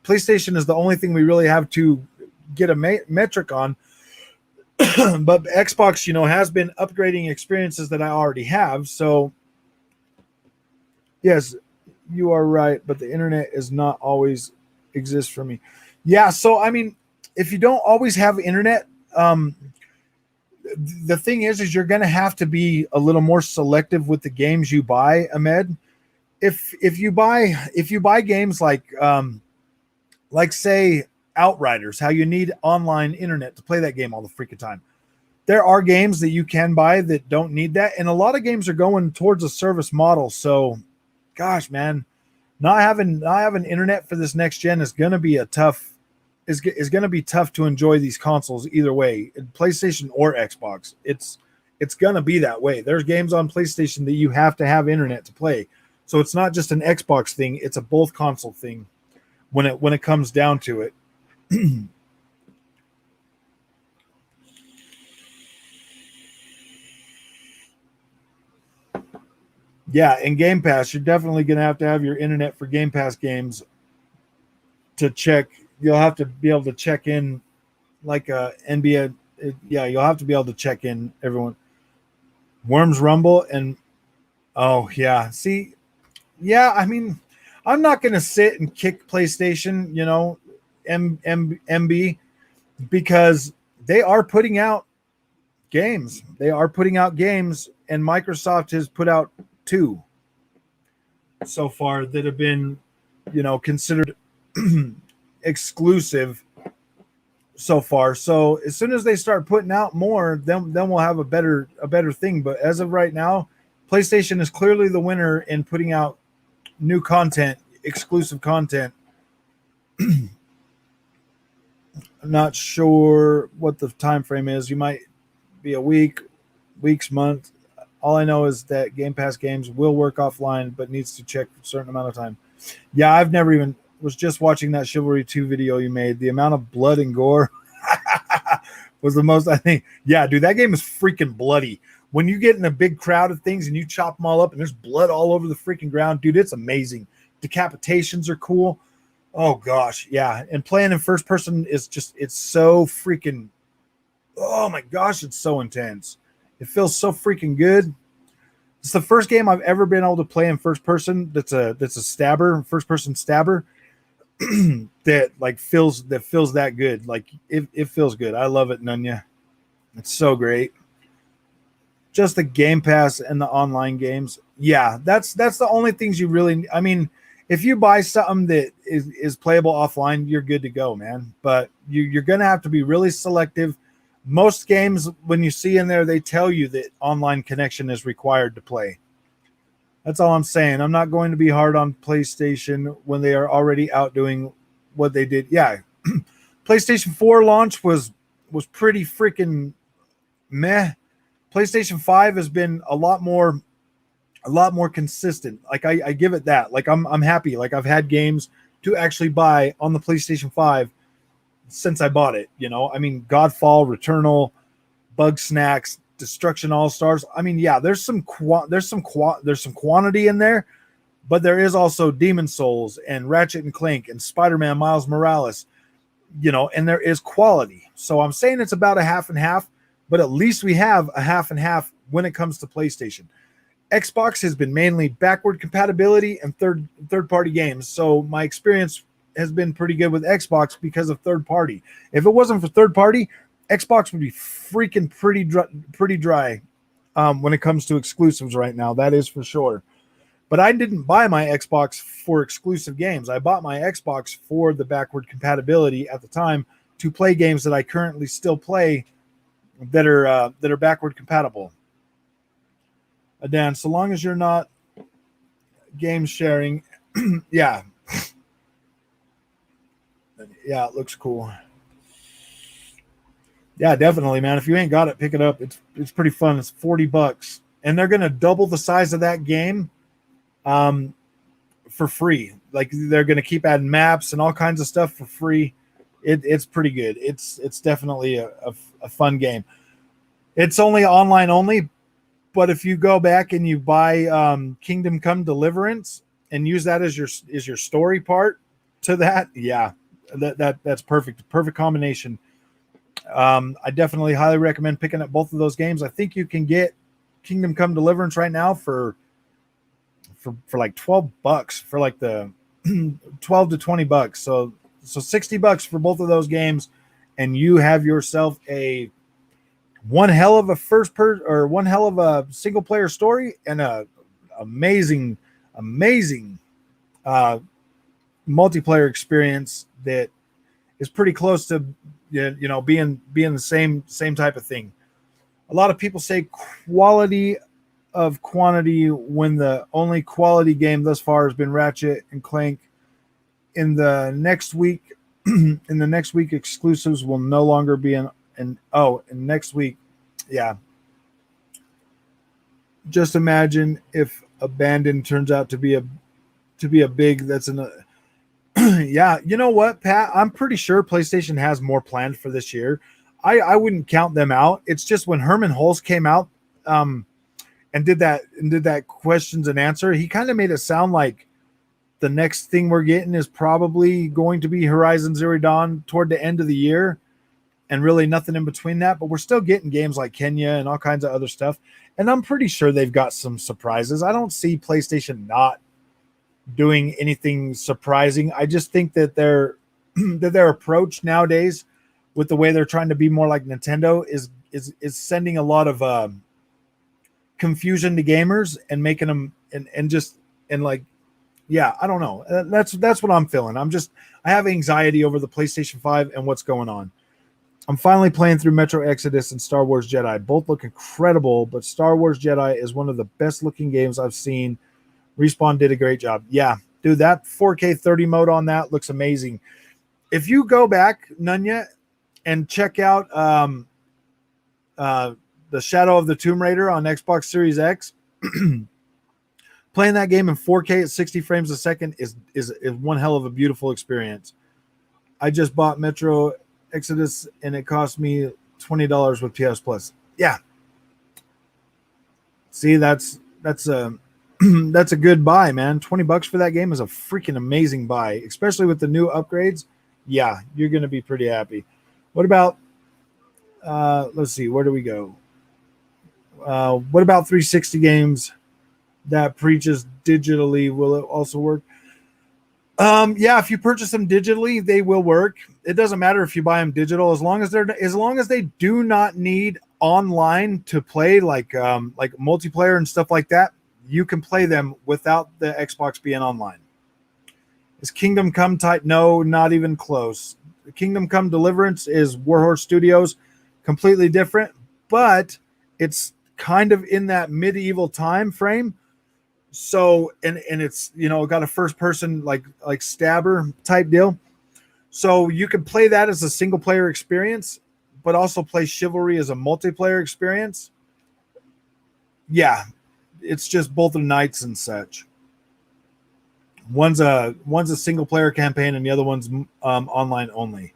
PlayStation is the only thing we really have to get a metric on. But Xbox, has been upgrading experiences that I already have. So yes, you are right, but the internet is not always exist for me. Yeah, so I mean, if you don't always have internet, the thing is you're going to have to be a little more selective with the games you buy, Ahmed. If you buy games like say Outriders, how you need online internet to play that game all the freaking time. There are games that you can buy that don't need that, and a lot of games are going towards a service model. So, gosh, man, not having internet for this next gen is going to be tough to enjoy these consoles either way, PlayStation or Xbox. It's going to be that way. There's games on PlayStation that you have to have internet to play. So it's not just an Xbox thing, it's a both console thing. when it comes down to it. Yeah, in Game Pass, you're definitely going to have your internet for Game Pass games to check. You'll have to be able to check in like NBA. Yeah, you'll have to be able to check in everyone. Worms Rumble and oh yeah, see, yeah, I mean, I'm not going to sit and kick PlayStation, MB, because they are putting out games. They are putting out games, and Microsoft has put out 2 so far that have been, considered exclusive so far. So as soon as they start putting out more, then we'll have a better thing. But as of right now, PlayStation is clearly the winner in putting out new content, exclusive content. I'm not sure what the time frame is. You might be a weeks, month. All I know is that Game Pass games will work offline, but needs to check for a certain amount of time. Yeah, I've never even was just watching that Chivalry 2 video you made. The amount of blood and gore was the most, I think. Yeah, dude, that game is freaking bloody. When you get in a big crowd of things and you chop them all up and there's blood all over the freaking ground, dude, it's amazing. Decapitations are cool. Oh gosh, yeah. And playing in first person is just, it's so freaking, oh my gosh, it's so intense. It feels so freaking good. It's the first game I've ever been able to play in first person that's a stabber, first person stabber that feels that good. Like it feels good. I love it, Nunya. It's so great. Just the Game Pass and the online games. Yeah, that's the only things you really, I mean, if you buy something that is playable offline, you're good to go, man. But you're going to have to be really selective. Most games, when you see in there, they tell you that online connection is required to play. That's all I'm saying. I'm not going to be hard on PlayStation when they are already outdoing what they did. Yeah, PlayStation 4 launch was pretty freaking meh. PlayStation 5 has been a lot more consistent. Like I give it that. Like I'm happy. Like I've had games to actually buy on the PlayStation 5 since I bought it. I mean, Godfall, Returnal, Bug Snacks, Destruction All Stars. I mean, yeah, there's some quantity in there, but there is also Demon Souls and Ratchet and Clank and Spider-Man Miles Morales, and there is quality. So I'm saying it's about a half and half, but at least we have a half and half when it comes to PlayStation. Xbox has been mainly backward compatibility and third party games. So my experience has been pretty good with Xbox because of third party. If it wasn't for third party, Xbox would be freaking pretty dry when it comes to exclusives right now. That is for sure. But I didn't buy my Xbox for exclusive games. I bought my Xbox for the backward compatibility at the time to play games that I currently still play that are backward compatible. Dan, so long as you're not game sharing, yeah. Yeah, it looks cool. Yeah, definitely, man. If you ain't got it, pick it up. It's pretty fun. It's $40, and they're gonna double the size of that game, for free. Like they're gonna keep adding maps and all kinds of stuff for free. It's pretty good. It's definitely a fun game. It's only online only, but if you go back and you buy Kingdom Come Deliverance and use that as your story part to that, yeah. That's perfect. Perfect combination. I definitely highly recommend picking up both of those games. I think you can get Kingdom Come Deliverance right now for like $12 for like the 12 to $20. So $60 for both of those games, and you have yourself one hell of a single player story and a amazing multiplayer experience that is pretty close to being the same type of thing. A lot of people say quality of quantity when the only quality game thus far has been Ratchet and Clank. In the next week exclusives will no longer be in next week. Yeah. Just imagine if Abandon turns out to be a big that's in a Yeah, you know what, Pat? I'm pretty sure PlayStation has more planned for this year. I wouldn't count them out. It's just when Herman Hulse came out um, and did that questions and answer, he kind of made it sound like the next thing we're getting is probably going to be Horizon Zero Dawn toward the end of the year, and really nothing in between that. But we're still getting games like Kenya and all kinds of other stuff. And I'm pretty sure they've got some surprises. I don't see PlayStation not doing anything surprising. I just think that their approach nowadays, with the way they're trying to be more like Nintendo, is sending a lot of confusion to gamers and making them and just and like yeah, I don't know. That's what I'm feeling. I have anxiety over the PlayStation 5 and what's going on. I'm finally playing through Metro Exodus and Star Wars Jedi. Both look incredible, but Star Wars Jedi is one of the best looking games I've seen. Respawn did a great job. Yeah, dude, that 4K 30 mode on that looks amazing. If you go back, Nunya, and check out the Shadow of the Tomb Raider on Xbox Series X, playing that game in 4K at 60 frames a second is one hell of a beautiful experience. I just bought Metro Exodus and it cost me $20 with PS Plus. Yeah. See, that's a that's a good buy, man. $20 for that game is a freaking amazing buy, especially with the new upgrades. Yeah, you're going to be pretty happy. What about let's see, where do we go? What about 360 games that preaches digitally? Will it also work? Yeah, if you purchase them digitally, they will work. It doesn't matter if you buy them digital, as long as they do not need online to play, like multiplayer and stuff like that. You can play them without the Xbox being online. Is Kingdom Come type? No, not even close. Kingdom Come Deliverance is Warhorse Studios, completely different, but it's kind of in that medieval time frame. So and it's got a first person like stabber type deal. So you can play that as a single player experience, but also play Chivalry as a multiplayer experience. Yeah, it's just both the knights and such. One's a single player campaign and the other one's online only.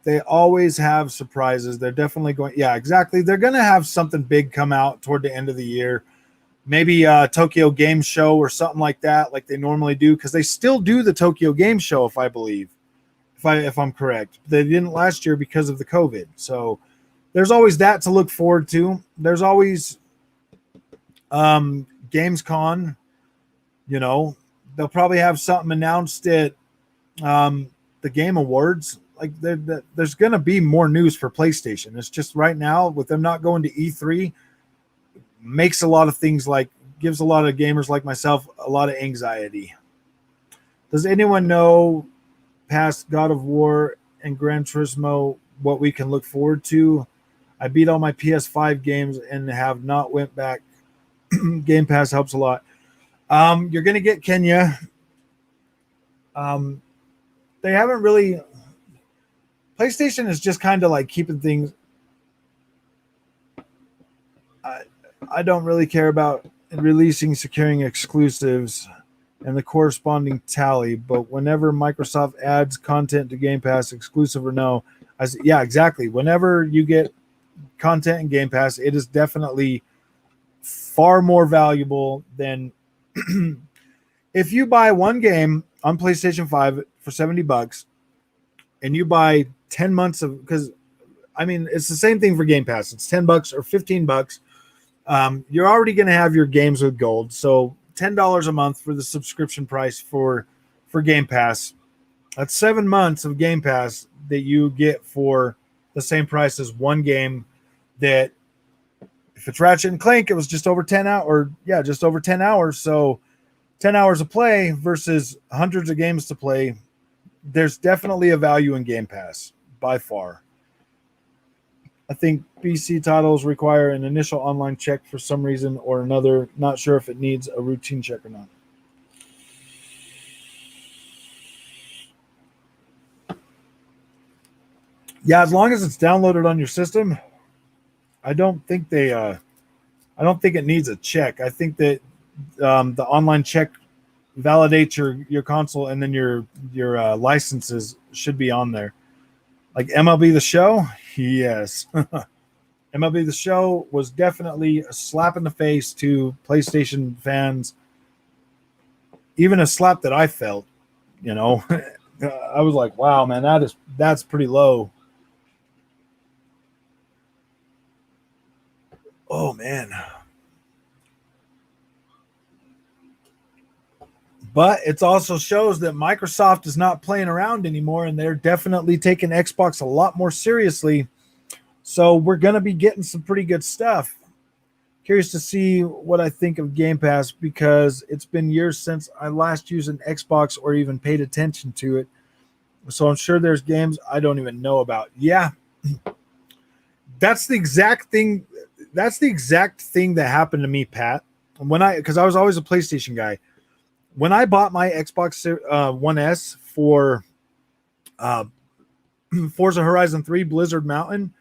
They always have surprises. They're definitely going. Yeah, exactly. They're going to have something big come out toward the end of the year. Maybe Tokyo Game Show or something like that, like they normally do, because they still do the Tokyo Game Show, if I believe, if I'm correct. They didn't last year because of the COVID. So there's always that to look forward to. There's always Gamescom. They'll probably have something announced at the Game Awards. Like there's going to be more news for PlayStation. It's just right now with them not going to E3, makes a lot of things gives a lot of gamers like myself a lot of anxiety. Does anyone know past God of War and Gran Turismo what we can look forward to? I beat all my PS5 games and have not went back. Game Pass helps a lot. You're going to get Kenya. They haven't really. PlayStation is just kind of like keeping things. I don't really care about releasing, securing exclusives and the corresponding tally, but whenever Microsoft adds content to Game Pass, exclusive or no, yeah, exactly. Whenever you get content in Game Pass, it is definitely far more valuable than if you buy one game on PlayStation 5 for $70 and you buy 10 months of, because I mean, it's the same thing for Game Pass. It's $10 or $15. You're already going to have your games with gold. So $10 a month for the subscription price for Game Pass. That's 7 months of Game Pass that you get for the same price as one game that if it's Ratchet and Clank, it was just over 10 hours, or yeah, just over 10 hours. So 10 hours of play versus hundreds of games to play. There's definitely a value in Game Pass by far. I think PC titles require an initial online check for some reason or another. Not sure if it needs a routine check or not. Yeah, as long as it's downloaded on your system, I don't think it needs a check. I think that the online check validate your console, and then your licenses should be on there. Like MLB The Show, yes. MLB The Show was definitely a slap in the face to PlayStation fans, even a slap that I felt. You know, I was like, wow, man, that's pretty low. Oh man. But it also shows that Microsoft is not playing around anymore, and they're definitely taking Xbox a lot more seriously. So we're going to be getting some pretty good stuff. Curious to see what I think of Game Pass, because it's been years since I last used an Xbox or even paid attention to it. So I'm sure there's games I don't even know about. Yeah, that's the exact thing. That's the exact thing that happened to me, Pat. Because I was always a PlayStation guy. When I bought my Xbox One S for uh, Forza Horizon 3 Blizzard Mountain,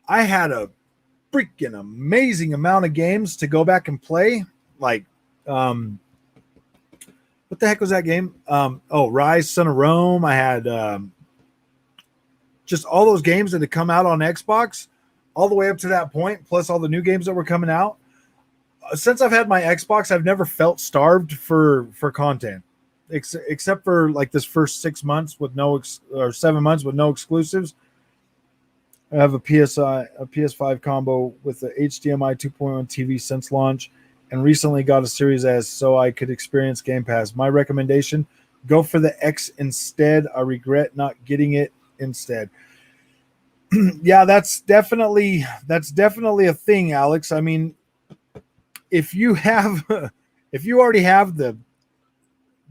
I had a freaking amazing amount of games to go back and play. Like, what the heck was that game? Rise, Son of Rome. I had just all those games that had come out on Xbox all the way up to that point, plus all the new games that were coming out. Since I've had my Xbox, I've never felt starved for content, except for like this first 6 months with or 7 months with no exclusives. I have a PS5 combo with the HDMI 2.1 TV since launch, and recently got a Series S so I could experience Game Pass. My recommendation: go for the X instead. I regret not getting it instead. Yeah, that's definitely a thing, Alex. I mean, if you already have the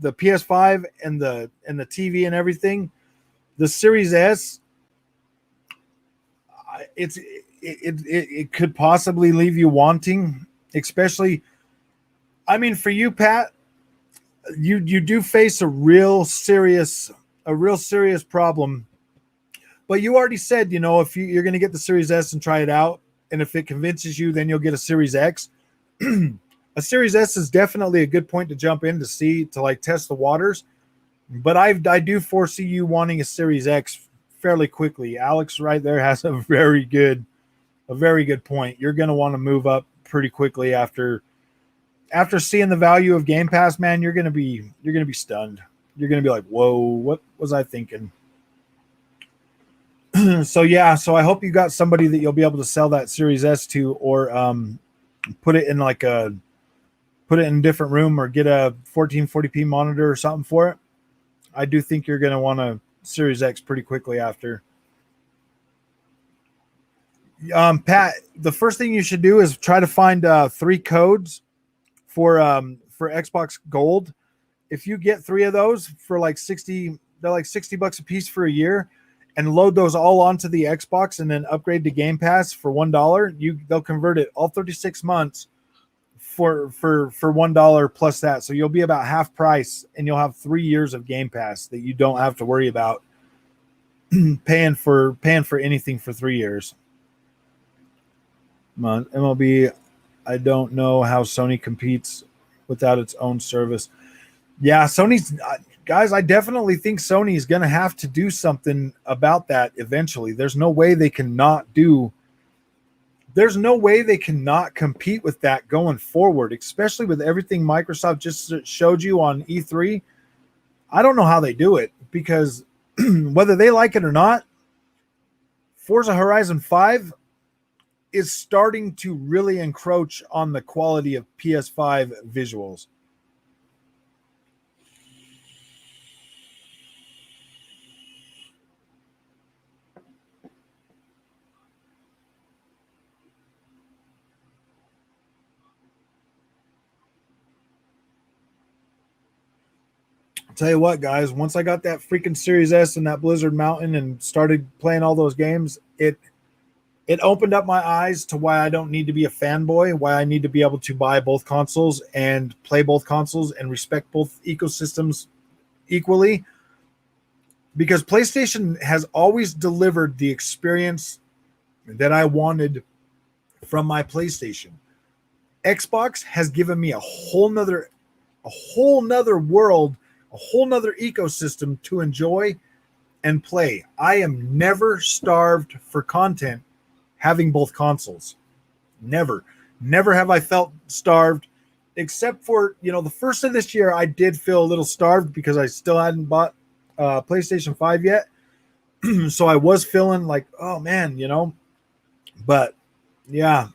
PS5 and the TV and everything, the Series S, it could possibly leave you wanting, especially. I mean, for you, Pat, you do face a real serious problem. But you already said, if you're going to get the Series S and try it out, and if it convinces you, then you'll get a Series X. A Series S is definitely a good point to jump in to like test the waters. But I do foresee you wanting a Series X fairly quickly. Alex right there has a very good point. You're going to want to move up pretty quickly after seeing the value of Game Pass, man. You're going to be stunned. You're going to be like, whoa, what was I thinking? So I hope you got somebody that you'll be able to sell that Series S to, or put it in a different room, or get a 1440p monitor or something for it. I do think you're going to want a Series X pretty quickly after. Pat, the first thing you should do is try to find 3 codes for Xbox Gold. If you get 3 of those for like 60, they're like $60 a piece for a year, and load those all onto the Xbox and then upgrade to Game Pass for $1, they'll convert it all 36 months for $1 plus that. So you'll be about half price, and you'll have 3 years of Game Pass that you don't have to worry about paying for anything for 3 years. Come on, MLB. I don't know how Sony competes without its own service. Yeah, Sony's guys, I definitely think Sony is going to have to do something about that eventually. There's no way they cannot compete with that going forward, especially with everything Microsoft just showed you on E3. I don't know how they do it, because whether they like it or not, Forza Horizon 5 is starting to really encroach on the quality of PS5 visuals. I'll tell you what, guys, once I got that freaking Series S and that Blizzard Mountain and started playing all those games, it opened up my eyes to why I don't need to be a fanboy, why I need to be able to buy both consoles and play both consoles and respect both ecosystems equally. Because PlayStation has always delivered the experience that I wanted from my PlayStation. Xbox has given me a whole nother a whole nother world, a whole nother ecosystem to enjoy and play. I am never starved for content having both consoles. Never. Never have I felt starved, except for, the first of this year, I did feel a little starved because I still hadn't bought PlayStation 5 yet. So I was feeling like, oh man, but yeah.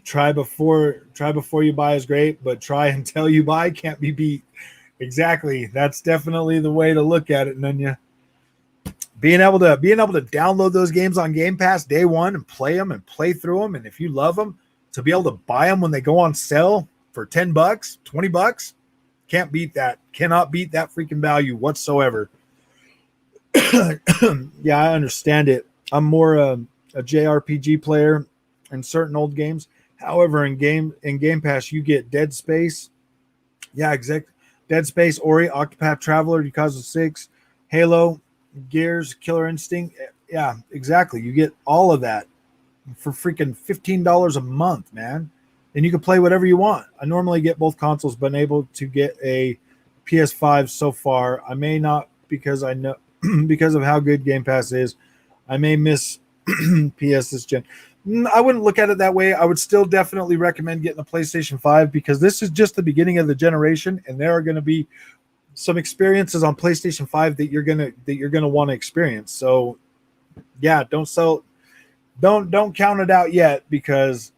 Try before you buy is great, but try until you buy can't be beat. Exactly. That's definitely the way to look at it, Nunya. Being able to download those games on Game Pass day one and play them and play through them, and if you love them, to be able to buy them when they go on sale for $10, $20, can't beat that. Cannot beat that freaking value whatsoever. Yeah, I understand it. I'm more a JRPG player in certain old games. However, in Game Pass, you get Dead Space. Yeah, exactly. Dead Space, Ori, Octopath Traveler, Yakuza 6, Halo, Gears, Killer Instinct. Yeah, exactly. You get all of that for freaking $15 a month, man. And you can play whatever you want. I normally get both consoles, but able to get a PS5 so far. I may not, because I know because of how good Game Pass is. I may miss PS this gen. I wouldn't look at it that way. I would still definitely recommend getting a PlayStation 5 because this is just the beginning of the generation, and there are going to be some experiences on PlayStation 5 that you're gonna want to experience. So yeah, don't count it out yet, because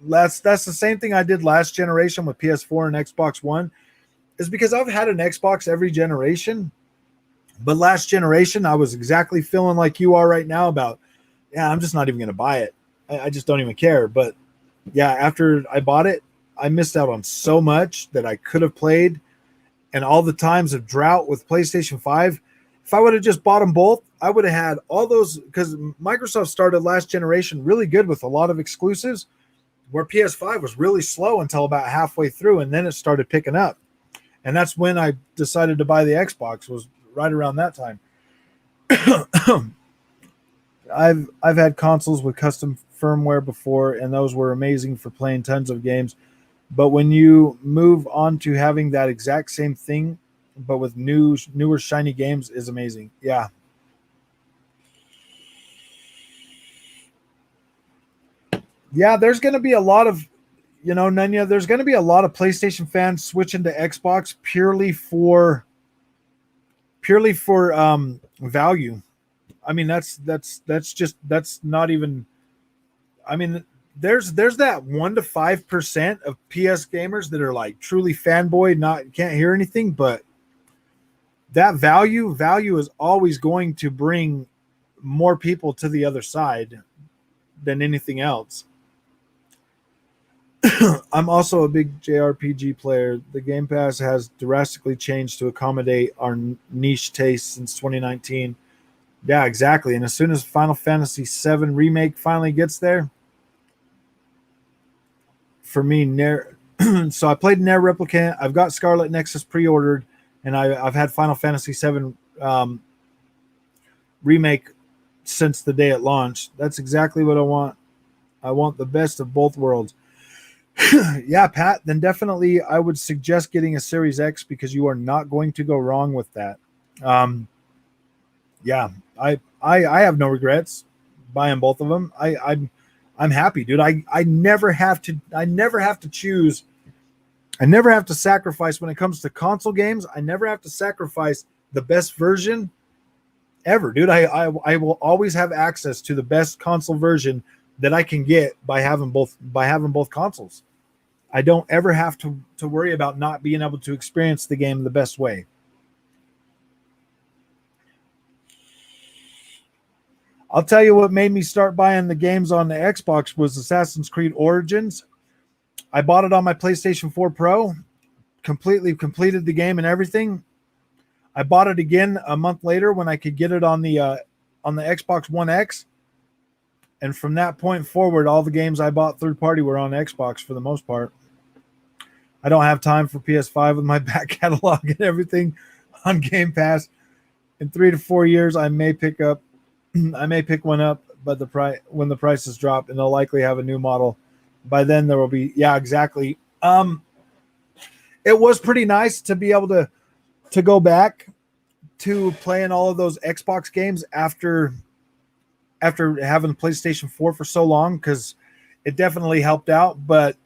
that's the same thing I did last generation with PS4 and Xbox One, is because I've had an Xbox every generation, but last generation I was exactly feeling like you are right now about, yeah, I'm just not even gonna buy it. I just don't even care. But yeah, after I bought it, I missed out on so much that I could have played. And all the times of drought with PlayStation 5, if I would have just bought them both, I would have had all those, because Microsoft started last generation really good with a lot of exclusives, where PS5 was really slow until about halfway through, and then it started picking up. And that's when I decided to buy the Xbox, was right around that time. I've had consoles with custom firmware before, and those were amazing for playing tons of games. But when you move on to having that exact same thing, but with newer shiny games, is amazing. Yeah. Yeah, there's going to be a lot of, Nanya, there's going to be a lot of PlayStation fans switching to Xbox purely for value. I mean, that's not even, I mean, there's that 1% to 5% of PS gamers that are like truly fanboy, can't hear anything, but that value is always going to bring more people to the other side than anything else. I'm also a big JRPG player. The Game Pass has drastically changed to accommodate our niche tastes since 2019. Yeah, exactly. And as soon as Final Fantasy VII Remake finally gets there, for me, so I played Nier Replicant. I've got Scarlet Nexus pre-ordered, and I've had Final Fantasy VII Remake since the day it launched. That's exactly what I want. I want the best of both worlds. Yeah, Pat, then definitely I would suggest getting a Series X, because you are not going to go wrong with that. Yeah, I have no regrets buying both of them. I'm happy, dude. I never have to choose. I never have to sacrifice when it comes to console games. I never have to sacrifice the best version ever, dude. I will always have access to the best console version that I can get by having both consoles. I don't ever have to worry about not being able to experience the game the best way. I'll tell you what made me start buying the games on the Xbox was Assassin's Creed Origins. I bought it on my PlayStation 4 Pro, completely completed the game and everything. I bought it again a month later when I could get it on the Xbox One X. And from that point forward, all the games I bought third party were on Xbox for the most part. I don't have time for PS5 with my back catalog and everything on Game Pass. In 3 to 4 years, I may pick one up, but the price when the prices drop, and they'll likely have a new model. By then there will be, yeah, exactly. It was pretty nice to be able to go back to playing all of those Xbox games after having PlayStation 4 for so long, because it definitely helped out. But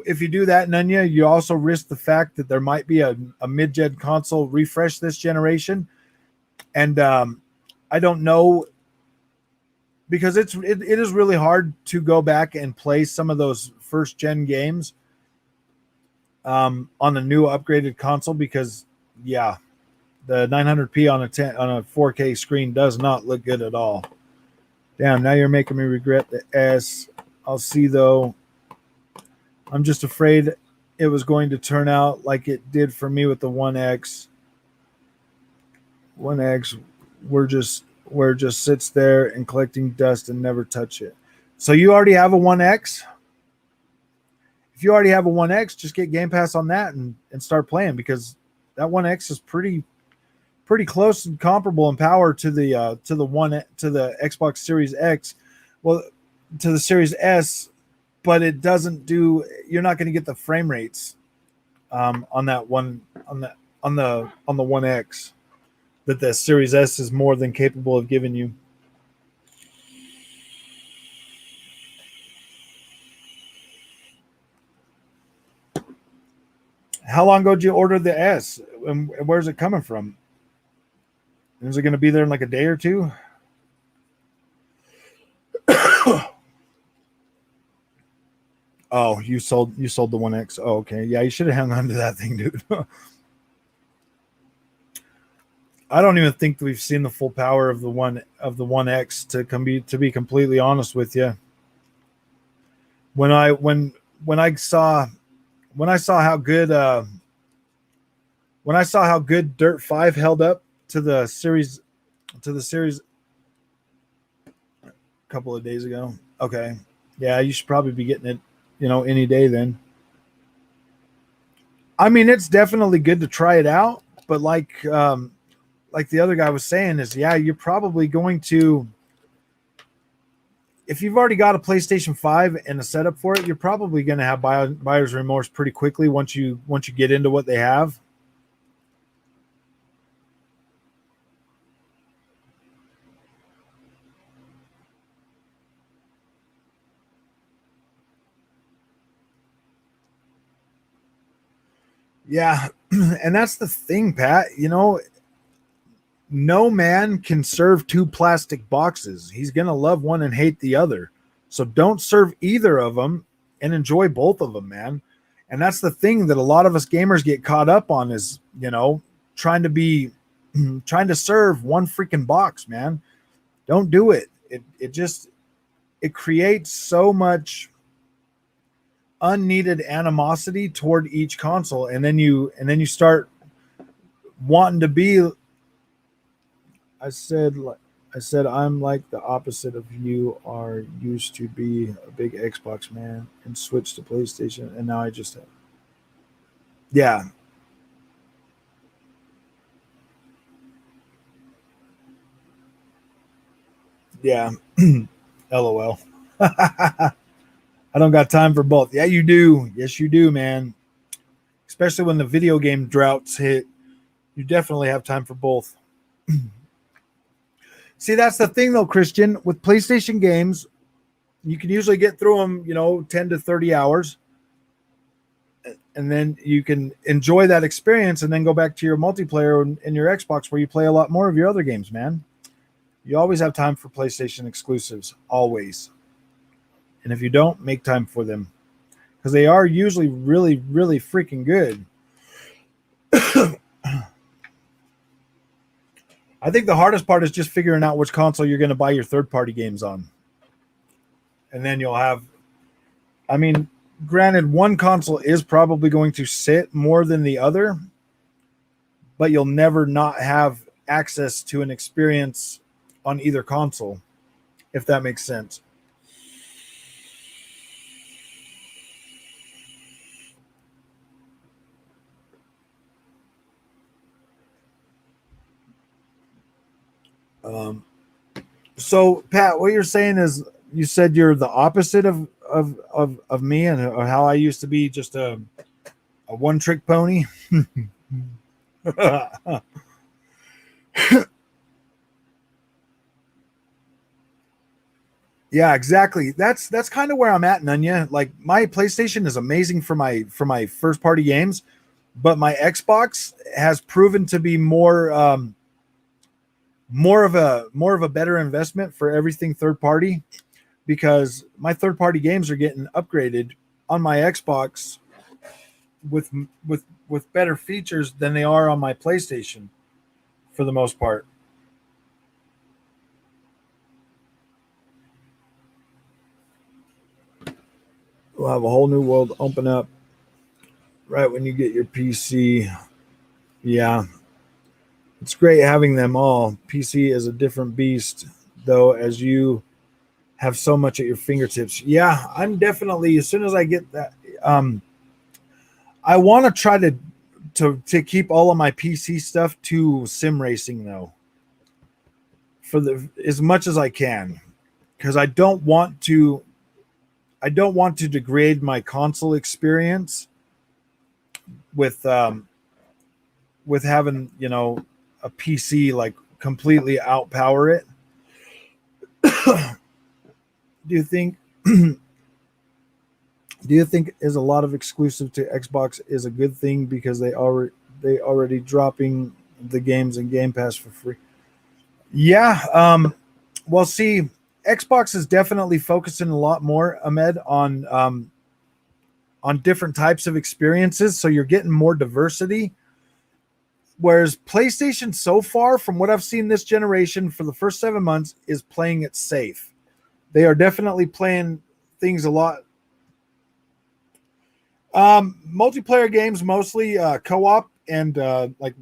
if you do that, Nunya, you also risk the fact that there might be a mid-gen console refresh this generation. And I don't know, because it is really hard to go back and play some of those first gen games on the new upgraded console, because yeah, the 900p on a 4K screen does not look good at all. Damn, now you're making me regret the S. I'll see though. I'm just afraid it was going to turn out like it did for me with the 1X. 1X, where it just sits there and collecting dust and never touch it. So you already have a 1X? If you already have a 1X, just get Game Pass on that and start playing, because that 1X is pretty close and comparable in power to the Xbox Series X, well, to the Series S, but it doesn't do. You're not going to get the frame rates on that one on the 1X that the Series S is more than capable of giving you. How long ago did you order the S, and where's it coming from? Is it going to be there in like a day or two? Oh, you sold the 1X. Oh, okay. Yeah, you should have hung on to that thing, dude. I don't even think that we've seen the full power of the 1X to be completely honest with you. When I saw how good Dirt 5 held up to the series a couple of days ago. Okay. Yeah, you should probably be getting it, any day then. I mean, it's definitely good to try it out, but like the other guy was saying, is yeah, you're probably going to, if you've already got a PlayStation 5 and a setup for it, you're probably going to have buyer's remorse pretty quickly once you get into what they have. Yeah, and that's the thing, Pat. No man can serve two plastic boxes. He's going to love one and hate the other. So don't serve either of them and enjoy both of them, man. And that's the thing that a lot of us gamers get caught up on is, trying to be trying to serve one freaking box, man. Don't do it. It creates so much unneeded animosity toward each console, and then you start wanting to be. I said I'm like the opposite of you are. Used to be a big Xbox man and switched to PlayStation, and now I just yeah. Yeah. LOL. I don't got time for both. Yeah, you do. Yes, you do, man. Especially when the video game droughts hit, you definitely have time for both. See, that's the thing though, Christian. With PlayStation games, you can usually get through them, 10 to 30 hours. And then you can enjoy that experience and then go back to your multiplayer in your Xbox where you play a lot more of your other games, man. You always have time for PlayStation exclusives, always. And if you don't, make time for them because they are usually really, really freaking good. I think the hardest part is just figuring out which console you're going to buy your third-party games on. And then you'll have, I mean, granted, one console is probably going to sit more than the other, but you'll never not have access to an experience on either console, if that makes sense. Um, So Pat, what you're saying is you said you're the opposite of me and how I used to be just a one trick pony. Yeah, exactly. That's kind of where I'm at, Nunya. Like my PlayStation is amazing for my first party games, but my Xbox has proven to be more of a better investment for everything third party because my third party games are getting upgraded on my Xbox with with better features than they are on my PlayStation for the most part. We'll have a whole new world open up right when you get your PC. Yeah, it's great having them all. PC is a different beast, though, as you have so much at your fingertips. Yeah, I'm definitely as soon as I get that. I want to try to keep all of my PC stuff to sim racing though, for the as much as I can, because I don't want to degrade my console experience with with having a PC like completely outpower it. Do you think do you think is a lot of exclusive to Xbox is a good thing because they already dropping the games in Game Pass for free? Yeah, well, see, Xbox is definitely focusing a lot more, Ahmed, on different types of experiences, so you're getting more diversity. Whereas PlayStation, so far, from what I've seen this generation for the first 7 months, is playing it safe. They are definitely playing things a lot. Multiplayer games mostly, co-op and like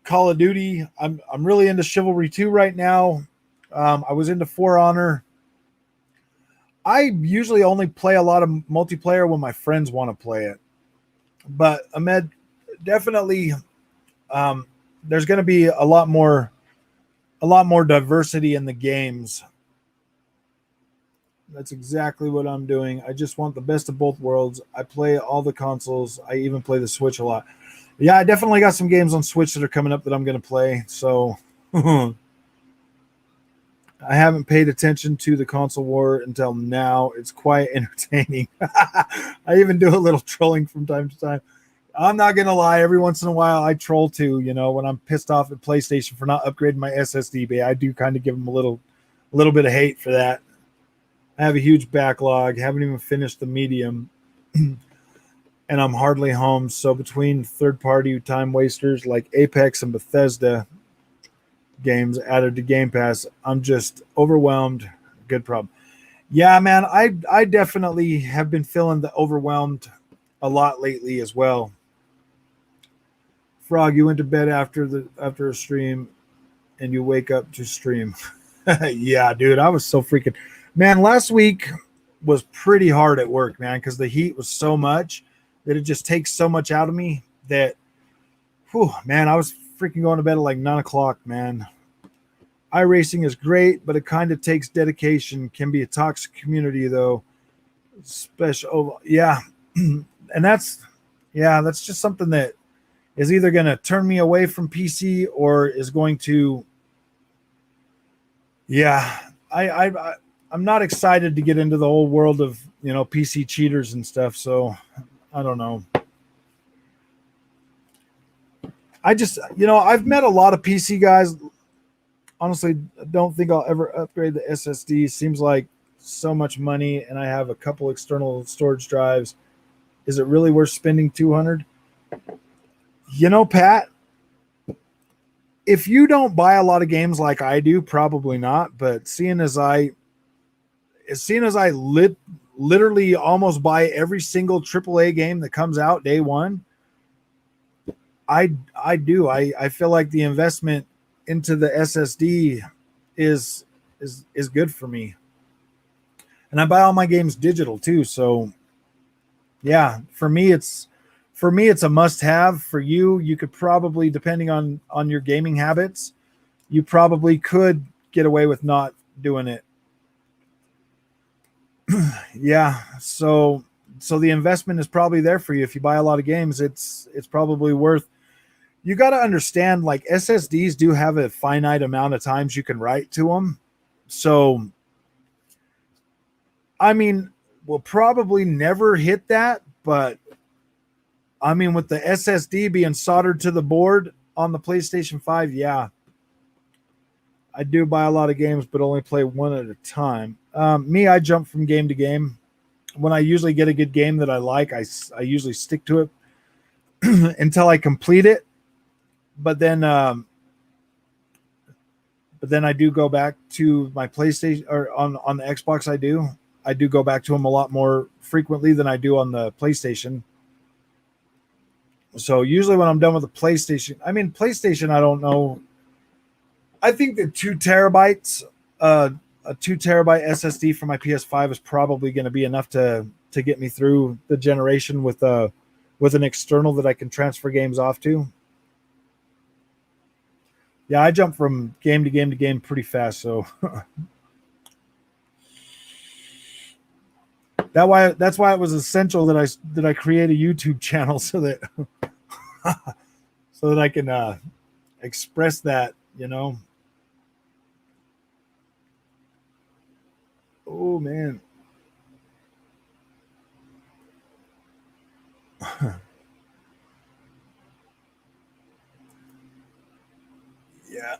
Call of Duty. I'm really into Chivalry 2 right now. I was into For Honor. I usually only play a lot of multiplayer when my friends want to play it. But Ahmed, definitely, there's going to be a lot more diversity in the games. That's exactly what I'm doing. I just want the best of both worlds. I play all the consoles. I even play the Switch a lot. Yeah, I definitely got some games on Switch that are coming up that I'm going to play. So I haven't paid attention to the console war until now. It's quite entertaining. I even do a little trolling from time to time. I'm not going to lie. Every once in a while, I troll too. You know, when I'm pissed off at PlayStation for not upgrading my SSD bay, I do kind of give them a little bit of hate for that. I have a huge backlog. Haven't even finished the medium, and I'm hardly home. So between third-party time wasters like Apex and Bethesda games added to Game Pass, I'm just overwhelmed. Good problem. Yeah, man, I definitely have been feeling the overwhelmed a lot lately as well. Frog, you went to bed after a stream, and you wake up to stream. Yeah, dude, I was so freaking man. Last week was pretty hard at work, man, because the heat was so much that it just takes so much out of me that, whew, man, I was freaking going to bed at like 9 o'clock, man. iRacing is great, but it kind of takes dedication. Can be a toxic community though. Special, oh, yeah, and that's just something that is either going to turn me away from PC or is going to, yeah, I'm not excited to get into the whole world of PC cheaters and stuff. So I don't know. I just I've met a lot of PC guys. Honestly, I don't think I'll ever upgrade the SSD. Seems like so much money, and I have a couple external storage drives. Is it really worth spending 200? Pat, if you don't buy a lot of games like I do, probably not. But seeing as I literally almost buy every single AAA game that comes out day one, I feel like the investment into the SSD is good for me. And I buy all my games digital too, so yeah, for me it's a must have. For you, you could probably, depending on your gaming habits, you probably could get away with not doing it. Yeah, so the investment is probably there for you. If you buy a lot of games, it's probably worth. You got to understand, like, SSDs do have a finite amount of times you can write to them. So, I mean, we'll probably never hit that, but I mean, with the SSD being soldered to the board on the PlayStation 5, yeah, I do buy a lot of games, but only play one at a time. I jump from game to game. When I usually get a good game that I like, I usually stick to it until I complete it. But then I do go back to my PlayStation, or on the Xbox. I do go back to them a lot more frequently than I do on the PlayStation. So usually when I'm done with the PlayStation, I don't know. I think that 2 terabytes, a 2 terabyte SSD for my PS5 is probably going to be enough to get me through the generation with an external that I can transfer games off to. Yeah, I jump from game to game to game pretty fast, so that's why it was essential that I create a YouTube channel so that I can express that, you know. Oh man. Yeah.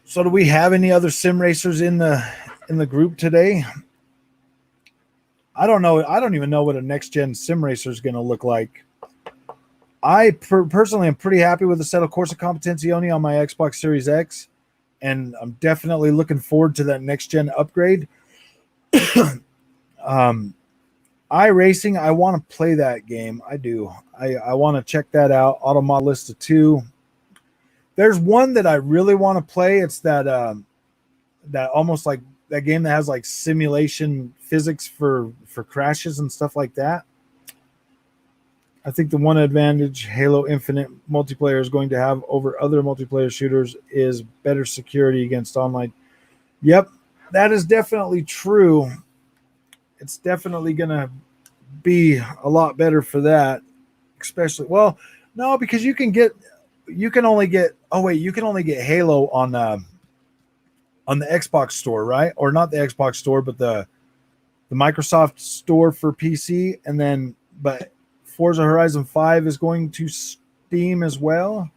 So do we have any other sim racers in the group today? I don't know. I don't even know what a next gen sim racer is going to look like. I personally am pretty happy with the set of Corsa Competizione on my Xbox Series X, and I'm definitely looking forward to that next gen upgrade. iRacing, I want to play that game. I do. I want to check that out. Automod list of 2. There's one that I really want to play. It's that almost like that game that has like simulation physics for crashes and stuff like that. I think the one advantage Halo Infinite multiplayer is going to have over other multiplayer shooters is better security against online. Yep, that is definitely true. It's definitely going to be a lot better for that, especially. Well, no, because you can only get Halo on the Xbox store, right? Or not the Xbox store, but the Microsoft store for PC, and then but Forza Horizon 5 is going to Steam as well.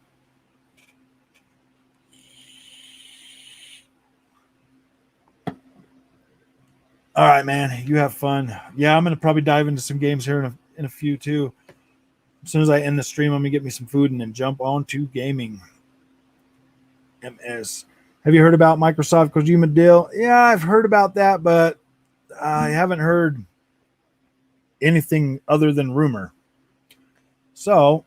All right, man. You have fun. Yeah, I'm going to probably dive into some games here in a few too. As soon as I end the stream, I'm going to get me some food and then jump on to gaming. MS. Have you heard about Microsoft Kojima deal? Yeah, I've heard about that, but I haven't heard anything other than rumor. So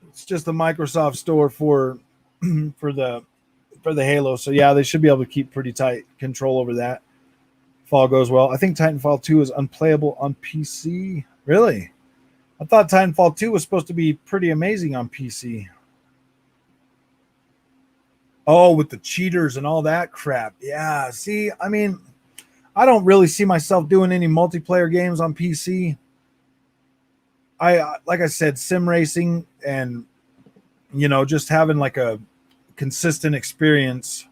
it's just the Microsoft store for the Halo. So yeah, they should be able to keep pretty tight control over that. If all goes well. I think Titanfall 2 is unplayable on PC. Really? I thought Titanfall 2 was supposed to be pretty amazing on PC. Oh, with the cheaters and all that crap. Yeah, see, I mean, I don't really see myself doing any multiplayer games on PC. Like I said, sim racing and, just having like a consistent experience.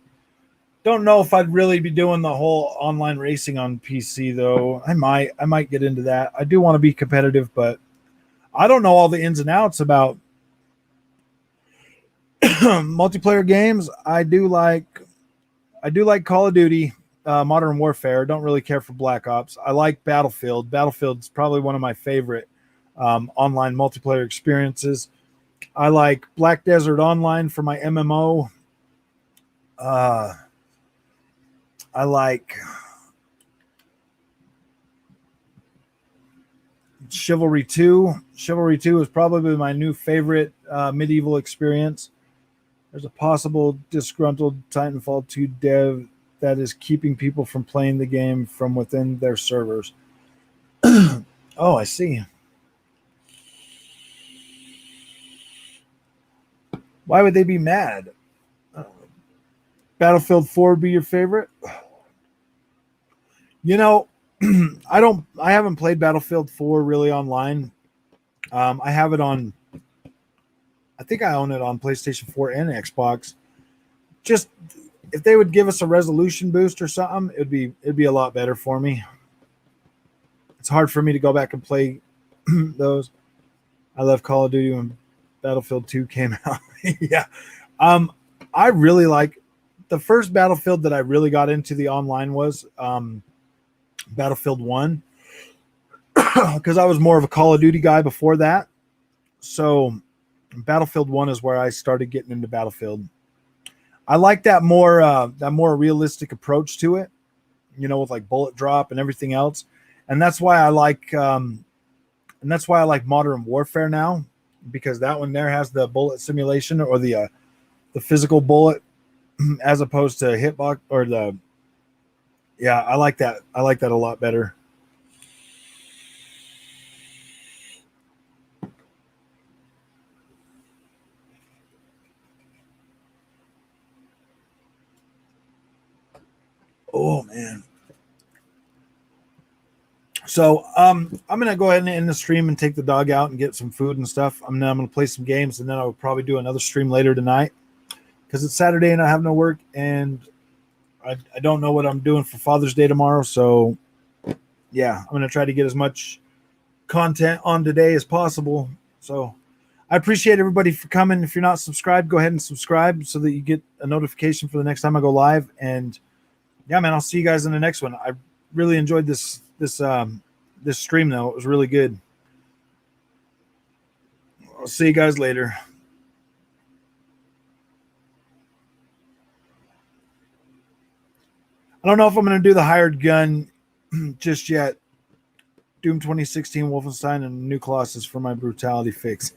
Don't know if I'd really be doing the whole online racing on PC though. I might get into that. I do want to be competitive, but I don't know all the ins and outs about multiplayer games. I do like Call of Duty, Modern Warfare. Don't really care for Black Ops. I like Battlefield. Battlefield's probably one of my favorite online multiplayer experiences. I like Black Desert Online for my MMO. I like Chivalry 2. Chivalry 2 is probably my new favorite medieval experience. There's a possible disgruntled Titanfall 2 dev that is keeping people from playing the game from within their servers. Oh, I see. Why would they be mad? Battlefield 4 would be your favorite? You know, I haven't played Battlefield 4 really online. I have it on, I think I own it on PlayStation 4 and Xbox. Just if they would give us a resolution boost or something, it'd be a lot better for me. It's hard for me to go back and play those. I love Call of Duty when Battlefield 2 came out. Yeah. I really like the first Battlefield that I really got into the online was Battlefield 1 because I was more of a Call of Duty guy before that. So Battlefield 1 is where I started getting into Battlefield. I like that more realistic approach to it, you know, with like bullet drop and everything else. And that's why I like Modern Warfare now, because that one there has the bullet simulation or the physical bullet as opposed to hitbox or the. Yeah, I like that. I like that a lot better. Oh man. So I'm gonna go ahead and end the stream and take the dog out and get some food and stuff. I'm gonna play some games and then I'll probably do another stream later tonight because it's Saturday and I have no work and I don't know what I'm doing for Father's Day tomorrow. So yeah, I'm gonna try to get as much content on today as possible. So I appreciate everybody for coming. If you're not subscribed, go ahead and subscribe so that you get a notification for the next time I go live. And yeah, man, I'll see you guys in the next one. I really enjoyed this stream though. It was really good. I'll see you guys later. I don't know if I'm going to do the hired gun just yet. Doom 2016, Wolfenstein, and New Colossus for my brutality fix.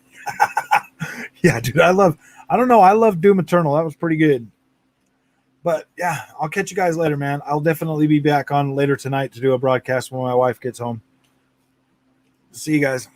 Yeah, dude, I love Doom Eternal. That was pretty good. But yeah, I'll catch you guys later, man. I'll definitely be back on later tonight to do a broadcast when my wife gets home. See you guys.